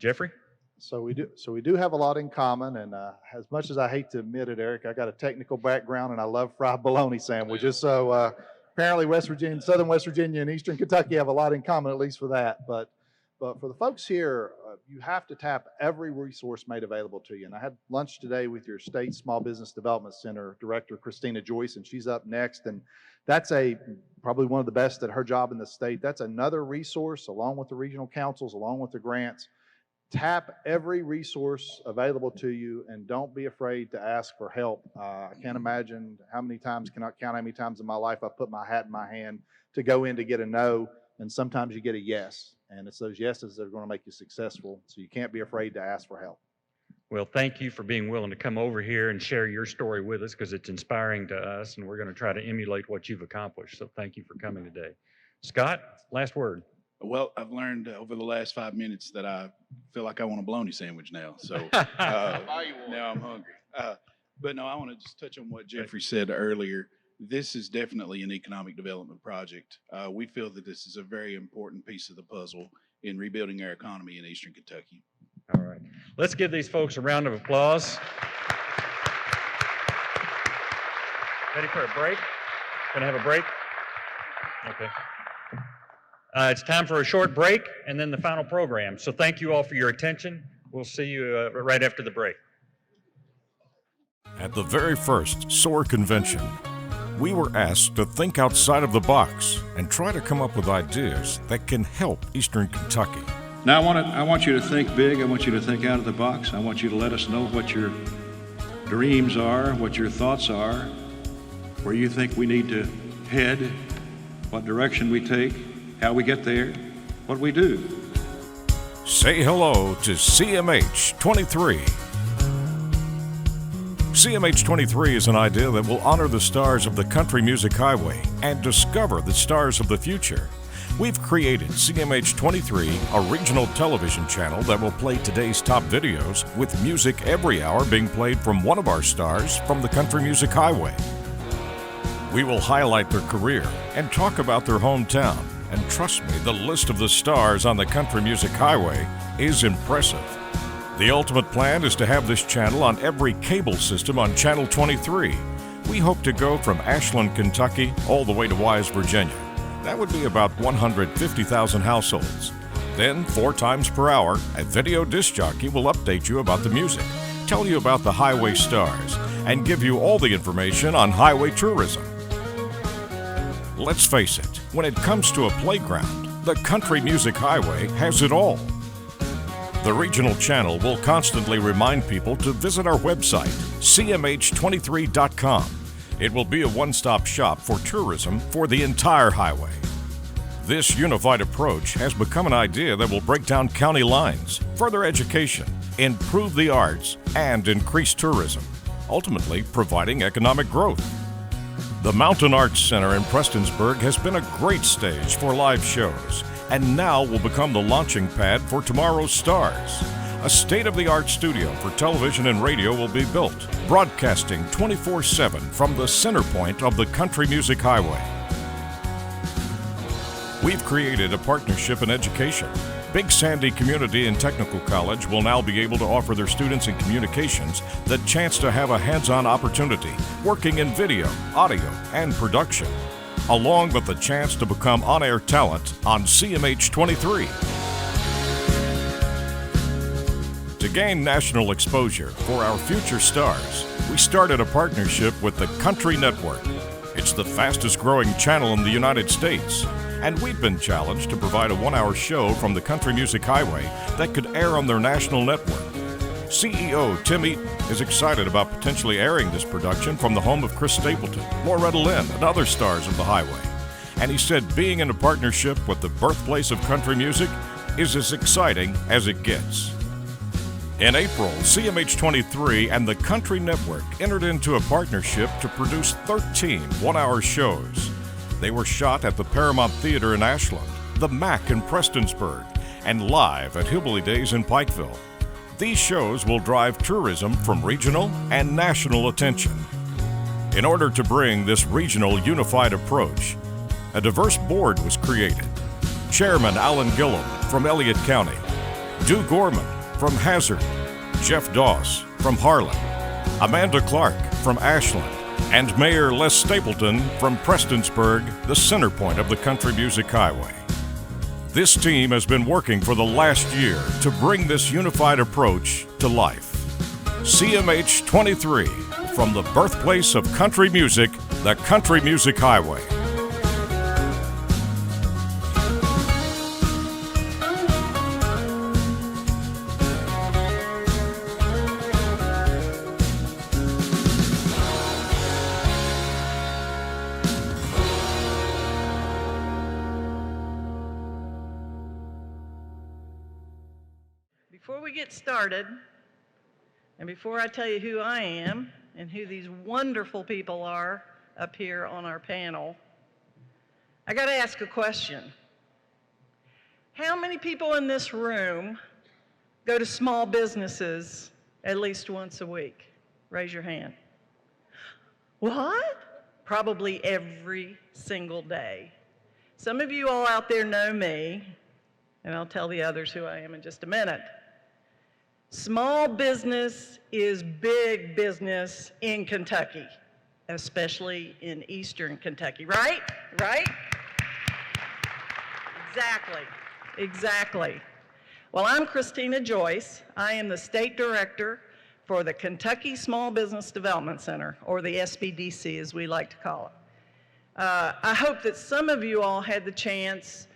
Jeffrey? So we do have a lot in common, and as much as I hate to admit it, Eric, I got a technical background and I love fried bologna sandwiches. So apparently West Virginia, Southern West Virginia, and Eastern Kentucky have a lot in common, at least for that. But for the folks here, you have to tap every resource made available to you. And I had lunch today with your State Small Business Development Center Director, Christina Joyce, and she's up next. And that's probably one of the best at her job in the state. That's another resource, along with the regional councils, along with the grants. Tap every resource available to you and don't be afraid to ask for help. I can't imagine cannot count how many times in my life I put my hat in my hand to go in to get a no, and sometimes you get a yes. And it's those yeses that are going to make you successful. So you can't be afraid to ask for help. Well, thank you for being willing to come over here and share your story with us because it's inspiring to us, and we're going to try to emulate what you've accomplished. So thank you for coming today. Scott, last word. Well, I've learned over the last 5 minutes that I feel like I want a bologna sandwich now. So now I'm hungry. But no, I want to just touch on what Jeffrey said earlier. This is definitely an economic development project. We feel that this is a very important piece of the puzzle in rebuilding our economy in Eastern Kentucky. All right. Let's give these folks a round of applause. Ready for a break? Gonna have a break? Okay. It's time for a short break and then the final program. So thank you all for your attention. We'll see you right after the break. At the very first SOAR convention, we were asked to think outside of the box and try to come up with ideas that can help Eastern Kentucky. Now I want you to think big. I want you to think out of the box. I want you to let us know what your dreams are, what your thoughts are, where you think we need to head, what direction we take, how we get there, what we do. Say hello to CMH 23. CMH 23 is an idea that will honor the stars of the country music highway and discover the stars of the future. We've created CMH 23, a regional television channel that will play today's top videos with music every hour being played from one of our stars from the country music highway. We will highlight their career and talk about their hometown. And trust me, the list of the stars on the country music highway is impressive. The ultimate plan is to have this channel on every cable system on Channel 23. We hope to go from Ashland, Kentucky, all the way to Wise, Virginia. That would be about 150,000 households. Then, 4 times per hour, a video disc jockey will update you about the music, tell you about the highway stars, and give you all the information on highway tourism. Let's face it, when it comes to a playground, the country music highway has it all. The regional channel will constantly remind people to visit our website, cmh23.com. It will be a one-stop shop for tourism for the entire highway. This unified approach has become an idea that will break down county lines, further education, improve the arts, and increase tourism, ultimately providing economic growth. The Mountain Arts Center in Prestonsburg has been a great stage for live shows, and now will become the launching pad for tomorrow's stars. A state-of-the-art studio for television and radio will be built, broadcasting 24/7 from the center point of the country music highway. We've created a partnership in education. Big Sandy Community and Technical College will now be able to offer their students in communications the chance to have a hands-on opportunity working in video, audio, and production, along with the chance to become on-air talent on CMH 23. To gain national exposure for our future stars, we started a partnership with the Country Network. It's the fastest growing channel in the United States, and we've been challenged to provide a 1-hour show from the country music highway that could air on their national network. CEO Tim Eaton is excited about potentially airing this production from the home of Chris Stapleton, Loretta Lynn, and other stars of the highway. And he said being in a partnership with the birthplace of country music is as exciting as it gets. In April, CMH 23 and the Country Network entered into a partnership to produce 13 one-hour shows. They were shot at the Paramount Theater in Ashland, the MAC in Prestonsburg, and live at Hillbilly Days in Pikeville. These shows will drive tourism from regional and national attention. In order to bring this regional unified approach, a diverse board was created. Chairman Alan Gillum from Elliott County, Dew Gorman from Hazard, Jeff Doss from Harlan, Amanda Clark from Ashland, and Mayor Les Stapleton from Prestonsburg, the center point of the country music highway. This team has been working for the last year to bring this unified approach to life. CMH 23, from the birthplace of country music, the Country Music Highway. Before we get started, and before I tell you who I am and who these wonderful people are up here on our panel, I got to ask a question. How many people in this room go to small businesses at least once a week? Raise your hand. What? Probably every single day. Some of you all out there know me. and I'll tell the others who I am in just a minute. Small business is big business in Kentucky, especially in eastern Kentucky, right? Right? Exactly. Well, I'm Christina Joyce. I am the State Director for the Kentucky Small Business Development Center, or the SBDC as we like to call it. I hope that some of you all had the chance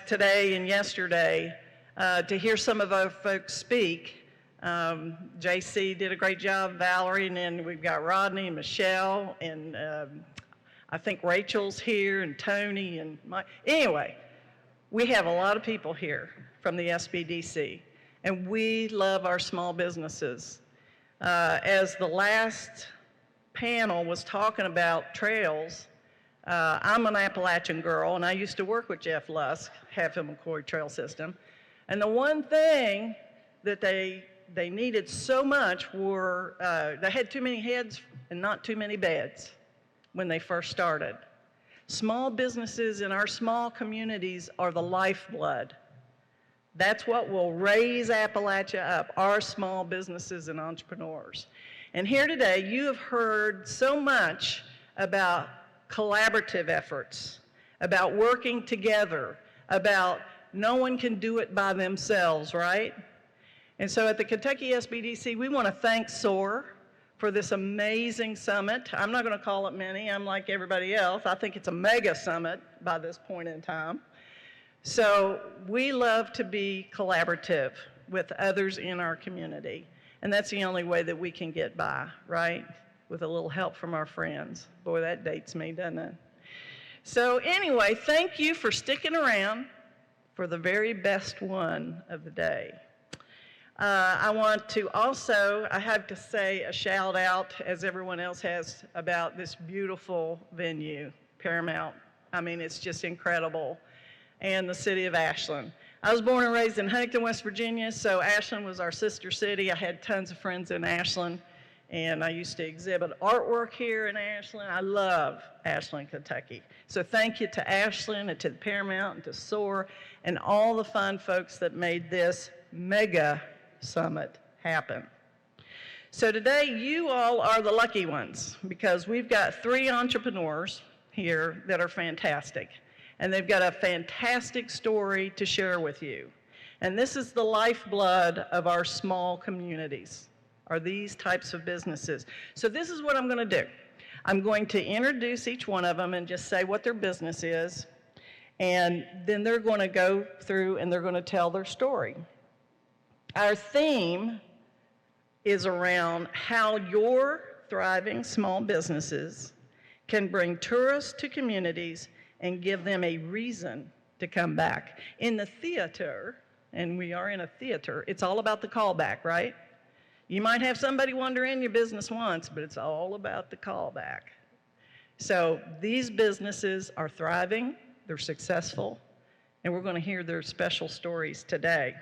today and yesterday to hear some of our folks speak. JC did a great job, Valerie, and then we've got Rodney and Michelle, and I think Rachel's here, and Tony, and Mike. Anyway, we have a lot of people here from the SBDC, and we love our small businesses. As the last panel was talking about trails, I'm an Appalachian girl, and I used to work with Jeff Lusk, Hatfield McCoy Trail System, and the one thing that they needed so much were, they had too many heads and not too many beds when they first started. Small businesses in our small communities are the lifeblood. That's what will raise Appalachia up, our small businesses and entrepreneurs. And here today, you have heard so much about collaborative efforts, about working together, about no one can do it by themselves, right? And so at the Kentucky SBDC, we want to thank SOAR for this amazing summit. I'm not going to call it mini. I'm like everybody else. I think it's a mega summit by this point in time. So we love to be collaborative with others in our community. And that's the only way that we can get by, right? With a little help from our friends. Boy, that dates me, doesn't it? So anyway, thank you for sticking around for the very best one of the day. I want to also, I have to say a shout out, as everyone else has, about this beautiful venue, Paramount. I mean, it's just incredible. And the city of Ashland. I was born and raised in Huntington, West Virginia, so Ashland was our sister city. I had tons of friends in Ashland, and I used to exhibit artwork here in Ashland. I love Ashland, Kentucky. So thank you to Ashland and to the Paramount and to SOAR and all the fun folks that made this mega summit happen. So today, you all are the lucky ones because we've got 3 entrepreneurs here that are fantastic. And they've got a fantastic story to share with you. And this is the lifeblood of our small communities, are these types of businesses. So this is what I'm going to do. I'm going to introduce each one of them and just say what their business is. And then they're going to go through and they're going to tell their story. Our theme is around how your thriving small businesses can bring tourists to communities and give them a reason to come back. In the theater, and we are in a theater, it's all about the callback, right? You might have somebody wander in your business once, but it's all about the callback. So these businesses are thriving, they're successful, and we're going to hear their special stories today.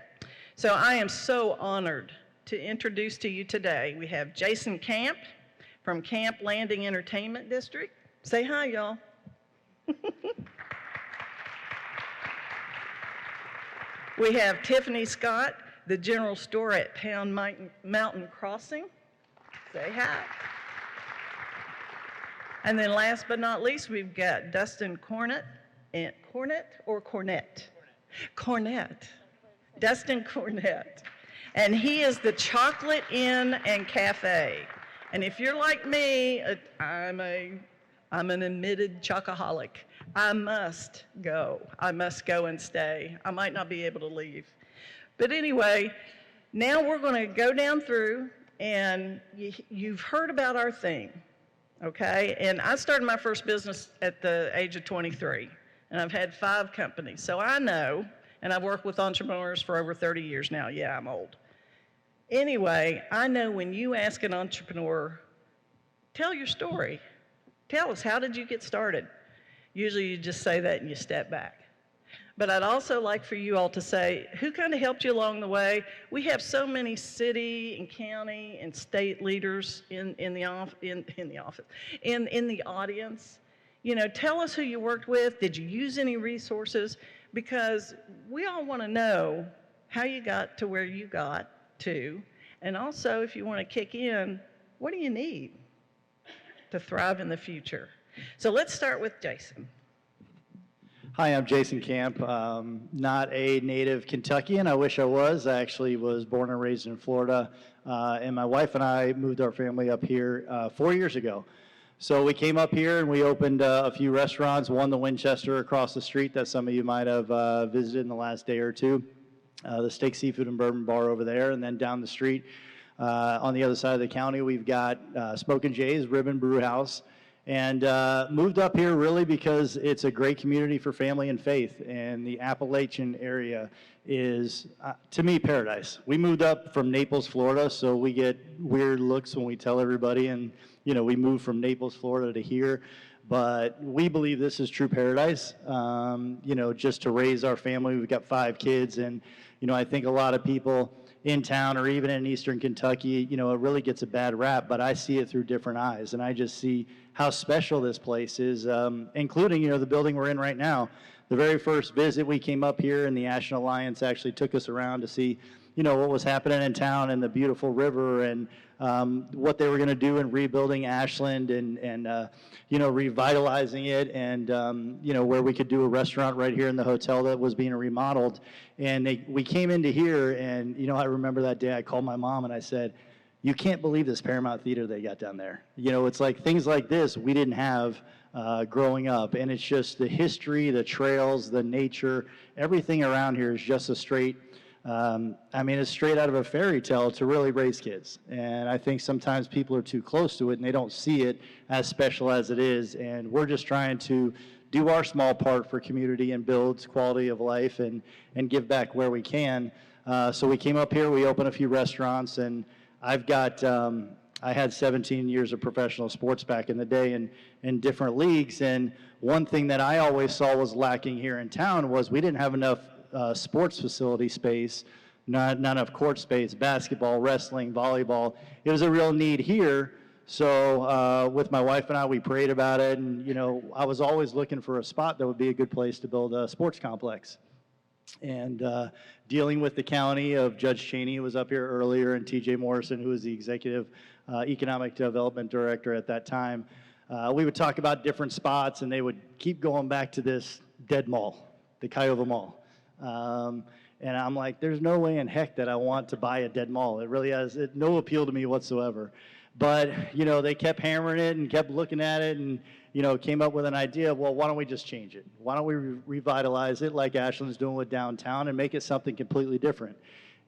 So I am so honored to introduce to you today, we have Jason Camp from Camp Landing Entertainment District. Say hi, y'all. We have Tiffany Scott, the general store at Pound Mountain Crossing. Say hi. And then last but not least, we've got Dustin Cornett. Dustin Cornett. And he is the Chocolate Inn and Cafe. And if you're like me, I'm an admitted chocoholic. I must go and stay. I might not be able to leave. But anyway, now we're going to go down through, and you've heard about our theme, okay? And I started my first business at the age of 23, and I've had 5 companies. So I know, and I've worked with entrepreneurs for over 30 years now. Yeah, I'm old. Anyway, I know when you ask an entrepreneur, tell your story. Tell us, how did you get started? Usually you just say that and you step back. But I'd also like for you all to say, who kind of helped you along the way? We have so many city and county and state leaders in the audience. You know, tell us who you worked with. Did you use any resources? because we all want to know how you got to where you got to, and also if you want to kick in, what do you need to thrive in the future? So let's start with Jason. Hi, I'm Jason Camp. Not a native Kentuckian. I wish I was. I actually was born and raised in Florida, and my wife and I moved our family up here 4 years ago. So we came up here and we opened a few restaurants, one the Winchester across the street that some of you might have visited in the last day or two, the Steak, Seafood, and Bourbon Bar over there, and then down the street on the other side of the county, we've got Smokin' Jay's Ribbon Brew House. And moved up here really because it's a great community for family and faith, and the Appalachian area is, to me, paradise. We moved up from Naples, Florida, so we get weird looks when we tell everybody, and we moved from Naples, Florida to here, but we believe this is true paradise. Just to raise our family, we've got 5 kids, and I think a lot of people in town or even in Eastern Kentucky, it really gets a bad rap, but I see it through different eyes, and I just see how special this place is, including, the building we're in right now. The very first visit we came up here, and the Ashland Alliance actually took us around to see, what was happening in town and the beautiful river and what they were going to do in rebuilding Ashland and revitalizing it, and where we could do a restaurant right here in the hotel that was being remodeled. And we came into here, and I remember that day I called my mom and I said, "You can't believe this Paramount Theater they got down there." It's like things like this we didn't have growing up, and it's just the history, the trails, the nature, everything around here is just a straight. It's straight out of a fairy tale to really raise kids. And I think sometimes people are too close to it and they don't see it as special as it is. And we're just trying to do our small part for community and build quality of life and give back where we can. So we came up here, we opened a few restaurants, and I've got, I had 17 years of professional sports back in the day in different leagues. And one thing that I always saw was lacking here in town was we didn't have enough sports facility space, not enough court space, basketball, wrestling, volleyball. It was a real need here. So with my wife and I, we prayed about it, and I was always looking for a spot that would be a good place to build a sports complex. And dealing with the county of Judge Cheney, who was up here earlier, and TJ Morrison, who was the executive economic development director at that time, we would talk about different spots, and they would keep going back to this dead mall, the Kiowa Mall. And I'm like, there's no way in heck that I want to buy a dead mall. It really has no appeal to me whatsoever. But, they kept hammering it and kept looking at it and, came up with an idea of, well, why don't we just change it? Why don't we revitalize it like Ashland's doing with downtown and make it something completely different?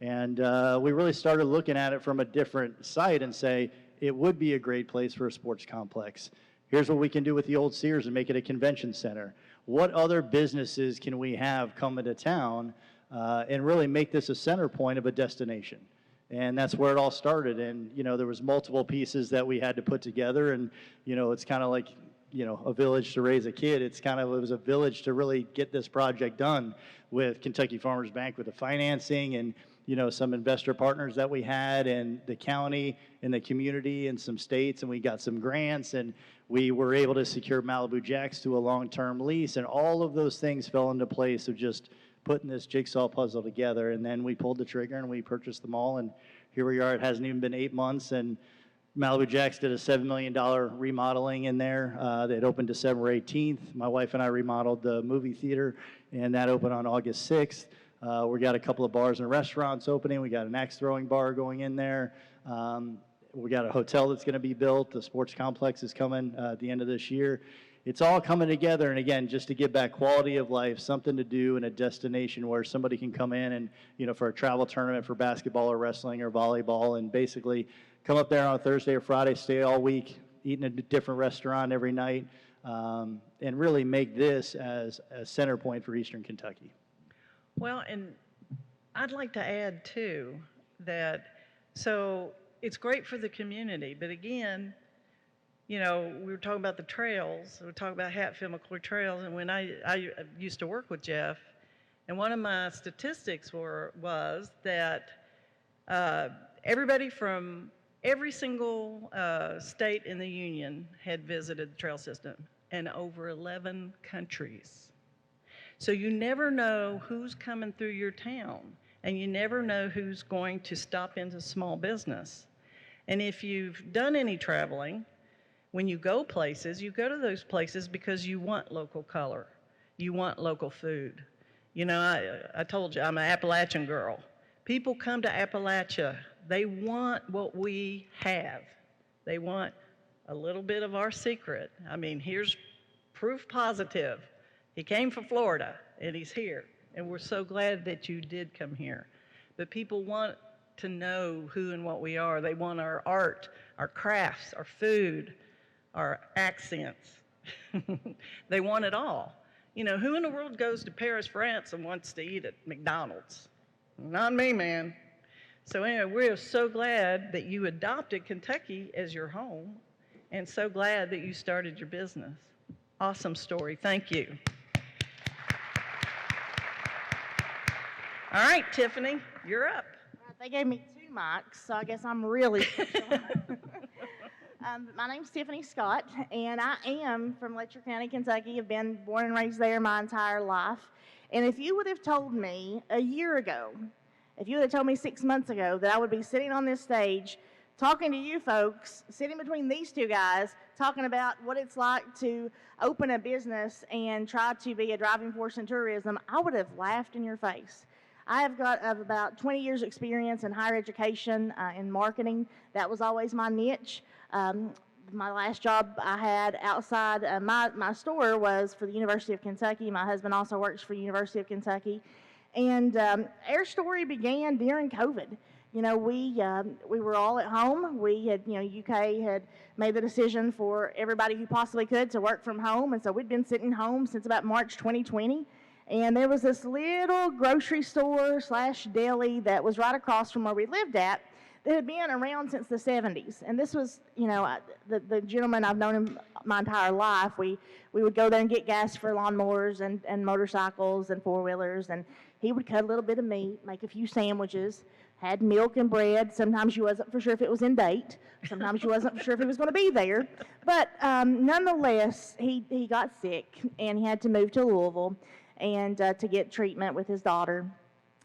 And we really started looking at it from a different side and say, it would be a great place for a sports complex. Here's what we can do with the old Sears and make it a convention center. What other businesses can we have come into town and really make this a center point of a destination? And that's where it all started. And, there was multiple pieces that we had to put together. And, it's kind of like, a village to raise a kid. It was a village to really get this project done with Kentucky Farmers Bank with the financing and, some investor partners that we had, and the county and the community and some states, and we got some grants, and we were able to secure Malibu Jacks to a long-term lease, and all of those things fell into place of just putting this jigsaw puzzle together. And then we pulled the trigger and we purchased them all, and here we are. It hasn't even been 8 months, and Malibu Jacks did a $7 million remodeling in there. It opened December 18th. My wife and I remodeled the movie theater, and that opened on August 6th. We got a couple of bars and restaurants opening. We got an axe throwing bar going in there. We got a hotel that's going to be built. The sports complex is coming at the end of this year. It's all coming together, and again, just to give back quality of life, something to do, and a destination where somebody can come in and, for a travel tournament for basketball or wrestling or volleyball, and basically come up there on a Thursday or Friday, stay all week, eat in a different restaurant every night, and really make this as a center point for Eastern Kentucky. Well, and I'd like to add, too, that so it's great for the community, but again, we were talking about the trails, we were talking about Hatfield-McCoy trails, and when I used to work with Jeff, and one of my statistics was that everybody from every single state in the union had visited the trail system, and over 11 countries. So you never know who's coming through your town, and you never know who's going to stop into small business. And if you've done any traveling, when you go places, you go to those places because you want local color. You want local food. You know, I told you, I'm an Appalachian girl. People come to Appalachia. They want what we have. They want a little bit of our secret. I mean, here's proof positive. He came from Florida, and he's here. And we're so glad that you did come here. But people want to know who and what we are. They want our art, our crafts, our food, our accents. They want it all. You know, who in the world goes to Paris, France and wants to eat at McDonald's? Not me, man. So anyway, we're so glad that you adopted Kentucky as your home, and so glad that you started your business. Awesome story. Thank you. All right, Tiffany, you're up. They gave me 2 mics, so I guess I'm really special. My name's Tiffany Scott, and I am from Letcher County, Kentucky. I've been born and raised there my entire life. And if you would have told me a year ago, if you would have told me 6 months ago that I would be sitting on this stage talking to you folks, sitting between these 2 guys, talking about what it's like to open a business and try to be a driving force in tourism, I would have laughed in your face. I have got about 20 years experience in higher education, in marketing. That was always my niche. My last job I had outside my store was for the University of Kentucky. My husband also works for the University of Kentucky. And our story began during COVID. You know, we were all at home. We had, you know, UK had made the decision for everybody who possibly could to work from home. And so we'd been sitting home since about March 2020. And there was this little grocery store / deli that was right across from where we lived at that had been around since the 70s. And this was, you know, the gentleman, I've known him my entire life. We would go there and get gas for lawnmowers and motorcycles and four-wheelers. And he would cut a little bit of meat, make a few sandwiches, had milk and bread. Sometimes you wasn't for sure if it was in date. Sometimes you wasn't for sure if he was going to be there. But nonetheless, he got sick, and he had to move to Louisville and to get treatment with his daughter.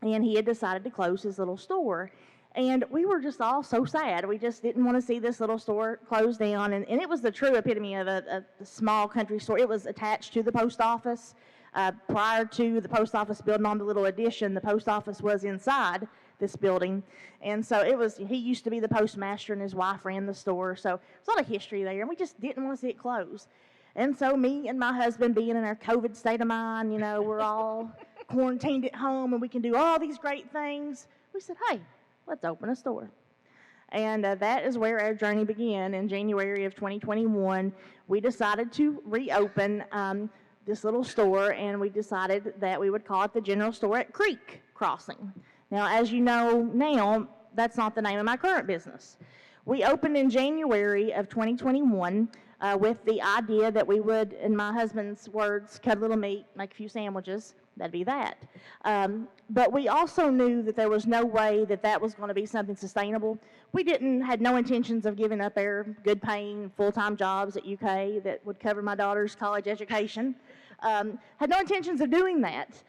And he had decided to close his little store. And we were just all so sad. We just didn't want to see this little store close down. And it was the true epitome of a small country store. It was attached to the post office. Prior to the post office building on the little addition, the post office was inside this building. And so he used to be the postmaster, and his wife ran the store. So there's a lot of history there, and we just didn't want to see it close. And so me and my husband, being in our COVID state of mind, you know, we're all quarantined at home, and we can do all these great things. We said, hey, let's open a store. And that is where our journey began. In January of 2021, we decided to reopen this little store, and we decided that we would call it the General Store at Creek Crossing. Now, as you know now, that's not the name of my current business. We opened in January of 2021 with the idea that we would, in my husband's words, cut a little meat, make a few sandwiches. That'd be that. But we also knew that there was no way that that was going to be something sustainable. We had no intentions of giving up our good-paying full-time jobs at UK that would cover my daughter's college education. Had no intentions of doing that.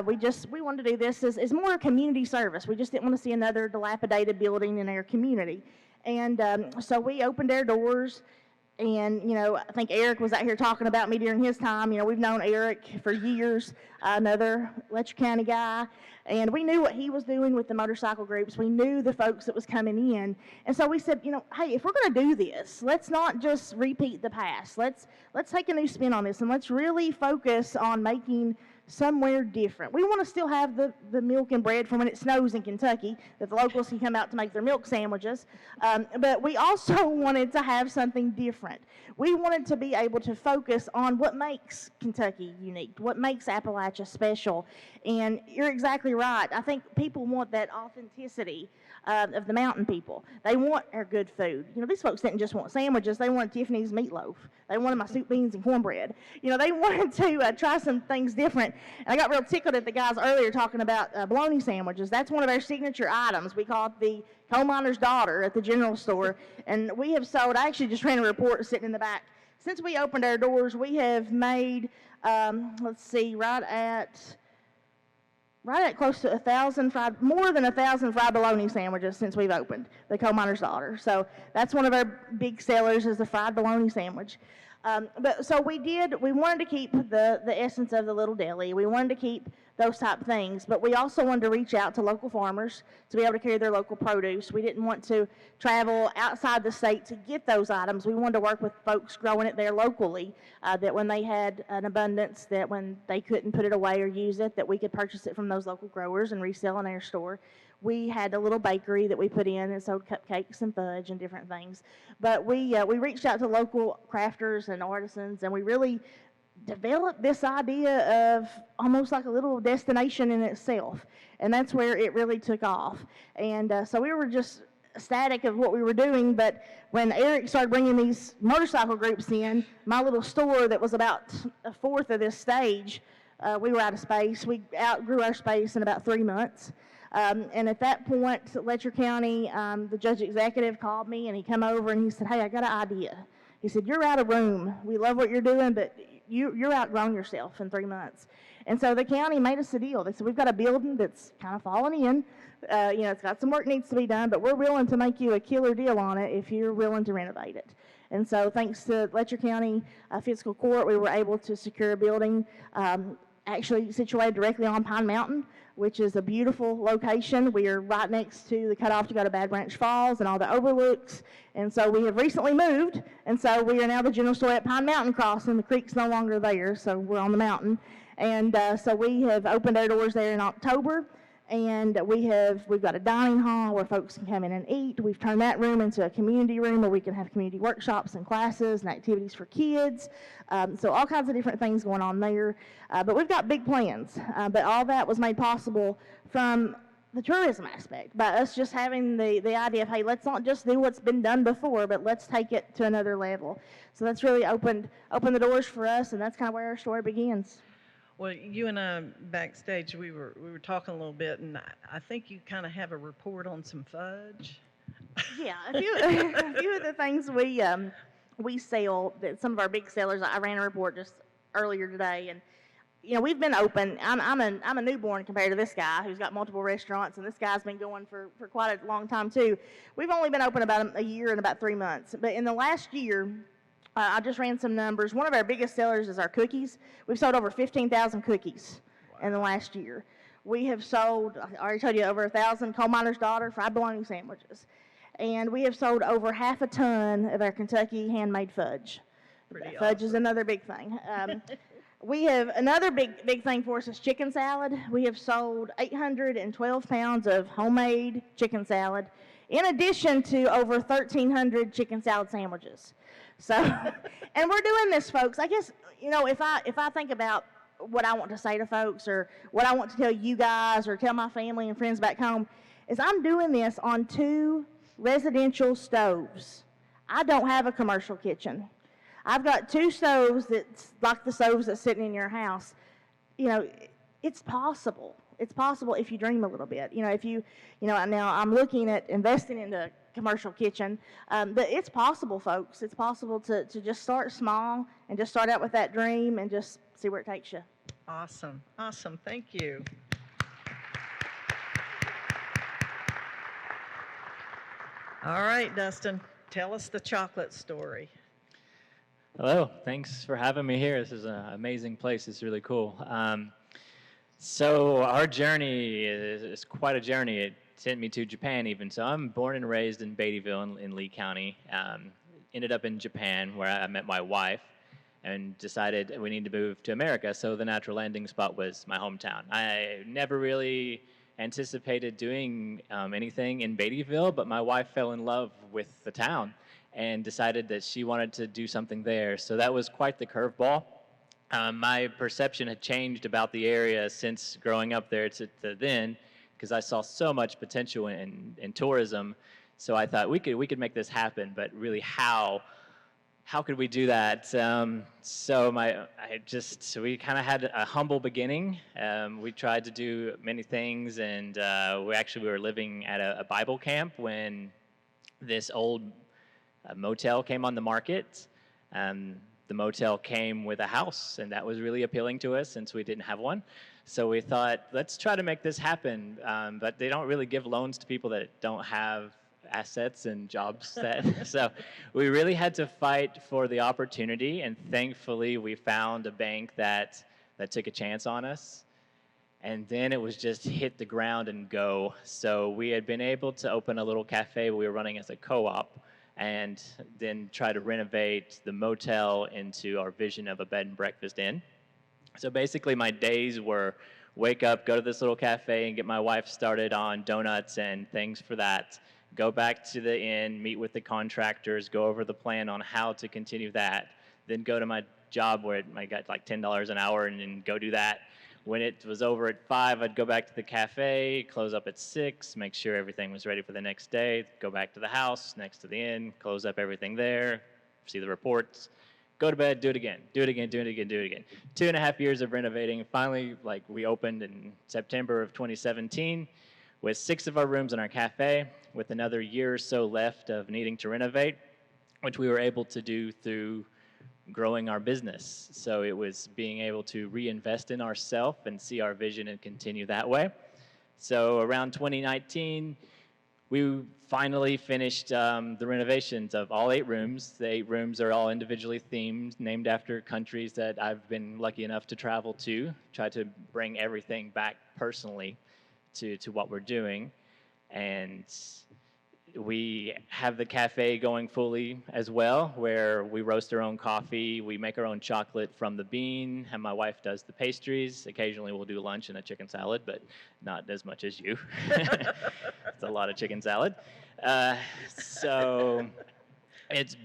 We wanted to do this as more a community service. We just didn't want to see another dilapidated building in our community. And so we opened our doors. And, you know, I think Eric was out here talking about me during his time. You know, we've known Eric for years, another Letcher County guy. And we knew what he was doing with the motorcycle groups. We knew the folks that was coming in. And so we said, you know, hey, if we're going to do this, let's not just repeat the past. Let's take a new spin on this, and let's really focus on making somewhere different. We want to still have the milk and bread from when it snows in Kentucky, that the locals can come out to make their milk sandwiches. But we also wanted to have something different. We wanted to be able to focus on what makes Kentucky unique, what makes Appalachia special. And you're exactly right. I think people want that authenticity of the mountain people. They want our good food. You know, these folks didn't just want sandwiches. They wanted Tiffany's meatloaf. They wanted my soup, beans, and cornbread. You know, they wanted to try some things different. And I got real tickled at the guys earlier talking about bologna sandwiches. That's one of our signature items. We call it the coal miner's daughter at the general store. And we have sold, I actually just ran a report sitting in the back, since we opened our doors, we have made, let's see, right at close to 1,000 fried, more than 1,000 fried bologna sandwiches since we've opened the Coal Miner's Daughter. So that's one of our big sellers is the fried bologna sandwich. But so we wanted to keep the essence of the little deli. We wanted to keep those type things, but we also wanted to reach out to local farmers to be able to carry their local produce. We didn't want to travel outside the state to get those items. We wanted to work with folks growing it there locally, that when they had an abundance, that when they couldn't put it away or use it, that we could purchase it from those local growers and resell in our store. We had a little bakery that we put in and sold cupcakes and fudge and different things. But we reached out to local crafters and artisans, and we really developed this idea of almost like a little destination in itself. And that's where it really took off. And so we were just ecstatic of what we were doing. But when Eric started bringing these motorcycle groups in, my little store that was about a fourth of this stage, we were out of space. We outgrew our space in about 3 months. And at that point, Letcher County, the judge executive called me and he came over and he said, "Hey, I got an idea." He said, "You're out of room. We love what you're doing, but you're outgrown yourself in 3 months." And so the county made us a deal. They said, "We've got a building that's kind of falling in. It's got some work needs to be done, but we're willing to make you a killer deal on it if you're willing to renovate it." And so thanks to Letcher County Fiscal Court, we were able to secure a building actually situated directly on Pine Mountain, which is a beautiful location. We are right next to the cutoff to go to Bad Branch Falls and all the overlooks. And so we have recently moved, and so we are now the general store at Pine Mountain Crossing. The creek's no longer there, so we're on the mountain. And so we have opened our doors there in October, and we've got a dining hall where folks can come in and eat. We've turned that room into a community room where we can have community workshops and classes and activities for kids. So all kinds of different things going on there. But we've got big plans. But all that was made possible from the tourism aspect, by us just having the idea of, hey, let's not just do what's been done before, but let's take it to another level. So that's really opened the doors for us, and that's kind of where our story begins. Well, you and I backstage, we were talking a little bit, and I think you kind of have a report on some fudge. Yeah, a few of the things we sell, that some of our big sellers. I ran a report just earlier today, and we've been open. I'm a newborn compared to this guy who's got multiple restaurants, and this guy's been going for quite a long time too. We've only been open about a year and about 3 months, but in the last year, I just ran some numbers. One of our biggest sellers is our cookies. We've sold over 15,000 cookies in the last year. We have sold, I already told you, over 1,000 Coal Miner's Daughter fried bologna sandwiches. And we have sold over 1/2 a ton of our Kentucky handmade fudge. Fudge is another big thing. We have another big thing for us is chicken salad. We have sold 812 pounds of homemade chicken salad, in addition to over 1,300 chicken salad sandwiches. So, and we're doing this, folks. I guess, if I think about what I want to say to folks or what I want to tell you guys or tell my family and friends back home, is I'm doing this on 2 residential stoves. I don't have a commercial kitchen. I've got 2 stoves that's like the stoves that's sitting in your house. It's possible. It's possible if you dream a little bit. Now I'm looking at investing in a commercial kitchen, but it's possible, folks. It's possible to just start small and just start out with that dream and just see where it takes you. Awesome. Thank you. All right, Dustin, tell us the chocolate story. Hello, thanks for having me here. This is an amazing place. It's really cool. So our journey is quite a journey. It sent me to Japan even. So I'm born and raised in Beattyville in Lee County. Ended up in Japan where I met my wife and decided we need to move to America. So the natural landing spot was my hometown. I never really anticipated doing anything in Beattyville, but my wife fell in love with the town and decided that she wanted to do something there. So that was quite the curveball. My perception had changed about the area since growing up there to then, because I saw so much potential in tourism. So I thought we could make this happen, but really how could we do that? So we kind of had a humble beginning. We tried to do many things, and we were living at a Bible camp when this old motel came on the market. The motel came with a house, and that was really appealing to us since we didn't have one. So we thought, let's try to make this happen. But they don't really give loans to people that don't have assets and jobs. So we really had to fight for the opportunity, and thankfully we found a bank that took a chance on us. And then it was just hit the ground and go. So we had been able to open a little cafe we were running as a co-op, and then try to renovate the motel into our vision of a bed and breakfast inn. So basically my days were wake up, go to this little cafe and get my wife started on donuts and things for that, go back to the inn, meet with the contractors, go over the plan on how to continue that, then go to my job where I got like $10 an hour and then go do that. When it was over at 5, I'd go back to the cafe, close up at 6, make sure everything was ready for the next day, go back to the house next to the inn, close up everything there, see the reports, go to bed, do it again, do it again, do it again, do it again. 2.5 years of renovating. Finally, like, we opened in September of 2017 with 6 of our rooms in our cafe, with another year or so left of needing to renovate, which we were able to do through growing our business. So it was being able to reinvest in ourselves and see our vision and continue that way. So around 2019, we finally finished the renovations of all 8 rooms. The 8 rooms are all individually themed, named after countries that I've been lucky enough to travel to, try to bring everything back personally to what we're doing. And we have the cafe going fully as well, where we roast our own coffee, we make our own chocolate from the bean, and my wife does the pastries. Occasionally we'll do lunch and a chicken salad, but not as much as you. It's a lot of chicken salad. So it's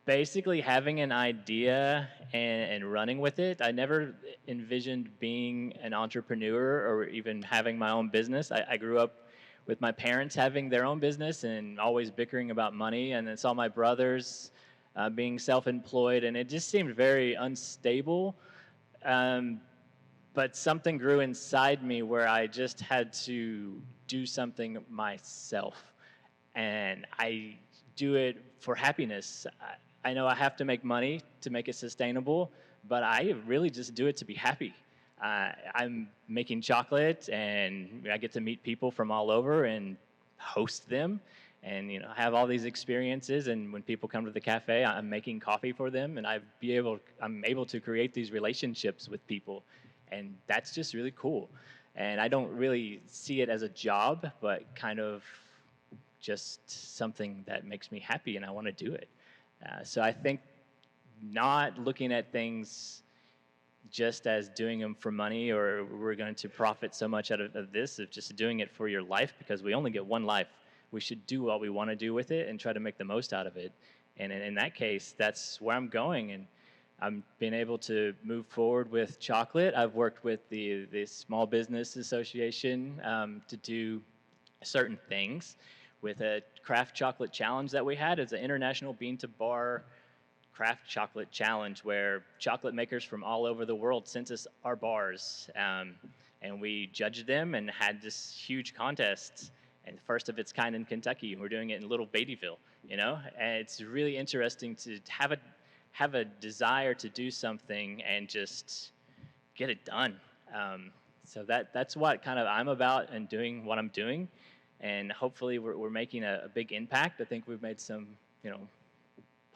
basically having an idea and running with it. I never envisioned being an entrepreneur or even having my own business. I grew up with my parents having their own business and always bickering about money, and then saw my brothers being self-employed, and it just seemed very unstable. But something grew inside me where I just had to do something myself, and I do it for happiness. I know I have to make money to make it sustainable, but I really just do it to be happy. I'm making chocolate, and I get to meet people from all over and host them, and have all these experiences. And when people come to the cafe, I'm making coffee for them, and I'm able to create these relationships with people, and that's just really cool. And I don't really see it as a job, but kind of just something that makes me happy, and I want to do it. So I think not looking at things just as doing them for money, or we're going to profit so much out of this, of just doing it for your life, because we only get one life. We should do what we want to do with it and try to make the most out of it. And in that case, that's where I'm going. And I'm being able to move forward with chocolate. I've worked with the Small Business Association to do certain things with a craft chocolate challenge that we had. It's an international bean to bar craft chocolate challenge, where chocolate makers from all over the world sent us our bars, and we judged them and had this huge contest, and the first of its kind in Kentucky. We're doing it in little Beattyville, and it's really interesting to have a desire to do something and just get it done. So that's what kind of I'm about, and doing what I'm doing, and hopefully we're making a big impact. I think we've made some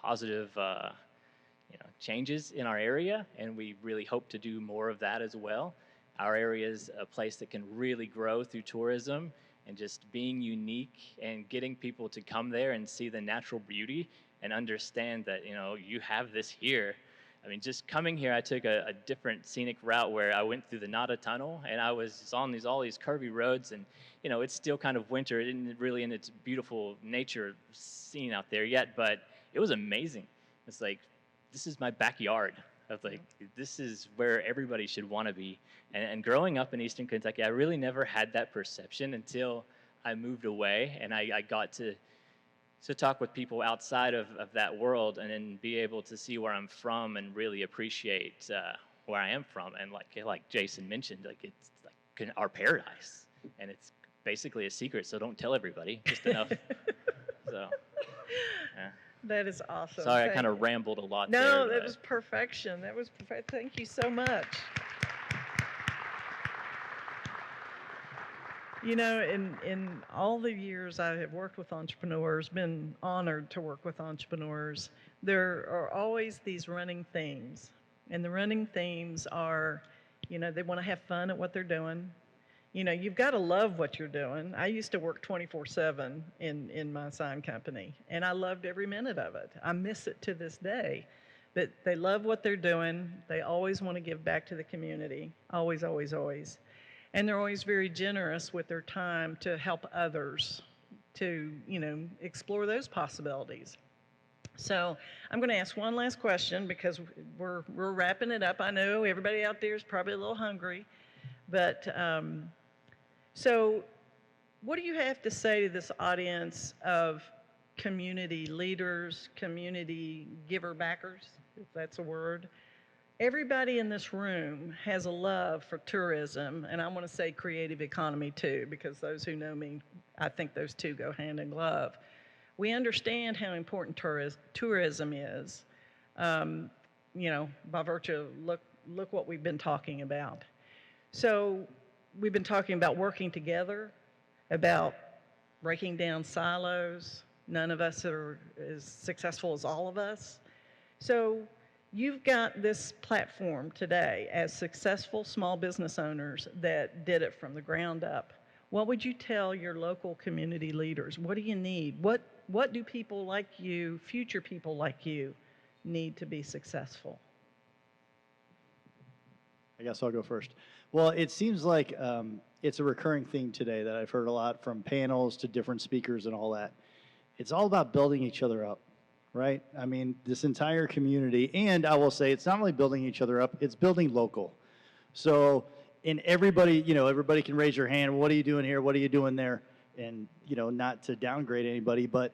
positive changes in our area, and we really hope to do more of that as well. Our area is a place that can really grow through tourism and just being unique and getting people to come there and see the natural beauty and understand that you have this here. I mean, just coming here, I took a different scenic route where I went through the Nada Tunnel, and I was on all these curvy roads, and it's still kind of winter. It isn't really in its beautiful nature scene out there yet, but it was amazing. It's like, this is my backyard. I was like, this is where everybody should want to be. And growing up in Eastern Kentucky, I really never had that perception until I moved away, and I got to talk with people outside of that world, and then be able to see where I'm from and really appreciate where I am from. And like Jason mentioned, it's like our paradise, and it's basically a secret, so don't tell everybody, just enough. So, yeah. That is awesome. Sorry, I Thank kind of you. rambled a lot No, there. that was perfection. That was perfect. Thank you so much. You know, in all the years I have worked with entrepreneurs, been honored to work with entrepreneurs, there are always these running themes. And the running themes are, you know, they want to have fun at what they're doing. You know, you've got to love what you're doing. I used to work 24/7 in my sign company, and I loved every minute of it. I miss it to this day. But they love what they're doing. They always want to give back to the community. Always, always, always. And they're always very generous with their time to help others to, you know, explore those possibilities. So I'm going to ask one last question because we're wrapping it up. I know everybody out there is probably a little hungry, but so what do you have to say to this audience of community leaders, community giver-backers, if that's a word? Everybody in this room has a love for tourism, and I want to say creative economy too, because those who know me, I think those two go hand in glove. We understand how important tourism is, you know, by virtue of look what we've been talking about. So we've been talking about working together, about breaking down silos. None of us are as successful as all of us. So you've got this platform today as successful small business owners that did it from the ground up. What would you tell your local community leaders? What do you need? What do people like you, future people like you, need to be successful? I guess I'll go first. Well, it seems like it's a recurring theme today that I've heard a lot from panels to different speakers and all that. It's all about building each other up, right? I mean, this entire community, and I will say it's not only building each other up, it's building local. So, and everybody, you know, everybody can raise your hand. What are you doing here? What are you doing there? And, you know, not to downgrade anybody, but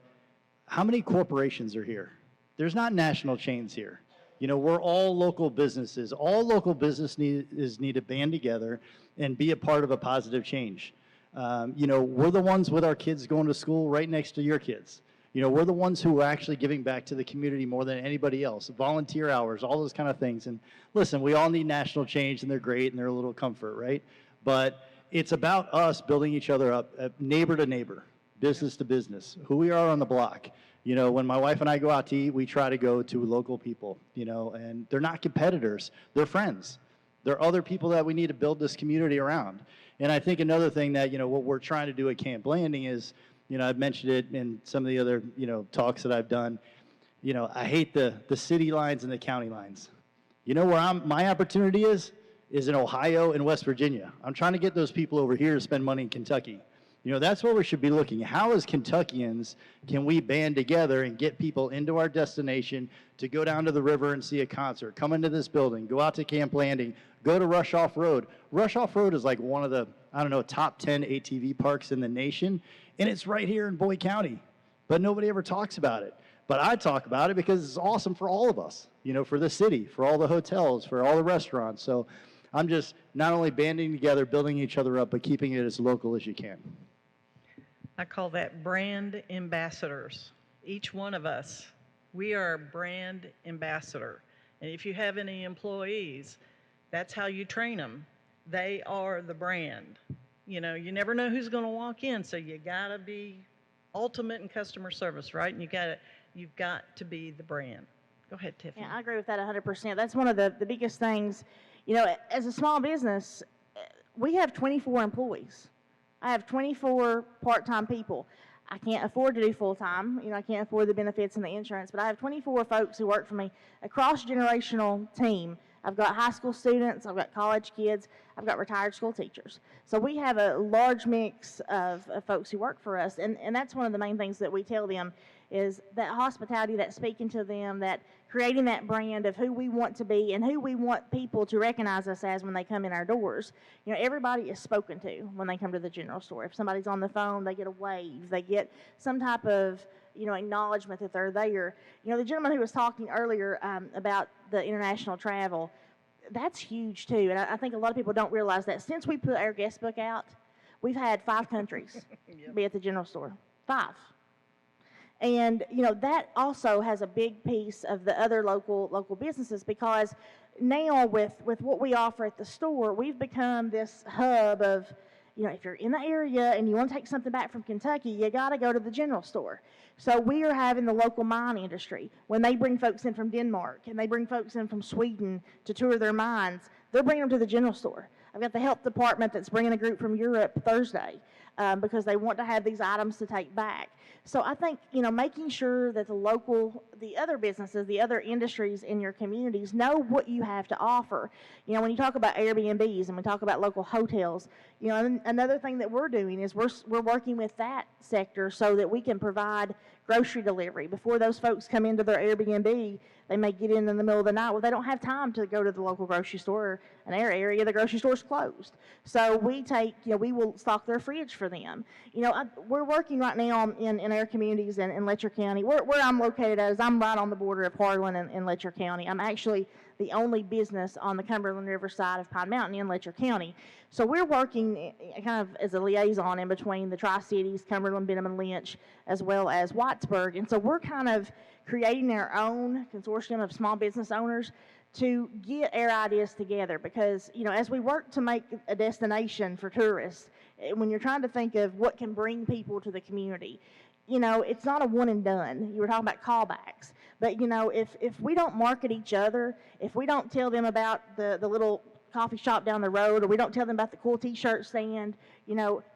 how many corporations are here? There's not national chains here. You know, we're all local businesses. All local businesses need to band together and be a part of a positive change. You know, we're the ones with our kids going to school right next to your kids. You know, we're the ones who are actually giving back to the community more than anybody else. Volunteer hours, all those kind of things. And listen, we all need national change, and they're great, and they're a little comfort, right? But it's about us building each other up, neighbor to neighbor, business to business, who we are on the block. You know, when my wife and I go out to eat, we try to go to local people, you know, and they're not competitors. They're friends. They're other people that we need to build this community around. And I think another thing that, you know, what we're trying to do at Camp Landing is, you know, I've mentioned it in some of the other, you know, talks that I've done. You know, I hate the city lines and the county lines. You know where my opportunity is in Ohio and West Virginia. I'm trying to get those people over here to spend money in Kentucky. You know, that's where we should be looking. How as Kentuckians can we band together and get people into our destination to go down to the river and see a concert, come into this building, go out to Camp Landing, go to Rush Off Road. Rush Off Road is like one of the, I don't know, top 10 ATV parks in the nation, and it's right here in Boyd County, but nobody ever talks about it. But I talk about it because it's awesome for all of us, you know, for the city, for all the hotels, for all the restaurants. So I'm just not only banding together, building each other up, but keeping it as local as you can. I call that brand ambassadors. Each one of us, we are a brand ambassador. And if you have any employees, that's how you train them. They are the brand. You know, you never know who's going to walk in, so you got to be ultimate in customer service, right? And you've got to be the brand. Go ahead, Tiffany. Yeah, I agree with that 100%. That's one of the biggest things. You know, as a small business, we have 24 employees. I have 24 part-time people. I can't afford to do full-time. You know, I can't afford the benefits and the insurance, but I have 24 folks who work for me, a cross-generational team. I've got high school students, I've got college kids, I've got retired school teachers. So we have a large mix of folks who work for us, and that's one of the main things that we tell them is that hospitality, that speaking to them, that creating that brand of who we want to be and who we want people to recognize us as when they come in our doors. You know, everybody is spoken to when they come to the general store. If somebody's on the phone, they get a wave, they get some type of, you know, acknowledgement that they're there. You know, the gentleman who was talking earlier about the international travel, that's huge too. And I think a lot of people don't realize that since we put our guest book out, we've had 5 countries be at the general store. 5. And that also has a big piece of the other local businesses, because now with what we offer at the store, we've become this hub of, if you're in the area and you want to take something back from Kentucky, you got to go to the general store. So we are having the local mine industry, when they bring folks in from Denmark and they bring folks in from Sweden to tour their mines, they're bringing them to the general store. I've got the health department that's bringing a group from Europe Thursday because they want to have these items to take back. So I think, making sure that the other businesses, the other industries in your communities know what you have to offer. When you talk about Airbnbs and we talk about local hotels, another thing that we're doing is we're working with that sector so that we can provide grocery delivery. Before those folks come into their Airbnb, they may get in the middle of the night. Well, they don't have time to go to the local grocery store. In our area, the grocery store's closed. So we will stock their fridge for them. We're working right now in our communities in Letcher County. Where I'm located at is I'm right on the border of Harlan and Letcher County. I'm actually the only business on the Cumberland River side of Pine Mountain in Letcher County. So we're working kind of as a liaison in between the Tri-Cities, Cumberland, Benham, and Lynch, as well as Whitesburg. And so we're kind of creating our own consortium of small business owners to get our ideas together, because as we work to make a destination for tourists, when you're trying to think of what can bring people to the community, it's not a one and done. You were talking about callbacks, but if we don't market each other, if we don't tell them about the little coffee shop down the road, or we don't tell them about the cool t-shirt stand,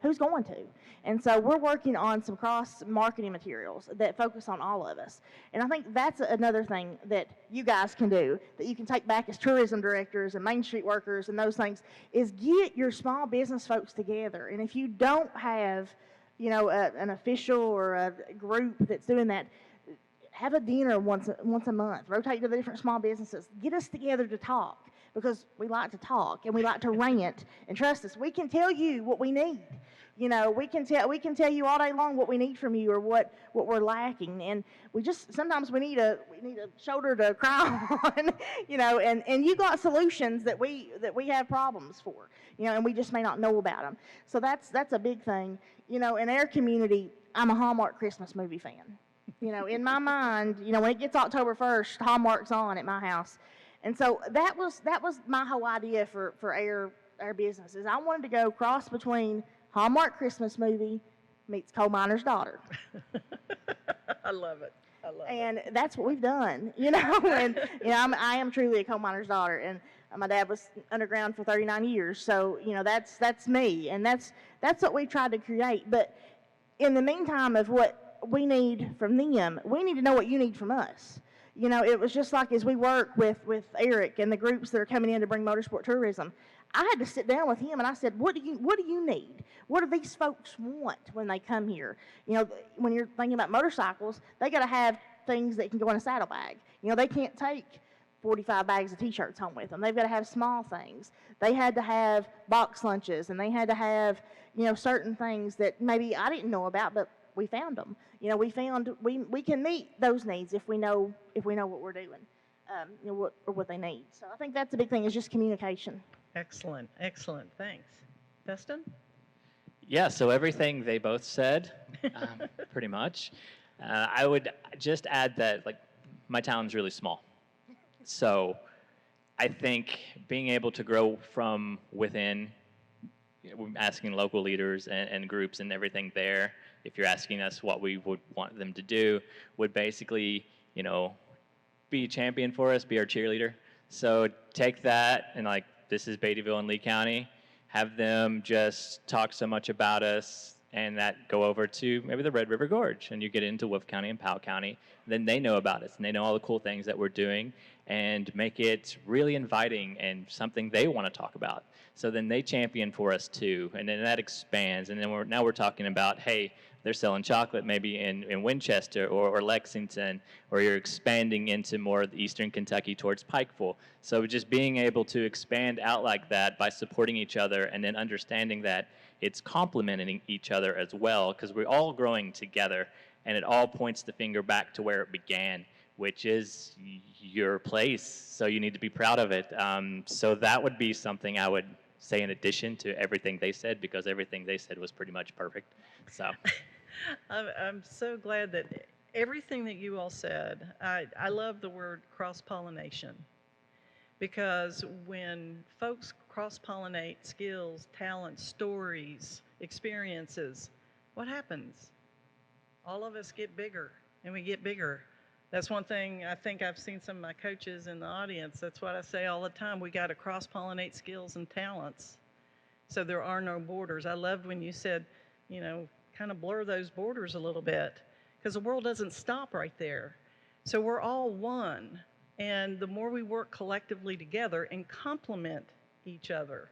who's going to? And so we're working on some cross-marketing materials that focus on all of us. And I think that's another thing that you guys can do, that you can take back as tourism directors and Main Street workers and those things, is get your small business folks together. And if you don't have, an official or a group that's doing that, have a dinner once a month, rotate to the different small businesses, get us together to talk, because we like to talk and we like to rant. And trust us, we can tell you what we need. We can tell you all day long what we need from you, or what we're lacking, and sometimes we need a shoulder to cry on, and you got solutions that we have problems for, and we just may not know about them. So that's a big thing. In our community, I'm a Hallmark Christmas movie fan. In my mind, when it gets October 1st, Hallmark's on at my house. And so that was my whole idea for our business, is I wanted to go cross between Hallmark Christmas movie meets Coal Miner's Daughter. I love it. And that's what we've done, and I am truly a coal miner's daughter, and my dad was underground for 39 years, so that's me, and that's what we tried to create. But in the meantime of what we need from them, we need to know what you need from us. It was just like as we work with Eric and the groups that are coming in to bring motorsport tourism, I had to sit down with him and I said, what do you need? What do these folks want when they come here? When you're thinking about motorcycles, they got to have things that can go in a saddlebag. They can't take 45 bags of t-shirts home with them. They've got to have small things. They had to have box lunches, and they had to have, certain things that maybe I didn't know about, but we found them. We can meet those needs if we know what we're doing, what they need. So I think that's a big thing, is just communication. Excellent. Thanks. Dustin? Yeah, so everything they both said, pretty much. I would just add that, my town's really small. So I think being able to grow from within, asking local leaders and groups and everything there, if you're asking us what we would want them to do, would basically, be a champion for us, be our cheerleader. So take that and this is Beattyville and Lee County, have them just talk so much about us, and that go over to maybe the Red River Gorge, and you get into Wolf County and Powell County, then they know about us and they know all the cool things that we're doing, and make it really inviting and something they want to talk about. So then they champion for us too, and then that expands, and then now we're talking about, hey, they're selling chocolate maybe in Winchester or Lexington, or you're expanding into more of the eastern Kentucky towards Pikeville. So just being able to expand out like that by supporting each other, and then understanding that it's complementing each other as well, because we're all growing together, and it all points the finger back to where it began, which is your place, so you need to be proud of it. So that would be something I would say in addition to everything they said, because everything they said was pretty much perfect. So I'm so glad that everything that you all said, I love the word cross-pollination, because when folks cross-pollinate skills, talents, stories, experiences, what happens? All of us get bigger, and we get bigger. That's one thing I think I've seen some of my coaches in the audience. That's what I say all the time. We got to cross-pollinate skills and talents so there are no borders. I loved when you said, you know, kind of blur those borders a little bit, because the world doesn't stop right there. So we're all one. And the more we work collectively together and complement each other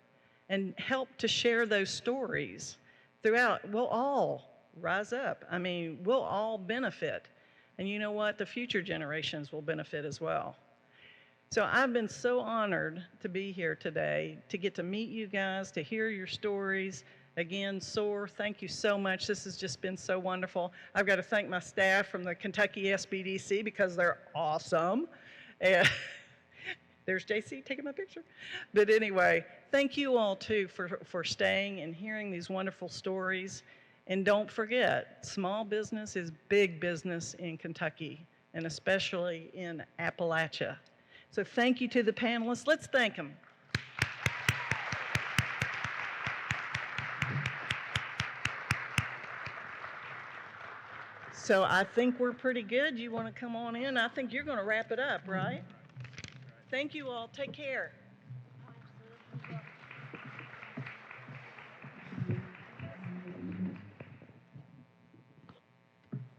and help to share those stories throughout, we'll all rise up. I mean, we'll all benefit. And you know what? The future generations will benefit as well. So I've been so honored to be here today, to get to meet you guys, to hear your stories. Again, SOAR, thank you so much. This has just been so wonderful. I've got to thank my staff from the Kentucky SBDC because they're awesome. And there's JC taking my picture. But anyway, thank you all too for staying and hearing these wonderful stories. And don't forget, small business is big business in Kentucky, and especially in Appalachia. So thank you to the panelists. Let's thank them. So I think we're pretty good. You want to come on in? I think you're going to wrap it up, right? Thank you all. Take care.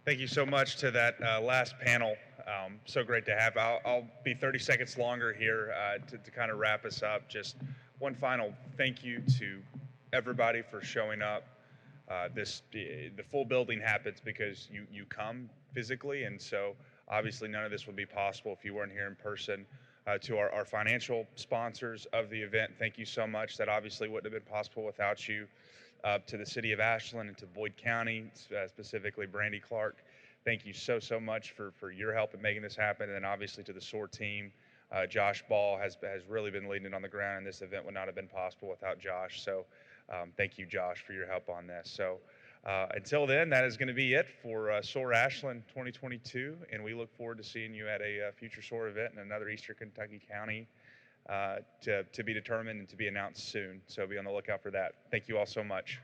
Thank you so much to that last panel. So great to have. I'll be 30 seconds longer here to kind of wrap us up. Just one final thank you to everybody for showing up. The full building happens because you come physically, and so obviously none of this would be possible if you weren't here in person. To our financial sponsors of the event, thank you so much. That obviously wouldn't have been possible without you. To the city of Ashland and to Boyd County, specifically Brandy Clark, thank you so much for your help in making this happen. And then obviously to the SOAR team, Josh Ball has really been leading it on the ground, and this event would not have been possible without Josh. So thank you, Josh, for your help on this. So until then, that is going to be it for SOAR Ashland 2022, and we look forward to seeing you at a future SOAR event in another Eastern Kentucky county to be determined and to be announced soon. So be on the lookout for that. Thank you all so much.